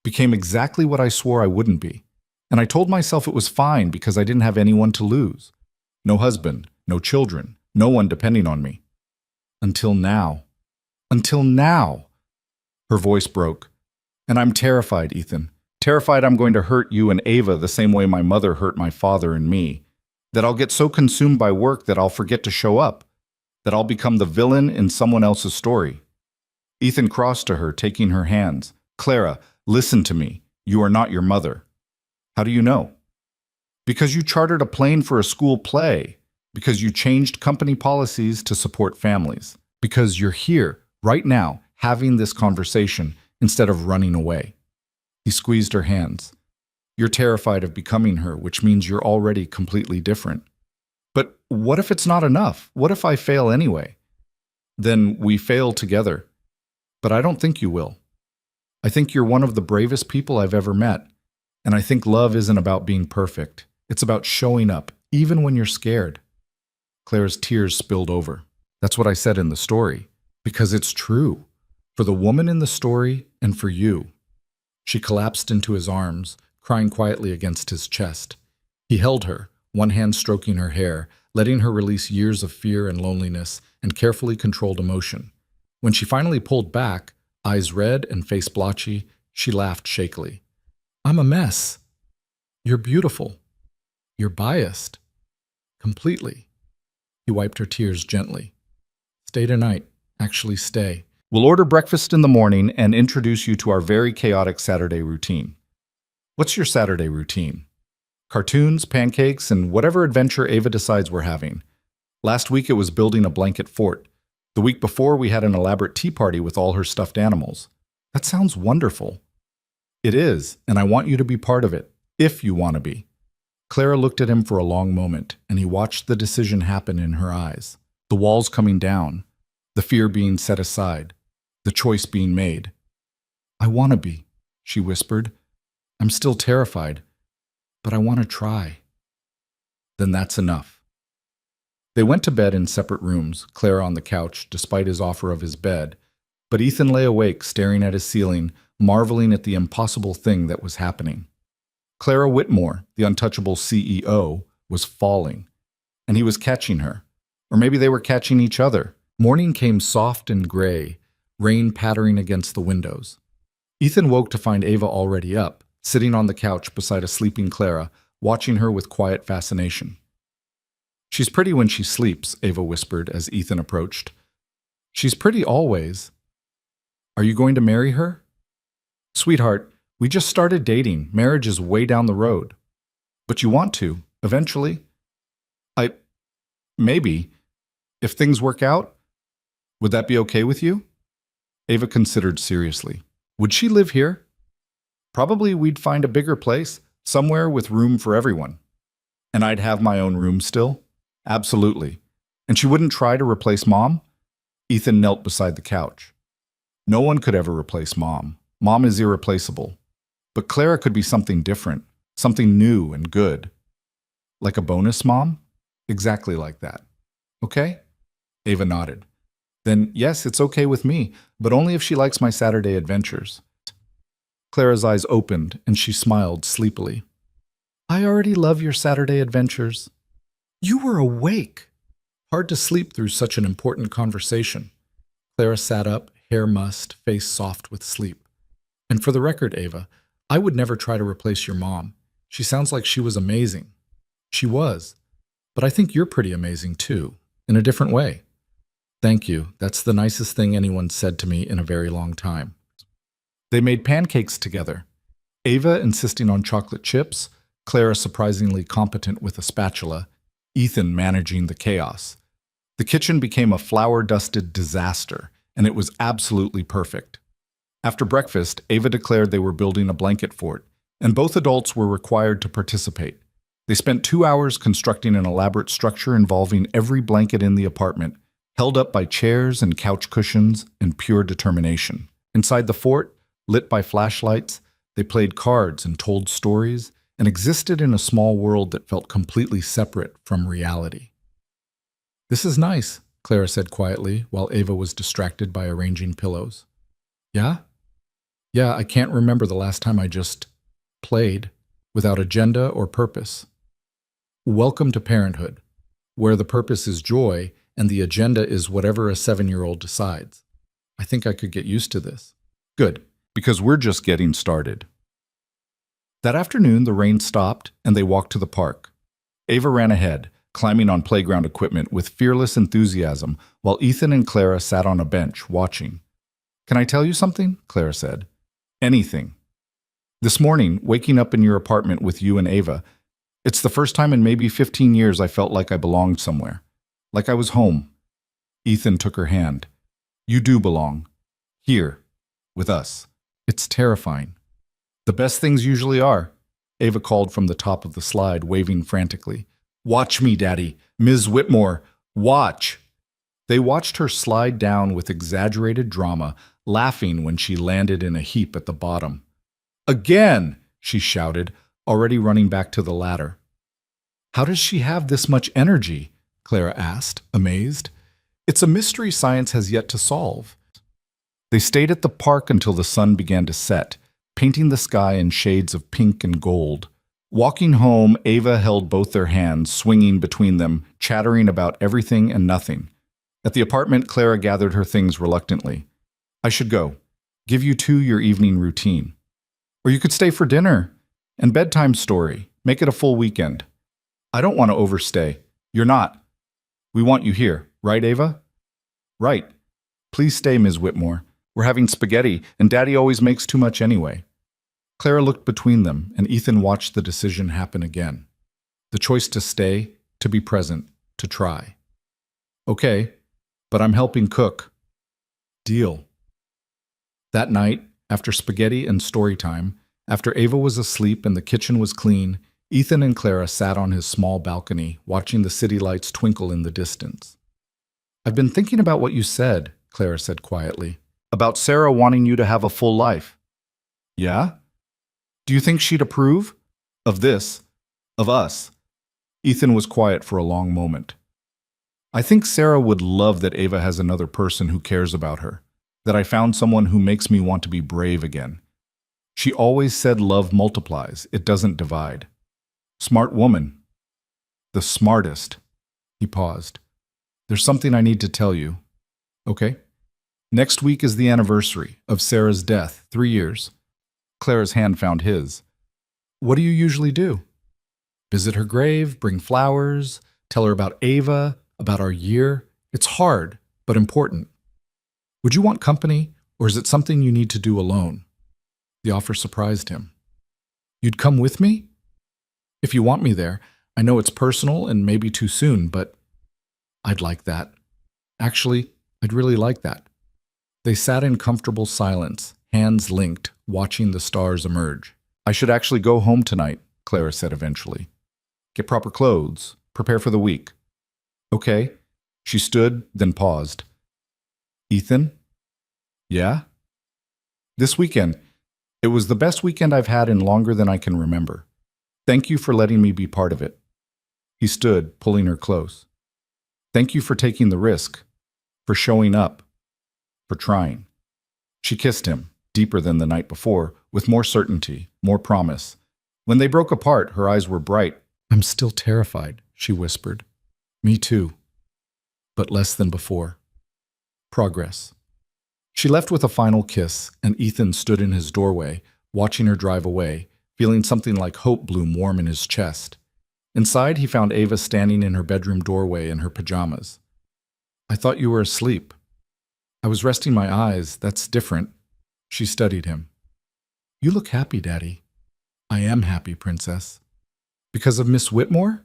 S1: became exactly what I swore I wouldn't be. And I told myself it was fine because I didn't have anyone to lose. No husband, no children, no one depending on me. Until now. Until now. Her voice broke. And I'm terrified, Ethan. Terrified I'm going to hurt you and Ava the same way my mother hurt my father and me. That I'll get so consumed by work that I'll forget to show up. That I'll become the villain in someone else's story. Ethan crossed to her, taking her hands. Clara, listen to me. You are not your mother. How do you know? Because you chartered a plane for a school play. Because you changed company policies to support families. Because you're here, right now, having this conversation instead of running away. He squeezed her hands. You're terrified of becoming her, which means you're already completely different. But what if it's not enough? What if I fail anyway? Then we fail together. But I don't think you will. I think you're one of the bravest people I've ever met. And I think love isn't about being perfect. It's about showing up, even when you're scared. Claire's tears spilled over. That's what I said in the story. Because it's true. For the woman in the story and for you. She collapsed into his arms, crying quietly against his chest. He held her, one hand stroking her hair, letting her release years of fear and loneliness and carefully controlled emotion. When she finally pulled back, eyes red and face blotchy, she laughed shakily. I'm a mess. You're beautiful. You're biased. Completely. He wiped her tears gently. Stay tonight. Actually stay. We'll order breakfast in the morning and introduce you to our very chaotic Saturday routine. What's your Saturday routine? Cartoons, pancakes, and whatever adventure Ava decides we're having. Last week it was building a blanket fort. The week before we had an elaborate tea party with all her stuffed animals. That sounds wonderful. It is, and I want you to be part of it, if you want to be. Clara looked at him for a long moment, and he watched the decision happen in her eyes. The walls coming down, the fear being set aside. The choice being made. I want to be, she whispered. I'm still terrified, but I want to try. Then that's enough. They went to bed in separate rooms, Clara on the couch, despite his offer of his bed, but Ethan lay awake, staring at his ceiling, marveling at the impossible thing that was happening. Clara Whitmore, the untouchable CEO, was falling, and he was catching her. Or maybe they were catching each other. Morning came soft and gray, rain pattering against the windows. Ethan woke to find Ava already up, sitting on the couch beside a sleeping Clara, watching her with quiet fascination. She's pretty when she sleeps, Ava whispered as Ethan approached. She's pretty always. Are you going to marry her? Sweetheart, we just started dating. Marriage is way down the road. But you want to, eventually. Maybe. If things work out, would that be okay with you? Ava considered seriously. Would she live here? Probably we'd find a bigger place, somewhere with room for everyone. And I'd have my own room still? Absolutely. And she wouldn't try to replace Mom? Ethan knelt beside the couch. No one could ever replace Mom. Mom is irreplaceable. But Clara could be something different, something new and good. Like a bonus mom? Exactly like that. Okay? Ava nodded. Then yes, it's okay with me, but only if she likes my Saturday adventures. Clara's eyes opened and she smiled sleepily. I already love your Saturday adventures. You were awake. Hard to sleep through such an important conversation. Clara sat up, hair mussed, face soft with sleep. And for the record, Ava, I would never try to replace your mom. She sounds like she was amazing. She was. But I think you're pretty amazing too, in a different way. Thank you. That's the nicest thing anyone said to me in a very long time. They made pancakes together. Ava insisting on chocolate chips, Clara surprisingly competent with a spatula, Ethan managing the chaos. The kitchen became a flour-dusted disaster, and it was absolutely perfect. After breakfast, Ava declared they were building a blanket fort, and both adults were required to participate. They spent 2 hours constructing an elaborate structure involving every blanket in the apartment, held up by chairs and couch cushions and pure determination. Inside the fort, lit by flashlights, they played cards and told stories, and existed in a small world that felt completely separate from reality. This is nice, Clara said quietly, while Ava was distracted by arranging pillows. Yeah? Yeah, I can't remember the last time I just played, without agenda or purpose. Welcome to parenthood, where the purpose is joy and the agenda is whatever a 7-year-old decides. I think I could get used to this. Good, because we're just getting started. That afternoon, the rain stopped and they walked to the park. Ava ran ahead, climbing on playground equipment with fearless enthusiasm, while Ethan and Clara sat on a bench, watching. Can I tell you something? Clara said. Anything. This morning, waking up in your apartment with you and Ava, it's the first time in maybe 15 years I felt like I belonged somewhere. Like I was home. Ethan took her hand. You do belong. Here. With us. It's terrifying. The best things usually are. Ava called from the top of the slide, waving frantically. Watch me, Daddy. Ms. Whitmore. Watch. They watched her slide down with exaggerated drama, laughing when she landed in a heap at the bottom. Again, she shouted, already running back to the ladder. How does she have this much energy? Clara asked, amazed. It's a mystery science has yet to solve. They stayed at the park until the sun began to set, painting the sky in shades of pink and gold. Walking home, Ava held both their hands, swinging between them, chattering about everything and nothing. At the apartment, Clara gathered her things reluctantly. I should go. Give you two your evening routine. Or you could stay for dinner and bedtime story. Make it a full weekend. I don't want to overstay. You're not. We want you here, right, Ava? Right. Please stay, Ms. Whitmore. We're having spaghetti, and Daddy always makes too much anyway. Clara looked between them, and Ethan watched the decision happen again. The choice to stay, to be present, to try. Okay, but I'm helping cook. Deal. That night, after spaghetti and story time, after Ava was asleep and the kitchen was clean, Ethan and Clara sat on his small balcony, watching the city lights twinkle in the distance. I've been thinking about what you said, Clara said quietly, about Sarah wanting you to have a full life. Yeah? Do you think she'd approve? Of this? Of us? Ethan was quiet for a long moment. I think Sarah would love that Ava has another person who cares about her, that I found someone who makes me want to be brave again. She always said love multiplies, it doesn't divide. Smart woman. The smartest. He paused. There's something I need to tell you. Okay? Next week is the anniversary of Sarah's death, 3 years. Clara's hand found his. What do you usually do? Visit her grave, bring flowers, tell her about Ava, about our year. It's hard, but important. Would you want company, or is it something you need to do alone? The offer surprised him. You'd come with me? If you want me there, I know it's personal and maybe too soon, but I'd like that. Actually, I'd really like that. They sat in comfortable silence, hands linked, watching the stars emerge. I should actually go home tonight, Clara said eventually. Get proper clothes, prepare for the week. Okay. She stood, then paused. Ethan? Yeah? This weekend, It was the best weekend I've had in longer than I can remember. Thank you for letting me be part of it. He stood, pulling her close. Thank you for taking the risk, for showing up, for trying. She kissed him, deeper than the night before, with more certainty, more promise. When they broke apart, her eyes were bright. I'm still terrified, she whispered. Me too, but less than before. Progress. She left with a final kiss, and Ethan stood in his doorway, watching her drive away, feeling something like hope bloom warm in his chest. Inside, he found Ava standing in her bedroom doorway in her pajamas. I thought you were asleep. I was resting my eyes. That's different. She studied him. You look happy, Daddy. I am happy, Princess. Because of Miss Whitmore?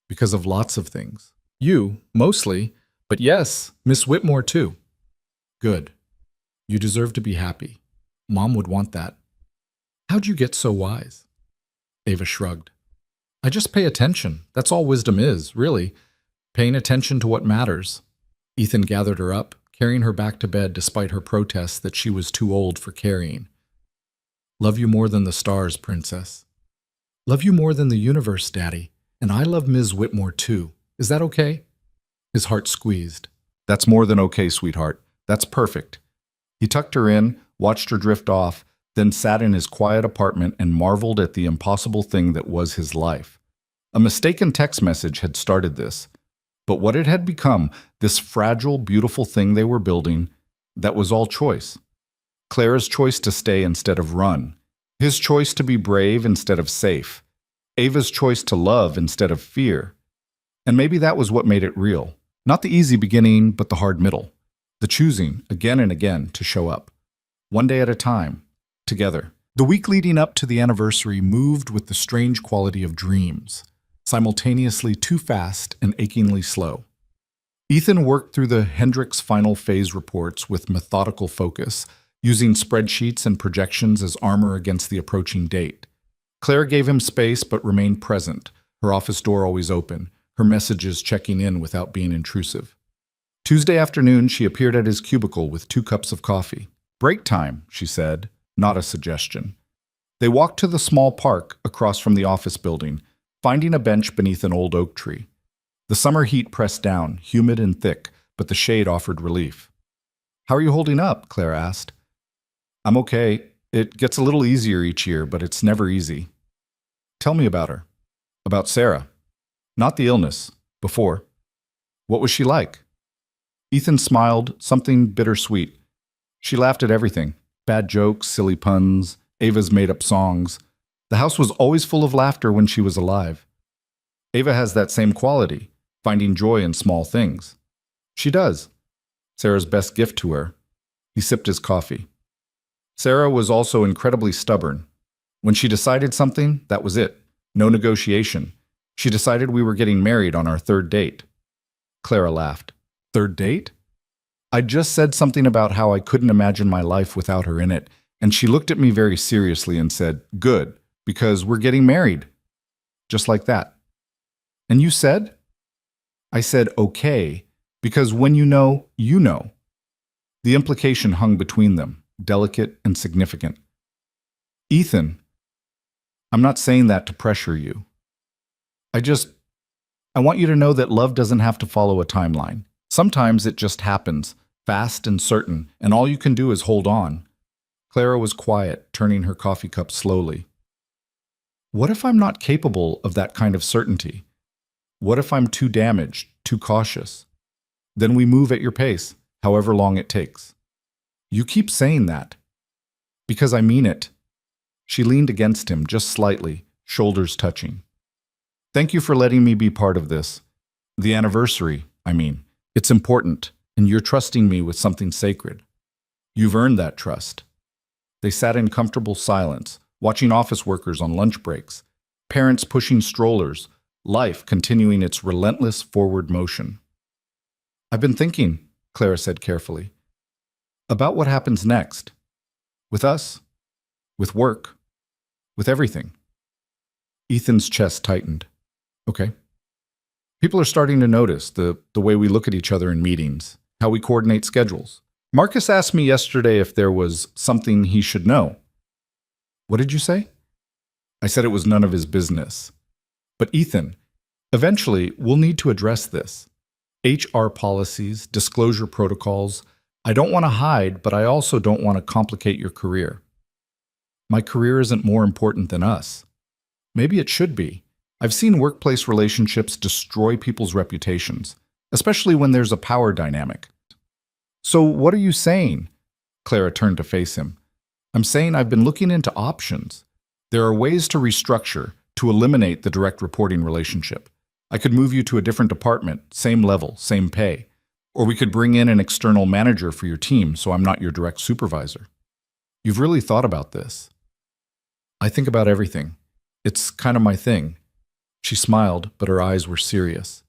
S1: Because of lots of things. You, mostly, but yes, Miss Whitmore too. Good. You deserve to be happy. Mom would want that. How'd you get so wise? Ava shrugged. I just pay attention. That's all wisdom is, really. Paying attention to what matters. Ethan gathered her up, carrying her back to bed despite her protests that she was too old for carrying. Love you more than the stars, Princess. Love you more than the universe, Daddy. And I love Ms. Whitmore too. Is that okay? His heart squeezed. That's more than okay, sweetheart. That's perfect. He tucked her in, watched her drift off, then sat in his quiet apartment and marveled at the impossible thing that was his life. A mistaken text message had started this. But what it had become, this fragile, beautiful thing they were building, that was all choice. Clara's choice to stay instead of run. His choice to be brave instead of safe. Ava's choice to love instead of fear. And maybe that was what made it real. Not the easy beginning, but the hard middle. The choosing, again and again, to show up. One day at a time. Together. The week leading up to the anniversary moved with the strange quality of dreams, simultaneously too fast and achingly slow. Ethan worked through the Hendricks final phase reports with methodical focus, using spreadsheets and projections as armor against the approaching date. Clara gave him space but remained present, her office door always open, her messages checking in without being intrusive. Tuesday afternoon, she appeared at his cubicle with 2 cups of coffee. Break time, she said. Not a suggestion. They walked to the small park across from the office building, finding a bench beneath an old oak tree. The summer heat pressed down, humid and thick, but the shade offered relief. How are you holding up? Clara asked. I'm okay. It gets a little easier each year, but it's never easy. Tell me about her. About Sarah. Not the illness. Before. What was she like? Ethan smiled, something bittersweet. She laughed at everything. Bad jokes, silly puns, Ava's made-up songs. The house was always full of laughter when she was alive. Ava has that same quality, finding joy in small things. She does. Sarah's best gift to her. He sipped his coffee. Sarah was also incredibly stubborn. When she decided something, that was it. No negotiation. She decided we were getting married on our 3rd date. Clara laughed. 3rd date? I just said something about how I couldn't imagine my life without her in it, and she looked at me very seriously and said, Good, because we're getting married. Just like that. And you said? I said, okay, because when you know, you know. The implication hung between them, delicate and significant. Ethan, I'm not saying that to pressure you. I want you to know that love doesn't have to follow a timeline. Sometimes it just happens, fast and certain, and all you can do is hold on. Clara was quiet, turning her coffee cup slowly. What if I'm not capable of that kind of certainty? What if I'm too damaged, too cautious? Then we move at your pace, however long it takes. You keep saying that. Because I mean it. She leaned against him just slightly, shoulders touching. Thank you for letting me be part of this. The anniversary, I mean. It's important, and you're trusting me with something sacred. You've earned that trust. They sat in comfortable silence, watching office workers on lunch breaks, parents pushing strollers, life continuing its relentless forward motion. I've been thinking, Clara said carefully, about what happens next. With us, with work, with everything. Ethan's chest tightened. Okay. People are starting to notice the way we look at each other in meetings, how we coordinate schedules. Marcus asked me yesterday if there was something he should know. What did you say? I said it was none of his business. But Ethan, eventually we'll need to address this. HR policies, disclosure protocols. I don't want to hide, but I also don't want to complicate your career. My career isn't more important than us. Maybe it should be. I've seen workplace relationships destroy people's reputations, especially when there's a power dynamic. So what are you saying? Clara turned to face him. I'm saying I've been looking into options. There are ways to restructure, to eliminate the direct reporting relationship. I could move you to a different department, same level, same pay. Or we could bring in an external manager for your team so I'm not your direct supervisor. You've really thought about this. I think about everything. It's kind of my thing. She smiled, but her eyes were serious.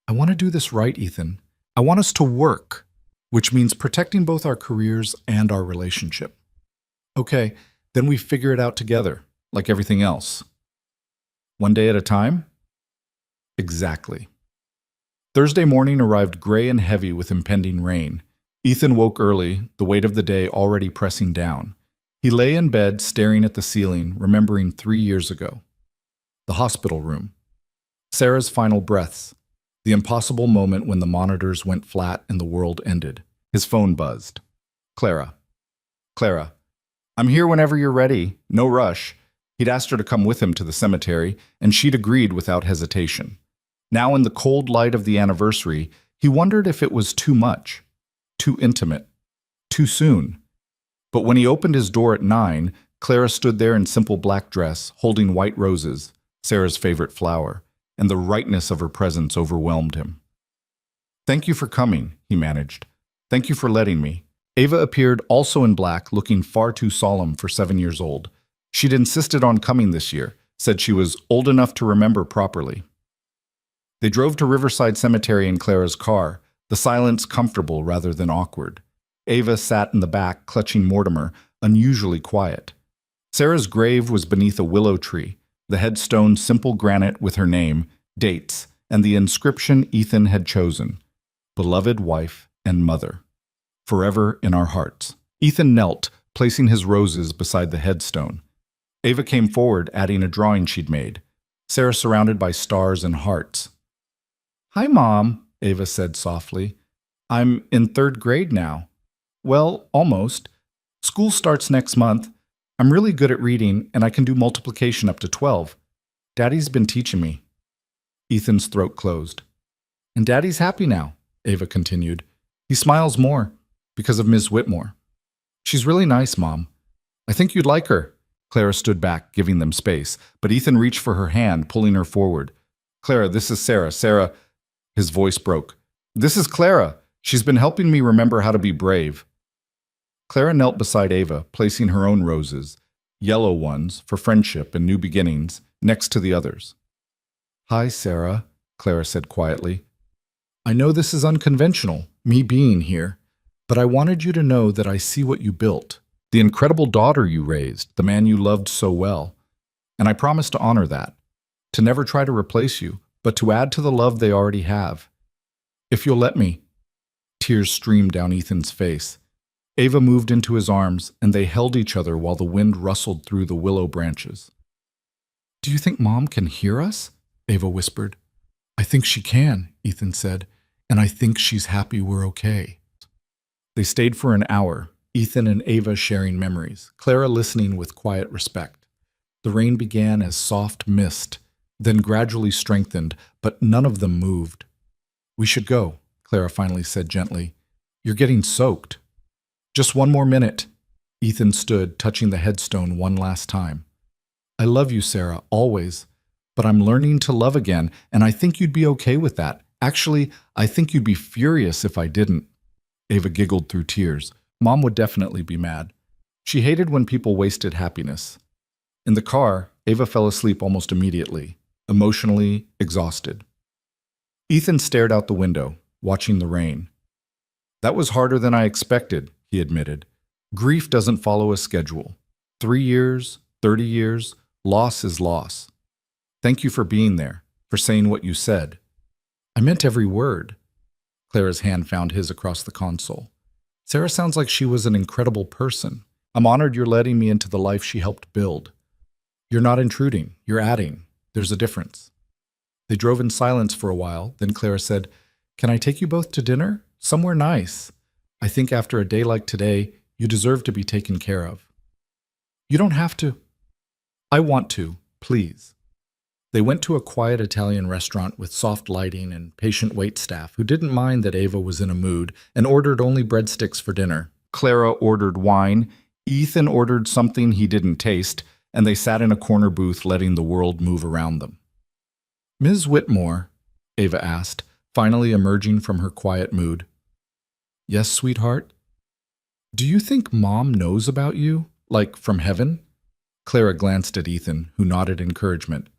S1: I want to do this right, Ethan. I want us to work, which means protecting both our careers and our relationship. Okay, then we figure it out together, like everything else. One day at a time? Exactly. Thursday morning arrived gray and heavy with impending rain. Ethan woke early, the weight of the day already pressing down. He lay in bed, staring at the ceiling, remembering 3 years ago. The hospital room. Sarah's final breaths. The impossible moment when the monitors went flat and the world ended. His phone buzzed. Clara. Clara. I'm here whenever you're ready. No rush. He'd asked her to come with him to the cemetery, and she'd agreed without hesitation. Now in the cold light of the anniversary, he wondered if it was too much, too intimate, too soon. But when he opened his door at 9, Clara stood there in simple black dress, holding white roses, Sarah's favorite flower, and the rightness of her presence overwhelmed him. Thank you for coming, he managed. Thank you for letting me. Ava appeared also in black, looking far too solemn for 7 years old. She'd insisted on coming this year, said she was old enough to remember properly. They drove to Riverside Cemetery in Clara's car, the silence comfortable rather than awkward. Ava sat in the back, clutching Mortimer, unusually quiet. Sarah's grave was beneath a willow tree, the headstone simple granite with her name, dates, and the inscription Ethan had chosen, beloved wife and mother, forever in our hearts. Ethan knelt, placing his roses beside the headstone. Ava came forward, adding a drawing she'd made, Sarah surrounded by stars and hearts. Hi, Mom, Ava said softly. I'm in 3rd grade now. Well, almost. School starts next month. I'm really good at reading, and I can do multiplication up to 12. Daddy's been teaching me. Ethan's throat closed. And Daddy's happy now, Ava continued. He smiles more, because of Ms. Whitmore. She's really nice, Mom. I think you'd like her. Clara stood back, giving them space, but Ethan reached for her hand, pulling her forward. Clara, this is Sarah. Sarah, his voice broke. This is Clara. She's been helping me remember how to be brave. Clara knelt beside Ava, placing her own roses, yellow ones for friendship and new beginnings, next to the others. Hi, Sarah, Clara said quietly. I know this is unconventional, me being here, but I wanted you to know that I see what you built, the incredible daughter you raised, the man you loved so well. And I promise to honor that, to never try to replace you, but to add to the love they already have. If you'll let me. Tears streamed down Ethan's face. Ava moved into his arms, and they held each other while the wind rustled through the willow branches. Do you think Mom can hear us? Ava whispered. I think she can, Ethan said, and I think she's happy we're okay. They stayed for an hour, Ethan and Ava sharing memories, Clara listening with quiet respect. The rain began as soft mist, then gradually strengthened, but none of them moved. We should go, Clara finally said gently. You're getting soaked. Just 1 more minute. Ethan stood, touching the headstone one last time. I love you, Sarah, always. But I'm learning to love again, and I think you'd be okay with that. Actually, I think you'd be furious if I didn't. Ava giggled through tears. Mom would definitely be mad. She hated when people wasted happiness. In the car, Ava fell asleep almost immediately, emotionally exhausted. Ethan stared out the window, watching the rain. That was harder than I expected, he admitted. Grief doesn't follow a schedule. 3 years, 30 years, loss is loss. Thank you for being there, for saying what you said. I meant every word. Clara's hand found his across the console. Sarah sounds like she was an incredible person. I'm honored you're letting me into the life she helped build. You're not intruding, you're adding. There's a difference. They drove in silence for a while, then Clara said, "Can I take you both to dinner? Somewhere nice. I think after a day like today, you deserve to be taken care of." "You don't have to." "I want to, please." They went to a quiet Italian restaurant with soft lighting and patient waitstaff who didn't mind that Ava was in a mood and ordered only breadsticks for dinner. Clara ordered wine, Ethan ordered something he didn't taste, and they sat in a corner booth letting the world move around them. "Ms. Whitmore," Ava asked, finally emerging from her quiet mood. "Yes, sweetheart?" "Do you think Mom knows about you, like from heaven?" Clara glanced at Ethan, who nodded encouragement.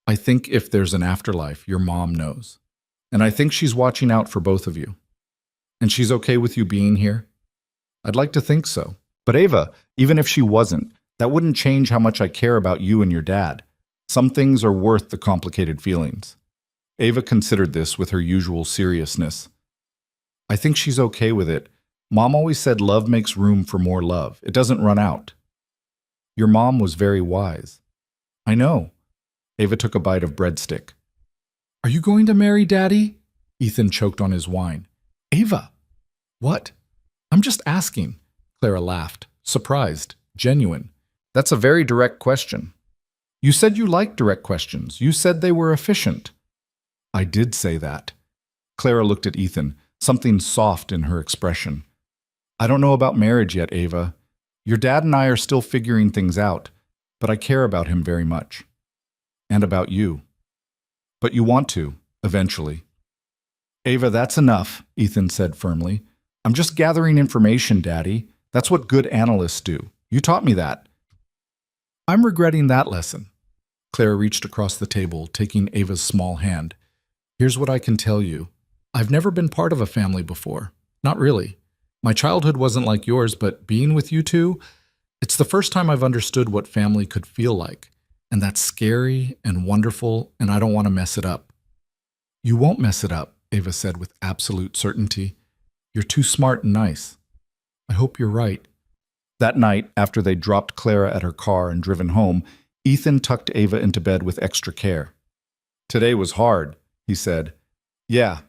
S1: "I think if there's an afterlife, your mom knows. And I think she's watching out for both of you. And she's okay with you being here?" "I'd like to think so. But Ava, even if she wasn't, that wouldn't change how much I care about you and your dad. Some things are worth the complicated feelings." Ava considered this with her usual seriousness. "I think she's okay with it. Mom always said love makes room for more love. It doesn't run out." "Your mom was very wise." "I know." Ava took a bite of breadstick. "Are you going to marry Daddy?" Ethan choked on his wine. "Ava!" "What?" "I'm just asking." Clara laughed, surprised, genuine. "That's a very direct question." "You said you liked direct questions. You said they were efficient." "I did say that." Clara looked at Ethan, something soft in her expression. "I don't know about marriage yet, Ava. Your dad and I are still figuring things out, but I care about him very much. And about you. But you want to, eventually." "Ava, that's enough," Ethan said firmly. "I'm just gathering information, Daddy. That's what good analysts do. You taught me that." "I'm regretting that lesson." Clara reached across the table, taking Ava's small hand. "Here's what I can tell you. I've never been part of a family before. Not really. My childhood wasn't like yours, but being with you two, it's the first time I've understood what family could feel like. And that's scary and wonderful, and I don't want to mess it up." "You won't mess it up," Ava said with absolute certainty. "You're too smart and nice. I hope you're right." That night, after they dropped Clara at her car and driven home, Ethan tucked Ava into bed with extra care. "Today was hard," he said. "Yeah,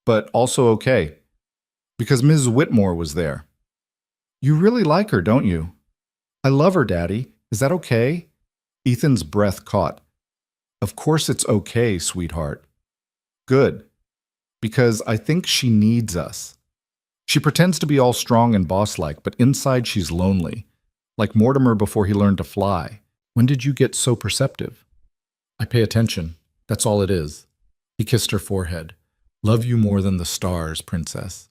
S1: but also okay. Because Ms. Whitmore was there." "You really like her, don't you?" "I love her, Daddy. Is that okay?" Ethan's breath caught. "Of course it's okay, sweetheart." "Good. Because I think she needs us. She pretends to be all strong and boss-like, but inside she's lonely. Like Mortimer before he learned to fly. When did you get so perceptive?" "I pay attention. That's all it is." He kissed her forehead. "Love you more than the stars, princess.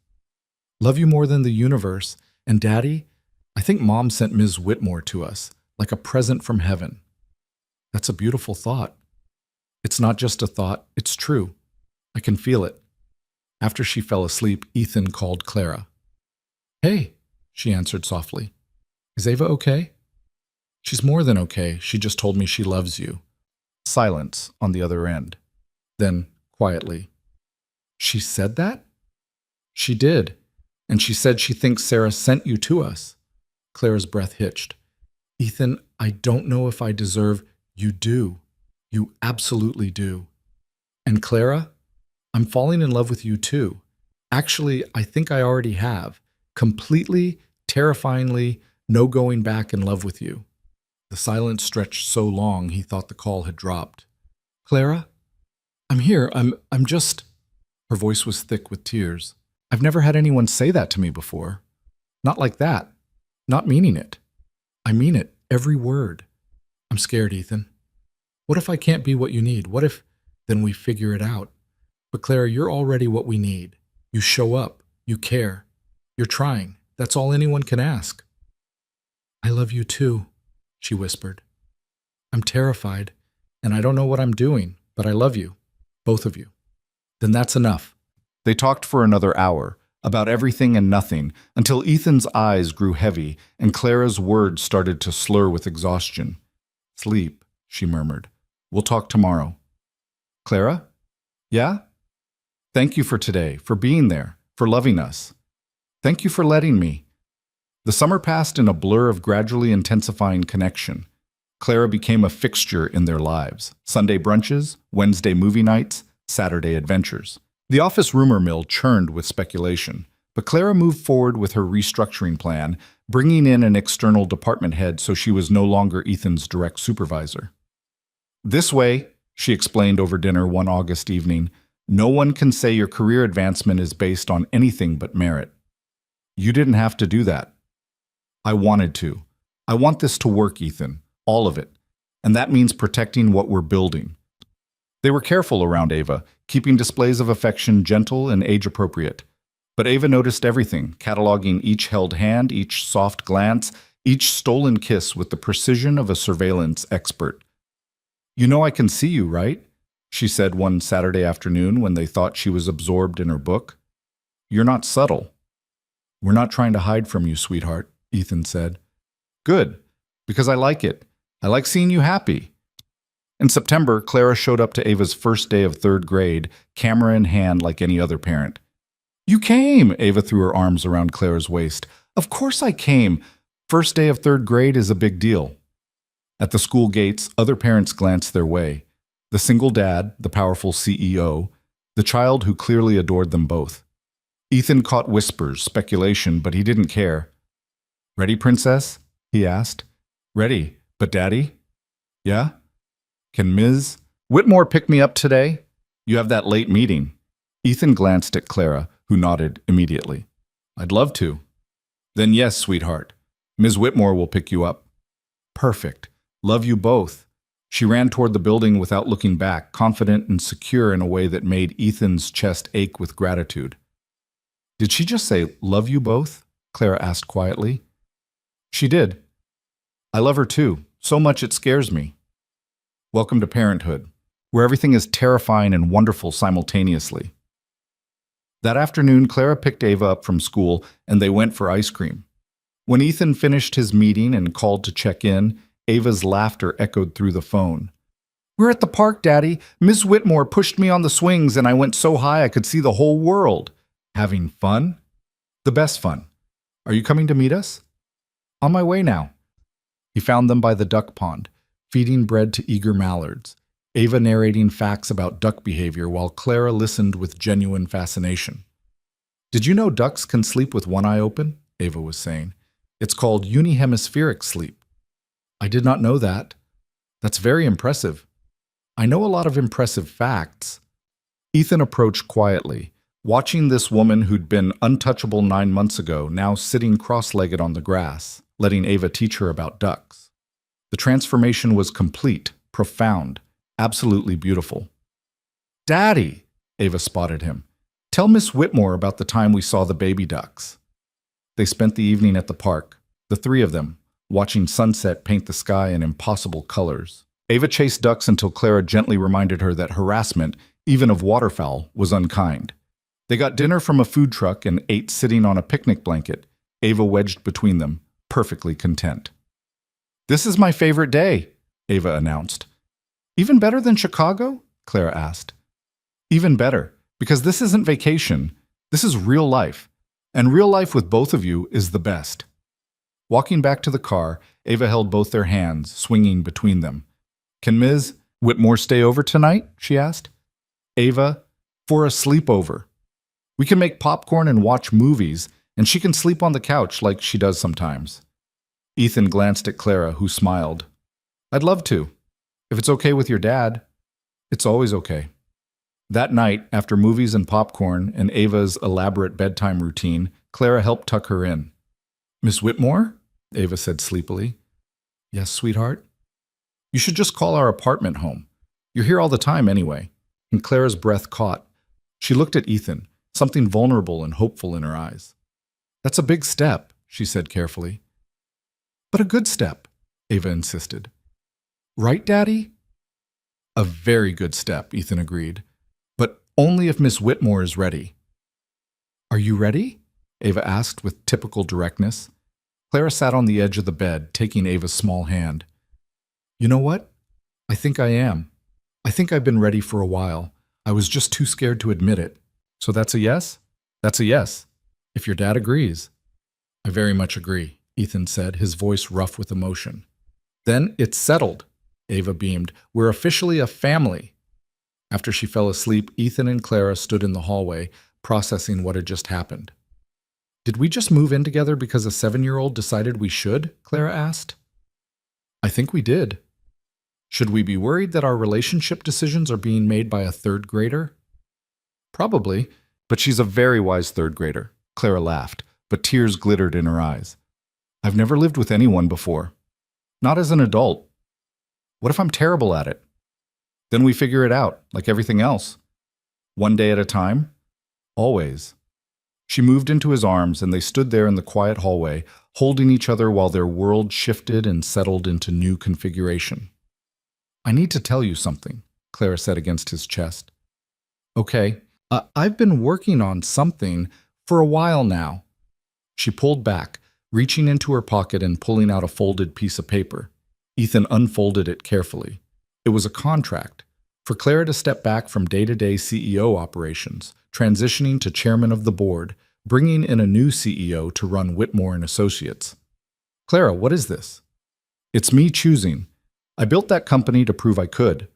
S1: Love you more than the universe. And Daddy, I think Mom sent Ms. Whitmore to us, like a present from heaven." "That's a beautiful thought." "It's not just a thought, it's true. I can feel it." After she fell asleep, Ethan called Clara. "Hey," she answered softly. "Is Ava okay?" "She's more than okay. She just told me she loves you." Silence on the other end. Then, quietly, "She said that?" "She did. And she said she thinks Sarah sent you to us." Clara's breath hitched. "Ethan, I don't know if I deserve—" "You do. You absolutely do. And Clara, I'm falling in love with you too. Actually, I think I already have. Completely, terrifyingly, no going back in love with you." The silence stretched so long he thought the call had dropped. "Clara? I'm here. I'm just—" Her voice was thick with tears. "I've never had anyone say that to me before. Not like that. Not meaning it. I mean it, every word. I'm scared, Ethan. What if I can't be what you need? What if—" "Then we figure it out. But Clara, you're already what we need. You show up. You care. You're trying. That's all anyone can ask." "I love you too," she whispered. "I'm terrified, and I don't know what I'm doing, but I love you. Both of you." "Then that's enough." They talked for another hour, about everything and nothing, until Ethan's eyes grew heavy and Clara's words started to slur with exhaustion. "Sleep," she murmured. "We'll talk tomorrow." "Clara? Yeah? Thank you for today, for being there, for loving us. Thank you for letting me." The summer passed in a blur of gradually intensifying connection. Clara became a fixture in their lives. Sunday brunches, Wednesday movie nights, Saturday adventures. The office rumor mill churned with speculation, but Clara moved forward with her restructuring plan, bringing in an external department head so she was no longer Ethan's direct supervisor. This way, she explained over dinner one August evening, no one can say your career advancement is based on anything but merit. You didn't have to do that. I wanted to. I want this to work, Ethan. All of it. And that means protecting what we're building. They were careful around Ava, keeping displays of affection gentle and age-appropriate. But Ava noticed everything, cataloging each held hand, each soft glance, each stolen kiss with the precision of a surveillance expert. "You know I can see you, right?" she said one Saturday afternoon when they thought she was absorbed in her book. "You're not subtle." "We're not trying to hide from you, sweetheart," Ethan said. "Good, because I like it. I like seeing you happy." In September, Clara showed up to Ava's first day of third grade, camera in hand like any other parent. "You came!" Ava threw her arms around Clara's waist. "Of course I came. First day of third grade is a big deal." At the school gates, other parents glanced their way. The single dad, the powerful CEO, the child who clearly adored them both. Ethan caught whispers, speculation, but he didn't care. "Ready, princess?" he asked. "Ready, but Daddy?" "Yeah? Can Ms. Whitmore pick me up today? You have that late meeting." Ethan glanced at Clara, who nodded immediately. "I'd love to." "Then yes, sweetheart. Ms. Whitmore will pick you up." "Perfect. Love you both." She ran toward the building without looking back, confident and secure in a way that made Ethan's chest ache with gratitude. "Did she just say, 'love you both'?" Clara asked quietly. "She did. I love her too, so much it scares me." Welcome to parenthood, where everything is terrifying and wonderful simultaneously. That afternoon, Clara picked Ava up from school, and they went for ice cream. When Ethan finished his meeting and called to check in, Ava's laughter echoed through the phone. "We're at the park, Daddy. Miss Whitmore pushed me on the swings, and I went so high I could see the whole world." "Having fun?" "The best fun. Are you coming to meet us?" "On my way now." He found them by the duck pond, feeding bread to eager mallards, Ava narrating facts about duck behavior while Clara listened with genuine fascination. "Did you know ducks can sleep with one eye open?" Ava was saying. "It's called unihemispheric sleep." "I did not know that." "That's very impressive." "I know a lot of impressive facts." Ethan approached quietly, watching this woman who'd been untouchable 9 months ago now sitting cross-legged on the grass, letting Ava teach her about ducks. The transformation was complete, profound, absolutely beautiful. "Daddy," Ava spotted him, "tell Miss Whitmore about the time we saw the baby ducks." They spent the evening at the park, the three of them, watching sunset paint the sky in impossible colors. Ava chased ducks until Clara gently reminded her that harassment, even of waterfowl, was unkind. They got dinner from a food truck and ate sitting on a picnic blanket, Ava wedged between them, perfectly content. "This is my favorite day," Ava announced. "Even better than Chicago?" Clara asked. "Even better, because this isn't vacation. This is real life. And real life with both of you is the best." Walking back to the car, Ava held both their hands, swinging between them. "Can Ms. Whitmore stay over tonight?" she asked. "Ava, for a sleepover. We can make popcorn and watch movies, and she can sleep on the couch like she does sometimes." Ethan glanced at Clara, who smiled. "I'd love to. If it's okay with your dad." "It's always okay." That night, after movies and popcorn and Ava's elaborate bedtime routine, Clara helped tuck her in. "Miss Whitmore?" Ava said sleepily. "Yes, sweetheart?" "You should just call our apartment home. You're here all the time anyway." And Clara's breath caught. She looked at Ethan, something vulnerable and hopeful in her eyes. "That's a big step," she said carefully. "But a good step," Ava insisted. "Right, Daddy?" "A very good step," Ethan agreed. "But only if Miss Whitmore is ready." "Are you ready?" Ava asked with typical directness. Clara sat on the edge of the bed, taking Ava's small hand. "You know what? I think I am. I think I've been ready for a while. I was just too scared to admit it. So that's a yes?" "That's a yes. If your dad agrees." "I very much agree." Ethan said, his voice rough with emotion. Then it's settled, Ava beamed. We're officially a family. After she fell asleep, Ethan and Clara stood in the hallway, processing what had just happened. Did we just move in together because a 7-year-old decided we should? Clara asked. I think we did. Should we be worried that our relationship decisions are being made by a third grader? Probably, but she's a very wise third grader. Clara laughed, but tears glittered in her eyes. I've never lived with anyone before. Not as an adult. What if I'm terrible at it? Then we figure it out, like everything else. One day at a time. Always. She moved into his arms, and they stood there in the quiet hallway, holding each other while their world shifted and settled into new configuration. I need to tell you something, Clara said against his chest. Okay, I've been working on something for a while now. She pulled back, reaching into her pocket and pulling out a folded piece of paper. Ethan unfolded it carefully. It was a contract for Clara to step back from day-to-day CEO operations, transitioning to chairman of the board, bringing in a new CEO to run Whitmore and Associates. Clara, what is this? It's me choosing. I built that company to prove I could,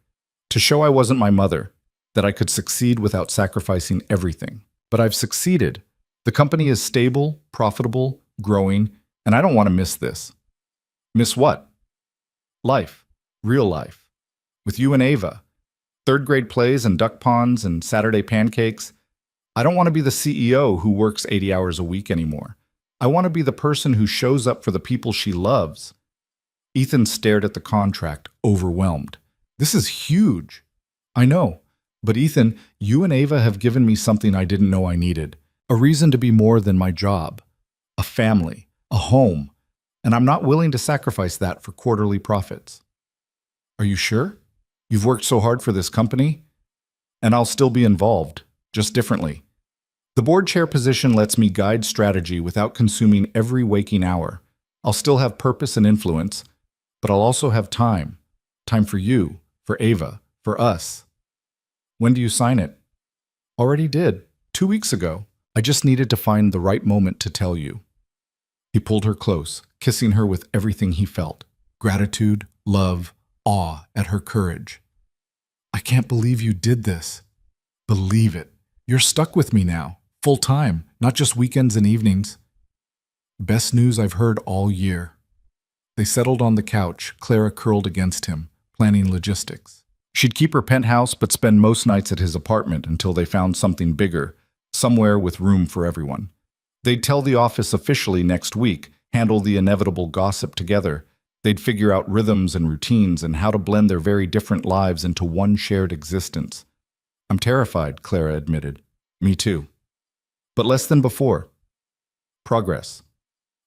S1: to show I wasn't my mother, that I could succeed without sacrificing everything. But I've succeeded. The company is stable, profitable, growing, and I don't want to miss this. Miss what? Life. Real life. With you and Ava. Third grade plays and duck ponds and Saturday pancakes. I don't want to be the CEO who works 80 hours a week anymore. I want to be the person who shows up for the people she loves. Ethan stared at the contract, overwhelmed. This is huge. I know. But Ethan, you and Ava have given me something I didn't know I needed. A reason to be more than my job. A family. A home. And I'm not willing to sacrifice that for quarterly profits. Are you sure? You've worked so hard for this company? And I'll still be involved, just differently. The board chair position lets me guide strategy without consuming every waking hour. I'll still have purpose and influence, but I'll also have time. Time for you, for Ava, for us. When do you sign it? Already did, 2 weeks ago. I just needed to find the right moment to tell you. He pulled her close, kissing her with everything he felt. Gratitude, love, awe at her courage. I can't believe you did this. Believe it. You're stuck with me now, full time, not just weekends and evenings. Best news I've heard all year. They settled on the couch, Clara curled against him, planning logistics. She'd keep her penthouse but spend most nights at his apartment until they found something bigger, somewhere with room for everyone. They'd tell the office officially next week, handle the inevitable gossip together. They'd figure out rhythms and routines and how to blend their very different lives into one shared existence. I'm terrified, Clara admitted. Me too. But less than before. Progress.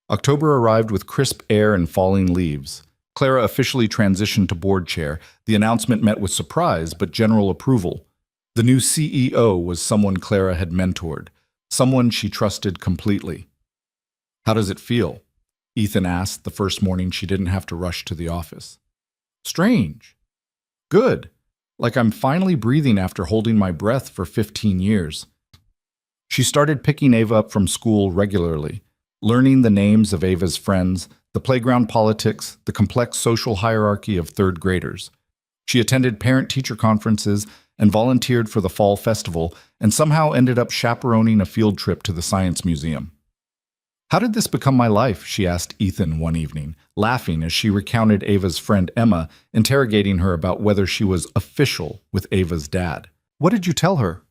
S1: October arrived with crisp air and falling leaves. Clara officially transitioned to board chair. The announcement met with surprise but general approval. The new CEO was someone Clara had mentored, someone she trusted completely. How does it feel? Ethan asked the first morning she didn't have to rush to the office. Strange. Good. Like I'm finally breathing after holding my breath for 15 years. She started picking Ava up from school regularly, learning the names of Ava's friends, the playground politics, the complex social hierarchy of third graders. She attended parent-teacher conferences and volunteered for the fall festival, and somehow ended up chaperoning a field trip to the Science Museum. How did this become my life? She asked Ethan one evening, laughing as she recounted Ava's friend Emma, interrogating her about whether she was official with Ava's dad. What did you tell her?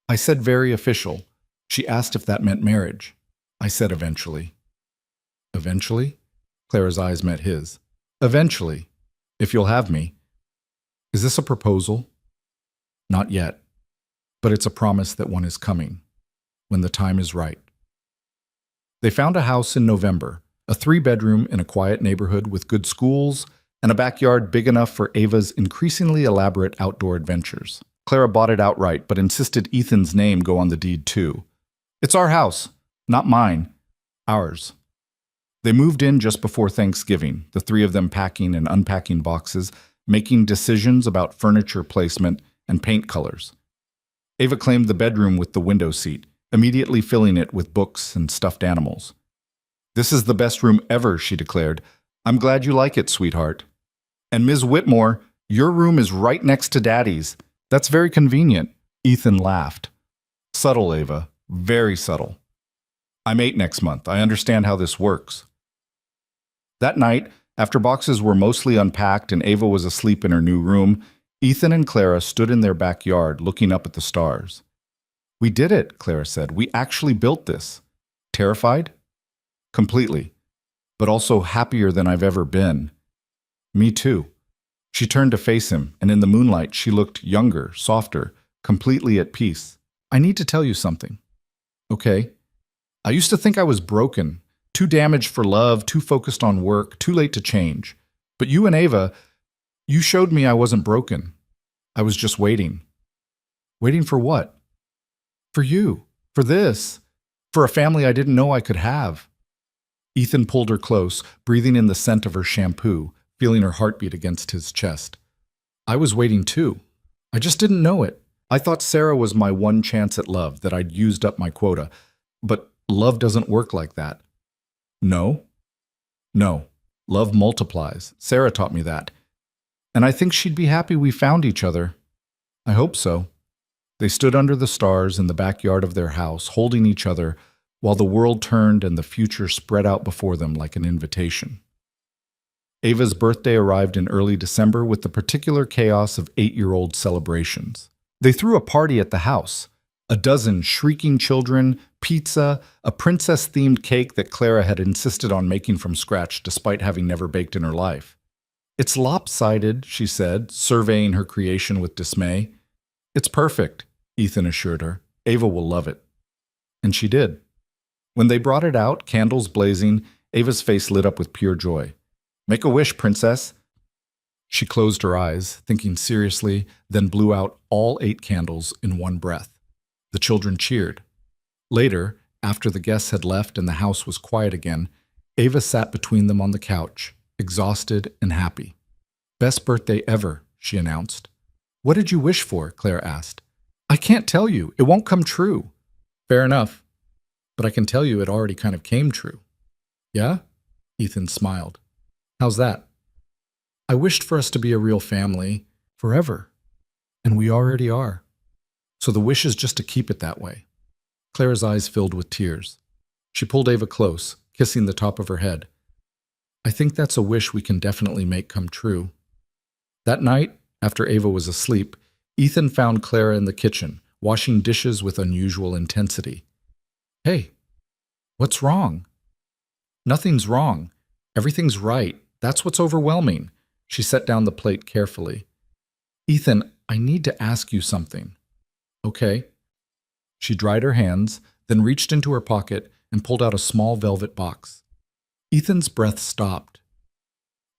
S1: I said very official. She asked if that meant marriage. I said eventually. Eventually? Clara's eyes met his. Eventually, if you'll have me. Is this a proposal? Not yet, but it's a promise that one is coming, when the time is right. They found a house in November, a 3-bedroom in a quiet neighborhood with good schools and a backyard big enough for Ava's increasingly elaborate outdoor adventures. Clara bought it outright, but insisted Ethan's name go on the deed too. It's our house, not mine, ours. They moved in just before Thanksgiving, the 3 of them packing and unpacking boxes, making decisions about furniture placement and paint colors. Ava claimed the bedroom with the window seat, immediately filling it with books and stuffed animals. This is the best room ever, she declared. I'm glad you like it, sweetheart. And Ms. Whitmore, your room is right next to Daddy's. That's very convenient. Ethan laughed. Subtle, Ava. Very subtle. I'm 8 next month. I understand how this works. That night, after boxes were mostly unpacked and Ava was asleep in her new room, Ethan and Clara stood in their backyard looking up at the stars. We did it, Clara said. We actually built this. Terrified? Completely. But also happier than I've ever been. Me too. She turned to face him, and in the moonlight she looked younger, softer, completely at peace. I need to tell you something. Okay? I used to think I was broken, too damaged for love, too focused on work, too late to change. But you and Ava, you showed me I wasn't broken. I was just waiting. Waiting for what? For you. For this. For a family I didn't know I could have. Ethan pulled her close, breathing in the scent of her shampoo, feeling her heartbeat against his chest. I was waiting too. I just didn't know it. I thought Sarah was my one chance at love, that I'd used up my quota. But love doesn't work like that. No? No. Love multiplies. Sarah taught me that. And I think she'd be happy we found each other. I hope so. They stood under the stars in the backyard of their house, holding each other, while the world turned and the future spread out before them like an invitation. Ava's birthday arrived in early December with the particular chaos of 8-year-old celebrations. They threw a party at the house. A dozen shrieking children, pizza, a princess-themed cake that Clara had insisted on making from scratch despite having never baked in her life. It's lopsided, she said, surveying her creation with dismay. It's perfect, Ethan assured her. Ava will love it. And she did. When they brought it out, candles blazing, Ava's face lit up with pure joy. Make a wish, princess. She closed her eyes, thinking seriously, then blew out all 8 candles in one breath. The children cheered. Later, after the guests had left and the house was quiet again, Ava sat between them on the couch, exhausted and happy. Best birthday ever, she announced. What did you wish for? Claire asked. I can't tell you. It won't come true. Fair enough. But I can tell you it already kind of came true. Yeah? Ethan smiled. How's that? I wished for us to be a real family forever. And we already are. So the wish is just to keep it that way. Clara's eyes filled with tears. She pulled Ava close, kissing the top of her head. I think that's a wish we can definitely make come true. That night, after Ava was asleep, Ethan found Clara in the kitchen, washing dishes with unusual intensity. Hey, what's wrong? Nothing's wrong. Everything's right. That's what's overwhelming. She set down the plate carefully. Ethan, I need to ask you something. Okay. She dried her hands, then reached into her pocket and pulled out a small velvet box. Ethan's breath stopped.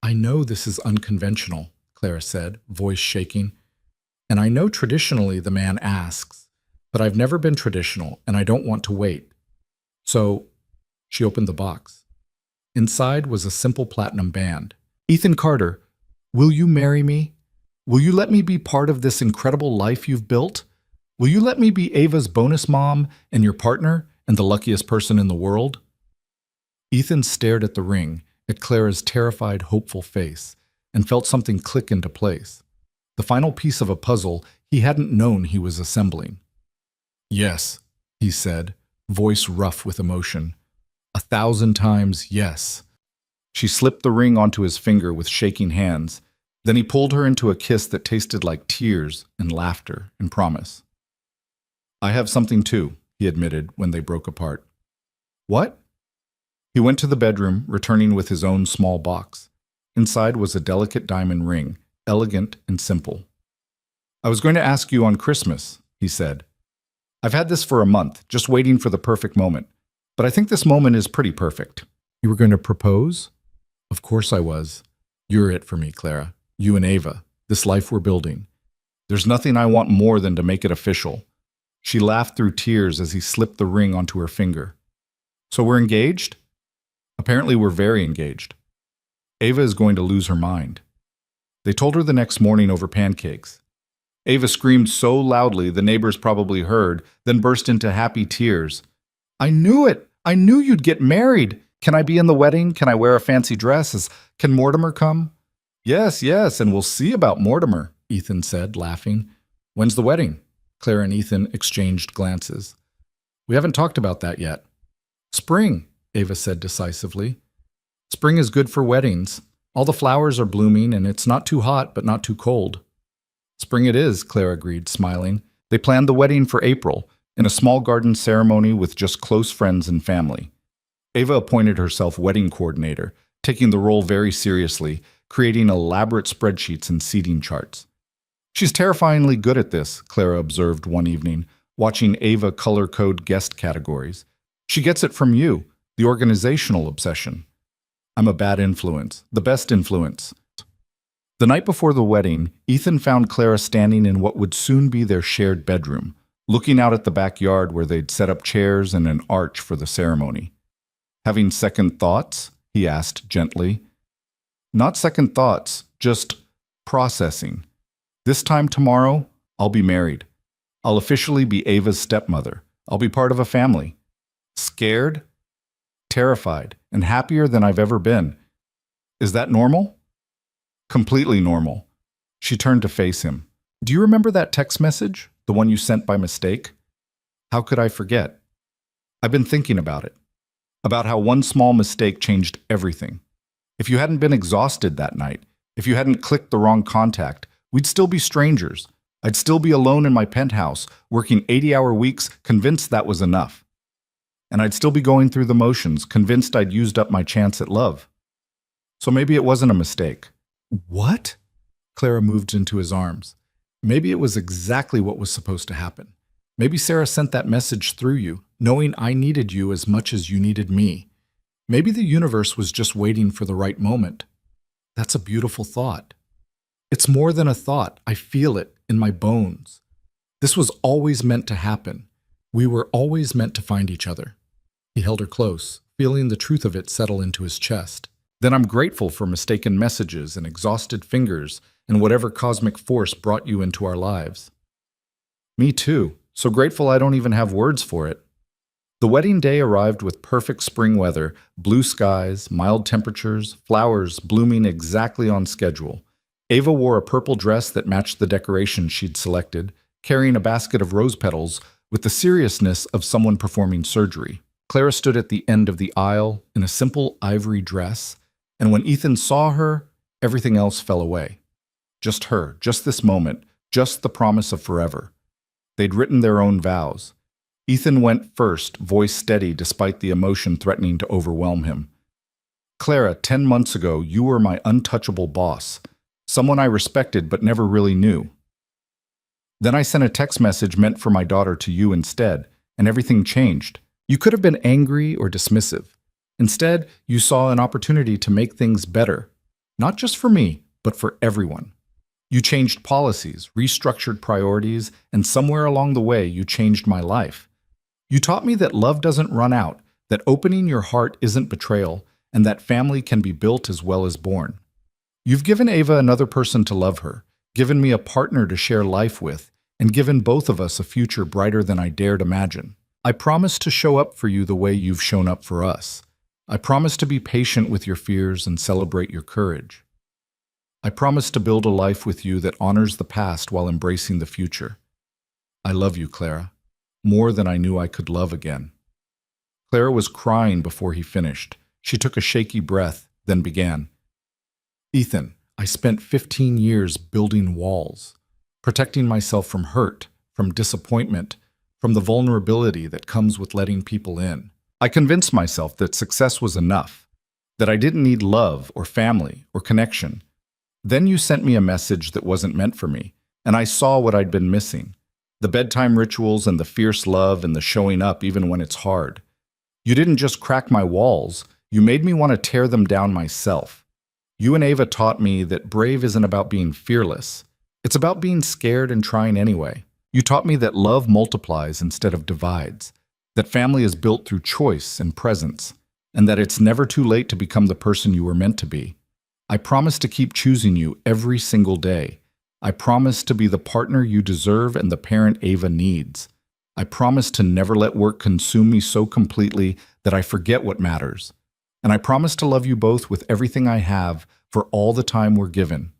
S1: I know this is unconventional, Clara said, voice shaking. And I know traditionally the man asks, but I've never been traditional and I don't want to wait. So, she opened the box. Inside was a simple platinum band. Ethan Carter, will you marry me? Will you let me be part of this incredible life you've built? Will you let me be Ava's bonus mom and your partner and the luckiest person in the world? Ethan stared at the ring, at Clara's terrified, hopeful face, and felt something click into place. The final piece of a puzzle he hadn't known he was assembling. Yes, he said, voice rough with emotion. 1,000 times yes. She slipped the ring onto his finger with shaking hands. Then he pulled her into a kiss that tasted like tears and laughter and promise. I have something too, he admitted when they broke apart. What? He went to the bedroom, returning with his own small box. Inside was a delicate diamond ring, elegant and simple. I was going to ask you on Christmas, he said. I've had this for a month, just waiting for the perfect moment. But I think this moment is pretty perfect. You were going to propose? Of course I was. You're it for me, Clara. You and Ava. This life we're building. There's nothing I want more than to make it official. She laughed through tears as he slipped the ring onto her finger. So we're engaged? Apparently we're very engaged. Ava is going to lose her mind. They told her the next morning over pancakes. Ava screamed so loudly the neighbors probably heard, then burst into happy tears. I knew it! I knew you'd get married! Can I be in the wedding? Can I wear a fancy dress? Can Mortimer come? Yes, yes, and we'll see about Mortimer, Ethan said, laughing. When's the wedding? Clara and Ethan exchanged glances. We haven't talked about that yet. Spring, Ava said decisively. Spring is good for weddings. All the flowers are blooming, and it's not too hot, but not too cold. Spring it is, Clara agreed, smiling. They planned the wedding for April, in a small garden ceremony with just close friends and family. Ava appointed herself wedding coordinator, taking the role very seriously, creating elaborate spreadsheets and seating charts. She's terrifyingly good at this, Clara observed one evening, watching Ava color code guest categories. She gets it from you, the organizational obsession. I'm a bad influence, the best influence. The night before the wedding, Ethan found Clara standing in what would soon be their shared bedroom, looking out at the backyard where they'd set up chairs and an arch for the ceremony. Having second thoughts? He asked gently. Not second thoughts, just processing. This time tomorrow, I'll be married. I'll officially be Ava's stepmother. I'll be part of a family. Scared, terrified, and happier than I've ever been. Is that normal? Completely normal. She turned to face him. Do you remember that text message? The one you sent by mistake? How could I forget? I've been thinking about it. About how one small mistake changed everything. If you hadn't been exhausted that night, if you hadn't clicked the wrong contact, we'd still be strangers. I'd still be alone in my penthouse, working 80-hour weeks, convinced that was enough. And I'd still be going through the motions, convinced I'd used up my chance at love. So maybe it wasn't a mistake. What? Clara moved into his arms. Maybe it was exactly what was supposed to happen. Maybe Sarah sent that message through you, knowing I needed you as much as you needed me. Maybe the universe was just waiting for the right moment. That's a beautiful thought. It's more than a thought. I feel it in my bones. This was always meant to happen. We were always meant to find each other. He held her close, feeling the truth of it settle into his chest. Then I'm grateful for mistaken messages and exhausted fingers and whatever cosmic force brought you into our lives. Me too. So grateful I don't even have words for it. The wedding day arrived with perfect spring weather, blue skies, mild temperatures, flowers blooming exactly on schedule. Ava wore a purple dress that matched the decoration she'd selected, carrying a basket of rose petals with the seriousness of someone performing surgery. Clara stood at the end of the aisle in a simple ivory dress, and when Ethan saw her, everything else fell away. Just her, just this moment, just the promise of forever. They'd written their own vows. Ethan went first, voice steady despite the emotion threatening to overwhelm him. Clara, 10 months ago, you were my untouchable boss, someone I respected but never really knew. Then I sent a text message meant for my daughter to you instead, and everything changed. You could have been angry or dismissive. Instead, you saw an opportunity to make things better, not just for me, but for everyone. You changed policies, restructured priorities, and somewhere along the way, you changed my life. You taught me that love doesn't run out, that opening your heart isn't betrayal, and that family can be built as well as born. You've given Ava another person to love her, given me a partner to share life with, and given both of us a future brighter than I dared imagine. I promise to show up for you the way you've shown up for us. I promise to be patient with your fears and celebrate your courage. I promise to build a life with you that honors the past while embracing the future. I love you, Clara, more than I knew I could love again. Clara was crying before he finished. She took a shaky breath, then began. Ethan, I spent 15 years building walls, protecting myself from hurt, from disappointment, from the vulnerability that comes with letting people in. I convinced myself that success was enough, that I didn't need love or family or connection. Then you sent me a message that wasn't meant for me, and I saw what I'd been missing. The bedtime rituals and the fierce love and the showing up even when it's hard. You didn't just crack my walls, you made me want to tear them down myself. You and Ava taught me that brave isn't about being fearless. It's about being scared and trying anyway. You taught me that love multiplies instead of divides, that family is built through choice and presence, and that it's never too late to become the person you were meant to be. I promise to keep choosing you every single day. I promise to be the partner you deserve and the parent Ava needs. I promise to never let work consume me so completely that I forget what matters. and I promise to love you both with everything I have for all the time we're given.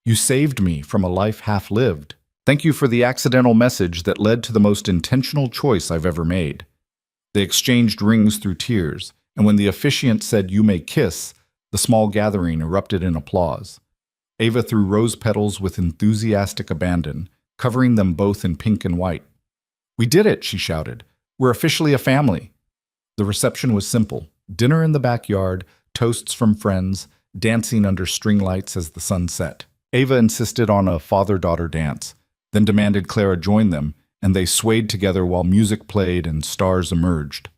S1: You saved me from a life half lived. Thank you for the accidental message that led to the most intentional choice I've ever made. They exchanged rings through tears, and when the officiant said, "You may kiss," the small gathering erupted in applause. Ava threw rose petals with enthusiastic abandon, covering them both in pink and white. "We did it," she shouted. "We're officially a family." The reception was simple. Dinner in the backyard, toasts from friends, dancing under string lights as the sun set. Ava insisted on a father-daughter dance, then demanded Clara join them, and they swayed together while music played and stars emerged.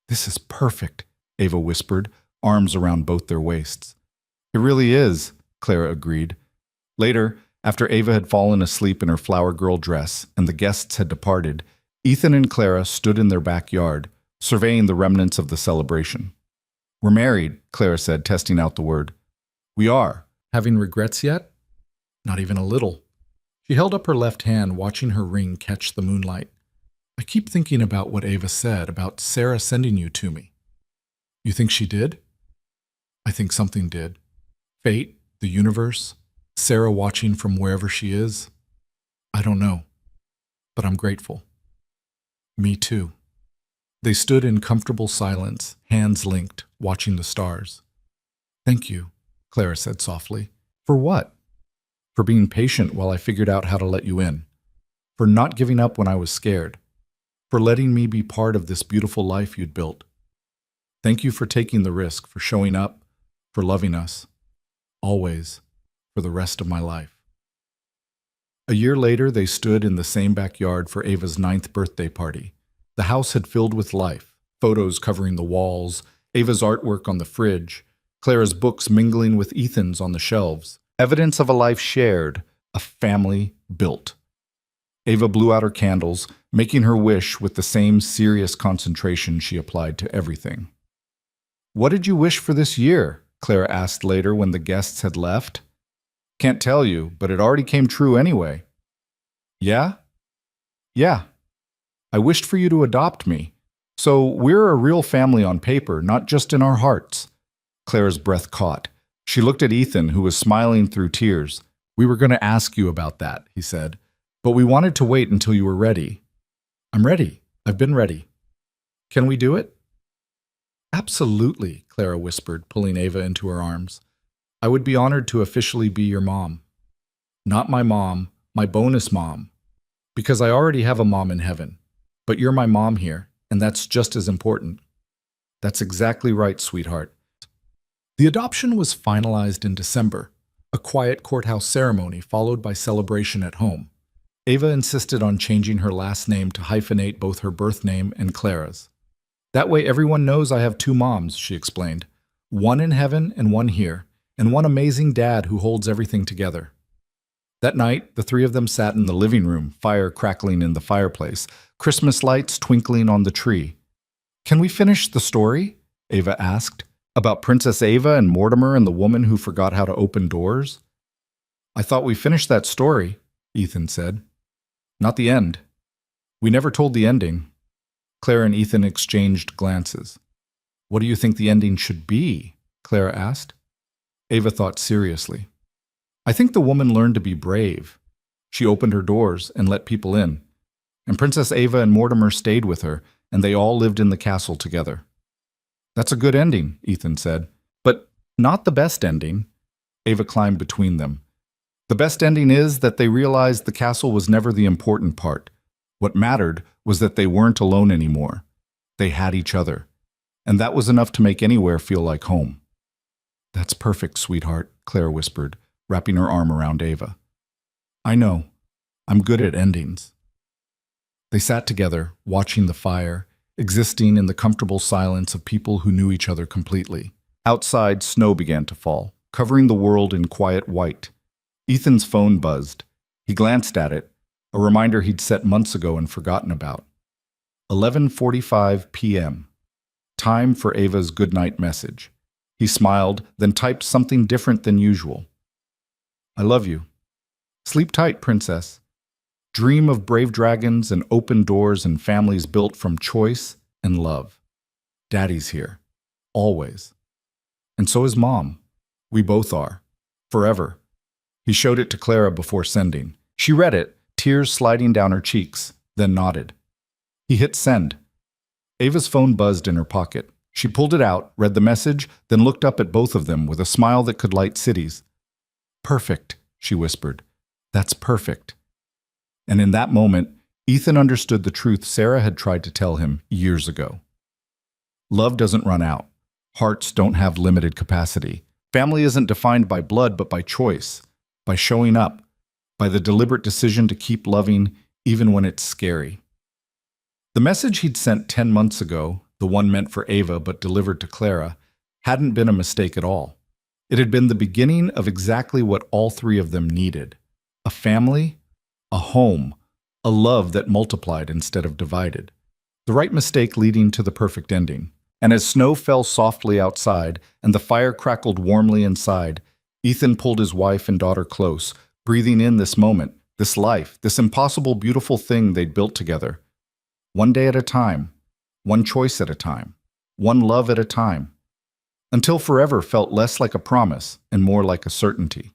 S1: "This is perfect," Ava whispered, arms around both their waists. "It really is," Clara agreed. Later, after Ava had fallen asleep in her flower girl dress and the guests had departed, Ethan and Clara stood in their backyard, surveying the remnants of the celebration. "We're married," Clara said, testing out the word. "We are." "Having regrets yet?" "Not even a little." She held up her left hand, watching her ring catch the moonlight. "I keep thinking about what Ava said about Sarah sending you to me." "You think she did?" "I think something did. Fate, the universe, Sarah watching from wherever she is. I don't know, but I'm grateful." "Me too." They stood in comfortable silence, hands linked, watching the stars. "Thank you," Clara said softly. "For what?" "For being patient while I figured out how to let you in. For not giving up when I was scared. For letting me be part of this beautiful life you'd built. Thank you for taking the risk, for showing up, for loving us. Always, for the rest of my life." A year later, they stood in the same backyard for Ava's 9th birthday party. The house had filled with life, photos covering the walls, Ava's artwork on the fridge, Clara's books mingling with Ethan's on the shelves. Evidence of a life shared, a family built. Ava blew out her candles, making her wish with the same serious concentration she applied to everything. "What did you wish for this year?" Clara asked later when the guests had left. "Can't tell you, but it already came true anyway." "Yeah?" "Yeah. I wished for you to adopt me. So we're a real family on paper, not just in our hearts." Clara's breath caught. She looked at Ethan, who was smiling through tears. "We were going to ask you about that," he said, "but we wanted to wait until you were ready." "I'm ready. I've been ready. Can we do it?" "Absolutely," Clara whispered, pulling Ava into her arms. "I would be honored to officially be your mom. Not my mom, my bonus mom. Because I already have a mom in heaven. But you're my mom here, and that's just as important." "That's exactly right, sweetheart." The adoption was finalized in December, a quiet courthouse ceremony followed by celebration at home. Ava insisted on changing her last name to hyphenate both her birth name and Clara's. "That way everyone knows I have 2 moms," she explained. "One in heaven and one here, and one amazing dad who holds everything together." That night, the 3 of them sat in the living room, fire crackling in the fireplace, Christmas lights twinkling on the tree. "Can we finish the story?" Ava asked. "About Princess Ava and Mortimer and the woman who forgot how to open doors?" "I thought we finished that story," Ethan said. "Not the end. We never told the ending." Clara and Ethan exchanged glances. "What do you think the ending should be?" Clara asked. Ava thought seriously. "I think the woman learned to be brave. She opened her doors and let people in. And Princess Ava and Mortimer stayed with her, and they all lived in the castle together." "That's a good ending," Ethan said. "But not the best ending." Ava climbed between them. "The best ending is that they realized the castle was never the important part. What mattered was that they weren't alone anymore. They had each other. And that was enough to make anywhere feel like home." "That's perfect, sweetheart," Clara whispered, wrapping her arm around Ava. "I know. I'm good at endings." They sat together, watching the fire, existing in the comfortable silence of people who knew each other completely. Outside, snow began to fall, covering the world in quiet white. Ethan's phone buzzed. He glanced at it, a reminder he'd set months ago and forgotten about. 11:45 p.m. Time for Ava's goodnight message. He smiled, then typed something different than usual. "I love you. Sleep tight, princess. Dream of brave dragons and open doors and families built from choice and love. Daddy's here. Always." And so is Mom. We both are. Forever. He showed it to Clara before sending. She read it, tears sliding down her cheeks, then nodded. He hit send. Ava's phone buzzed in her pocket. She pulled it out, read the message, then looked up at both of them with a smile that could light cities. Perfect, she whispered. That's perfect. And in that moment, Ethan understood the truth Sarah had tried to tell him years ago. Love doesn't run out. Hearts don't have limited capacity. Family isn't defined by blood, but by choice, by showing up, by the deliberate decision to keep loving even when it's scary. The message he'd sent 10 months ago, the one meant for Ava but delivered to Clara, hadn't been a mistake at all. It had been the beginning of exactly what all three of them needed: a family, a home, a love that multiplied instead of divided. The right mistake leading to the perfect ending. And as snow fell softly outside and the fire crackled warmly inside, Ethan pulled his wife and daughter close, breathing in this moment, this life, this impossible, beautiful thing they'd built together. One day at a time, one choice at a time, one love at a time, until forever felt less like a promise and more like a certainty.